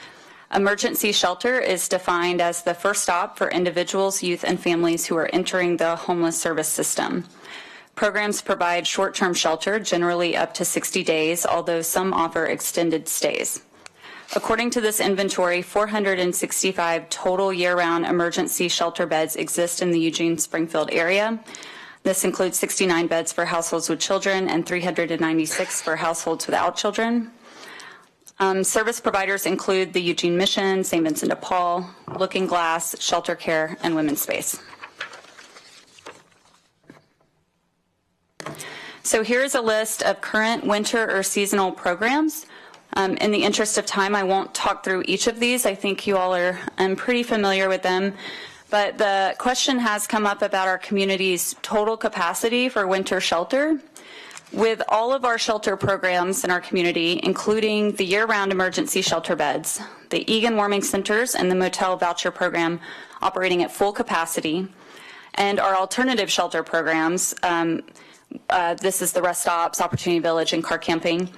Emergency shelter is defined as the first stop for individuals, youth, and families who are entering the homeless service system. Programs provide short-term shelter, generally up to 60 days, although some offer extended stays. According to this inventory, 465 total year-round emergency shelter beds exist in the Eugene-Springfield area. This includes 69 beds for households with children and 396 for households without children. Service providers include the Eugene Mission, St. Vincent de Paul, Looking Glass, Shelter Care, and Women's Space. So here's a list of current winter or seasonal programs. In the interest of time, I won't talk through each of these. I think you all are pretty familiar with them. But the question has come up about our community's total capacity for winter shelter. With all of our shelter programs in our community, including the year-round emergency shelter beds, the Egan Warming Centers and the Motel Voucher Program operating at full capacity, and our alternative shelter programs, this is the Rest Stops, Opportunity Village, and Car Camping,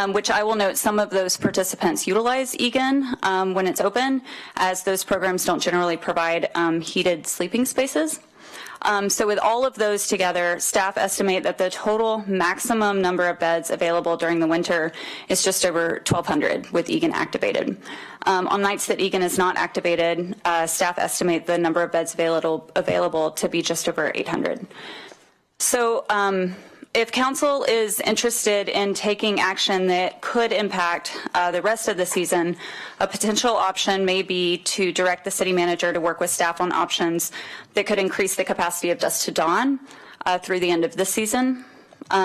which I will note some of those participants utilize Egan when it's open, as those programs don't generally provide heated sleeping spaces. So with all of those together, staff estimate that the total maximum number of beds available during the winter is just over 1,200 with Egan activated. On nights that Egan is not activated, staff estimate the number of beds available to be just over 800. So if council is interested in taking action that could impact the rest of the season, a potential option may be to direct the city manager to work with staff on options that could increase the capacity of Dusk to Dawn through the end of this season.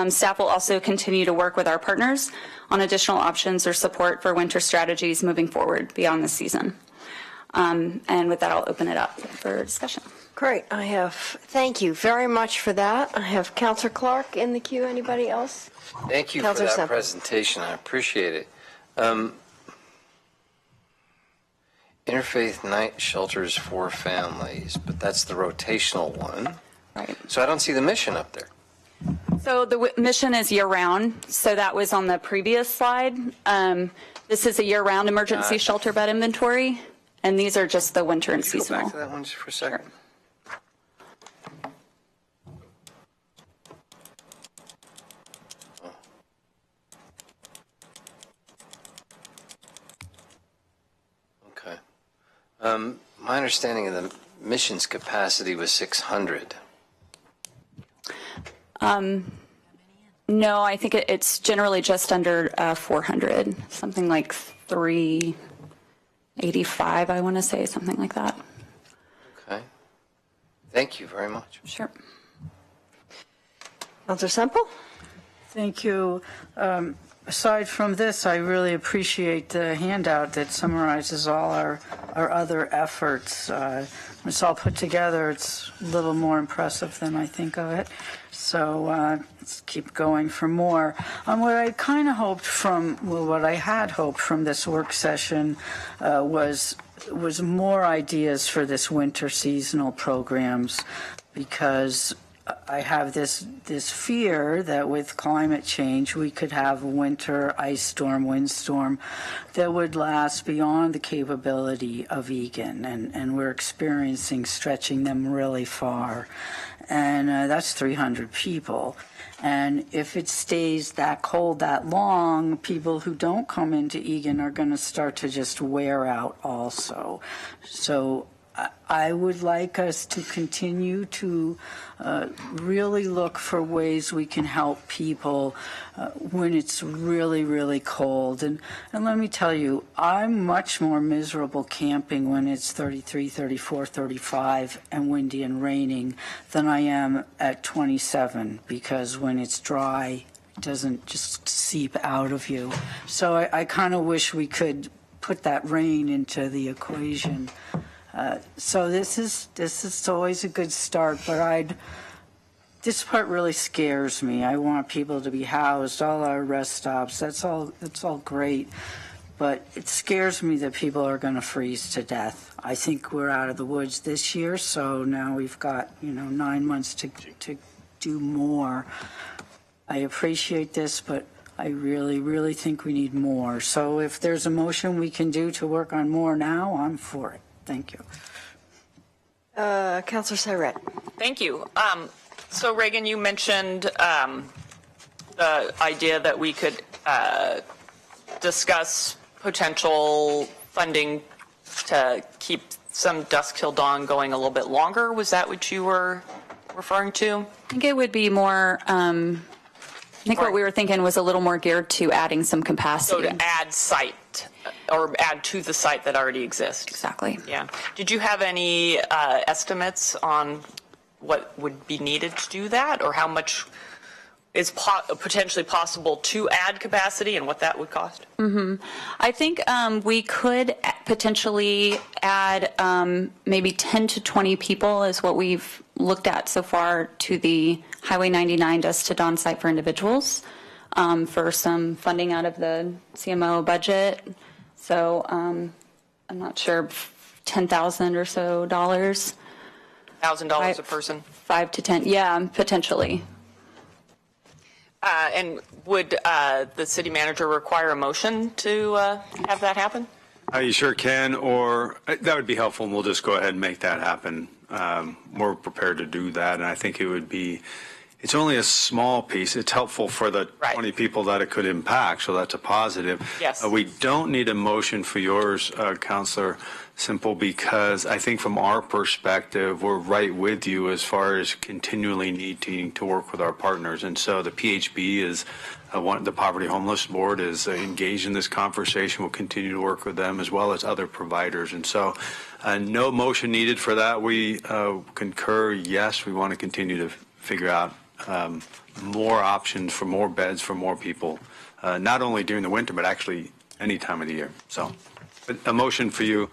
Staff will also continue to work with our partners on additional options or support for winter strategies moving forward beyond the season. And with that, I'll open it up for discussion. Great. Thank you very much for that. I have Councillor Clark in the queue. Anybody else? Thank you for that presentation. I appreciate it. Interfaith night shelters for families, but that's the rotational one. Right. So I don't see the mission up there. So the mission is year-round. So that was on the previous slide. This is a year-round emergency shelter bed inventory, and these are just the winter and seasonal. Go back to that one just for a second. Sure. My understanding of the mission's capacity was 600. No, I think it's generally just under 400, something like 385, I want to say, something like that. Okay. Thank you very much. Sure. Councillor Semple? Thank you. Aside from this, I really appreciate the handout that summarizes all our other efforts. When it's all put together, it's a little more impressive than I think of it. So let's keep going for more. What I kind of hoped from, what I had hoped from this work session was more ideas for this winter seasonal programs, because I have this fear that with climate change, we could have a winter ice storm, windstorm that would last beyond the capability of Egan, and we're experiencing stretching them really far. And that's 300 people. And if it stays that cold that long, people who don't come into Egan are going to start to just wear out also. So I would like us to continue to really look for ways we can help people when it's really, really cold. And let me tell you, I'm much more miserable camping when it's 33, 34, 35 and windy and raining than I am at 27, because when it's dry, it doesn't just seep out of you. So I kind of wish we could put that rain into the equation. So this is always a good start, but this part really scares me. I want people to be housed, all our rest stops. That's all great, but it scares me that people are going to freeze to death. I think we're out of the woods this year, so now we've got 9 months to do more. I appreciate this, but I really, really think we need more. So if there's a motion we can do to work on more now, I'm for it. Thank you. Councilor Syret. Thank you. So Reagan, you mentioned the idea that we could discuss potential funding to keep some dusk till dawn going a little bit longer. Was that what you were referring to? I think it would be more, I think what we were thinking was a little more geared to adding some capacity. So to add site, or add to the site that already exists. Exactly. Yeah. Did you have any estimates on what would be needed to do that, or how much is potentially possible to add capacity and what that would cost? Mm-hmm. I think we could potentially add maybe 10 to 20 people is what we've looked at so far to the Highway 99 Dusk to Dawn site for individuals for some funding out of the CMO budget. So I'm not sure, $10,000 or so dollars. $1,000 a person? 5 to 10, yeah, potentially. And would the city manager require a motion to have that happen? You sure can, or that would be helpful, and we'll just go ahead and make that happen. We're prepared to do that, and I think it would be, it's only a small piece. It's helpful for the 20 people that it could impact, so that's a positive. Yes. We don't need a motion for yours, Councilor Simple, because I think from our perspective, we're right with you as far as continually needing to work with our partners. And so the PHB is, the Poverty Homeless Board is engaged in this conversation. We'll continue to work with them as well as other providers. And so no motion needed for that. We concur, yes, we want to continue to figure out more options for more beds for more people, not only during the winter, but actually any time of the year. So a motion for you,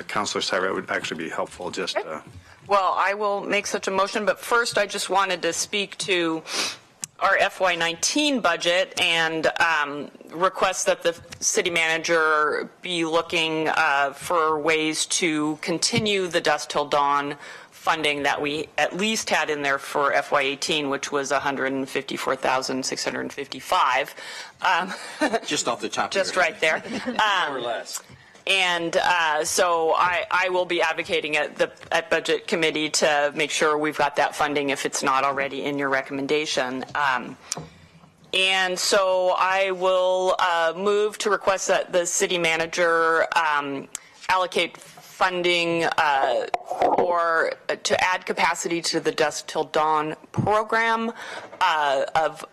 Councilor Syret, would actually be helpful. Just Well, I will make such a motion, but first I just wanted to speak to our FY19 budget and request that the city manager be looking for ways to continue the Dusk Till Dawn funding that we at least had in there for FY18, which was $154,655. Just off the top. Just right there. More or less. And so I will be advocating at Budget Committee to make sure we've got that funding if it's not already in your recommendation. And so I will move to request that the city manager allocate funding or to add capacity to the Dusk Till Dawn program of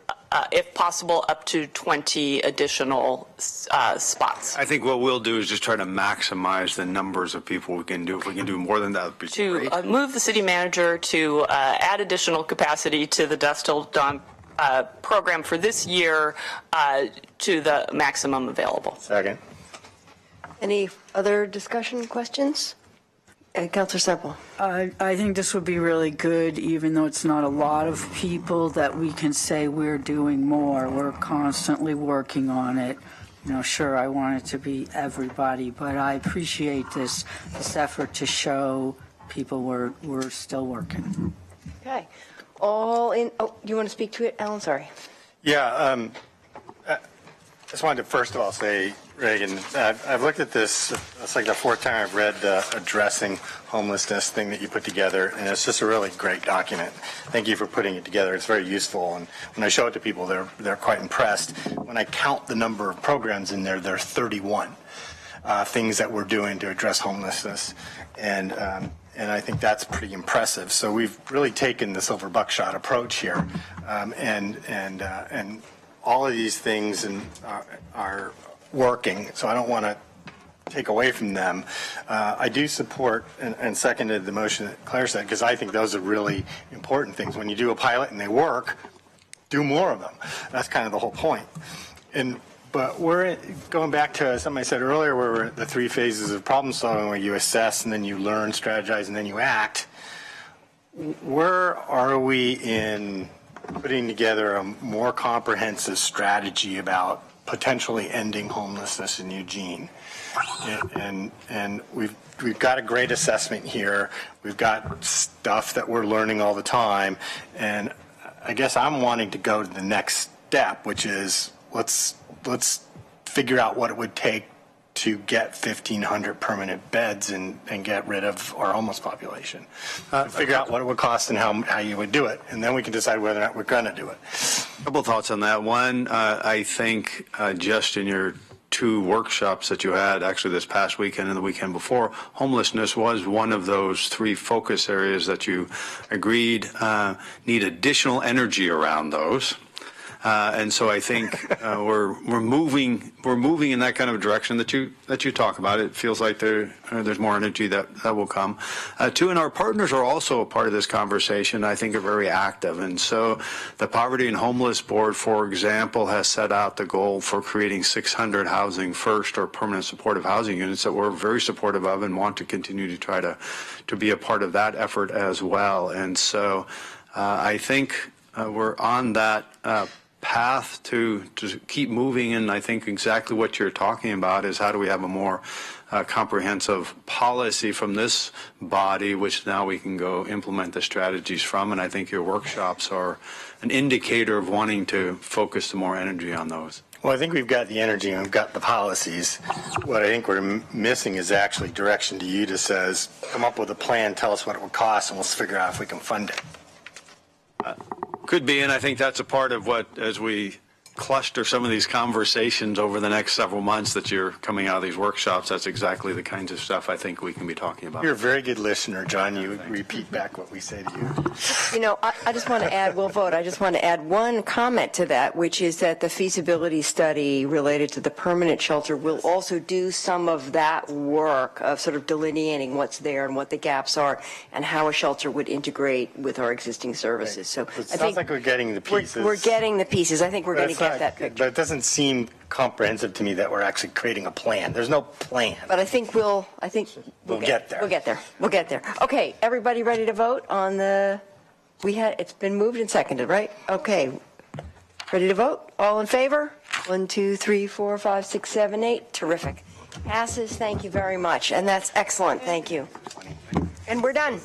if possible, up to 20 additional spots. I think what we'll do is just try to maximize the numbers of people we can do. If we can do more than that, it would be great. To move the city manager to add additional capacity to the Dusk Till Dawn program for this year to the maximum available. Second. Any other discussion, questions? Councilor Semple. I think this would be really good, even though it's not a lot of people, that we can say we're doing more. We're constantly working on it. Sure, I want it to be everybody, but I appreciate this effort to show people we're still working. Okay. All in, oh, you want to speak to it, Alan? Sorry. Yeah, I just wanted to first of all say, Reagan, I've looked at this. It's like the fourth time I've read the addressing homelessness thing that you put together, and it's just a really great document. Thank you for putting it together. It's very useful, and when I show it to people, they're quite impressed. When I count the number of programs in there, there are 31 things that we're doing to address homelessness, and I think that's pretty impressive. So we've really taken the silver buckshot approach here, and all of these things are working, so I don't want to take away from them. I do support and seconded the motion that Claire said, because I think those are really important things. When you do a pilot and they work, do more of them. That's kind of the whole point. But we're going back to something I said earlier, where we're at the 3 phases of problem solving, where you assess and then you learn, strategize, and then you act. Where are we in putting together a more comprehensive strategy about potentially ending homelessness in Eugene? And we've got a great assessment here. We've got stuff that we're learning all the time, and I guess I'm wanting to go to the next step, which is let's figure out what it would take to get 1,500 permanent beds and get rid of our homeless population. Figure out what it would cost and how you would do it, and then we can decide whether or not we're going to do it. A couple thoughts on that. One, I think just in your 2 workshops that you had, actually this past weekend and the weekend before, homelessness was one of those 3 focus areas that you agreed need additional energy around those. And so I think we're moving in that kind of direction that you talk about. It feels like there's more energy that will come. 2, and our partners are also a part of this conversation. I think are very active, and so the Poverty and Homeless Board, for example, has set out the goal for creating 600 housing first or permanent supportive housing units that we're very supportive of and want to continue to try to be a part of that effort as well. And so I think we're on that path to keep moving, and I think exactly what you're talking about is how do we have a more comprehensive policy from this body, which now we can go implement the strategies from, and I think your workshops are an indicator of wanting to focus some more energy on those. Well, I think we've got the energy and we've got the policies. What I think we're missing is actually direction to you that says, come up with a plan, tell us what it would cost, and we'll figure out if we can fund it. Could be, and I think that's a part of what, as we cluster some of these conversations over the next several months that you're coming out of these workshops, that's exactly the kinds of stuff I think we can be talking about. You're a very good listener, John. You repeat back what we say to you. You know, I just want to add, we'll vote, I just want to add one comment to that, which is that the feasibility study related to the permanent shelter will also do some of that work of sort of delineating what's there and what the gaps are and how a shelter would integrate with our existing services. So it sounds like we're getting the pieces. We're getting the pieces. I think we're going to get that picture. But it doesn't seem comprehensive to me that we're actually creating a plan. There's no plan. But I think we'll get there. We'll get there. We'll get there. Okay, everybody ready to vote on the, it's been moved and seconded, right? Okay. Ready to vote? All in favor? 1, 2, 3, 4, 5, 6, 7, 8. Terrific. Passes. Thank you very much. And that's excellent. Thank you. And we're done.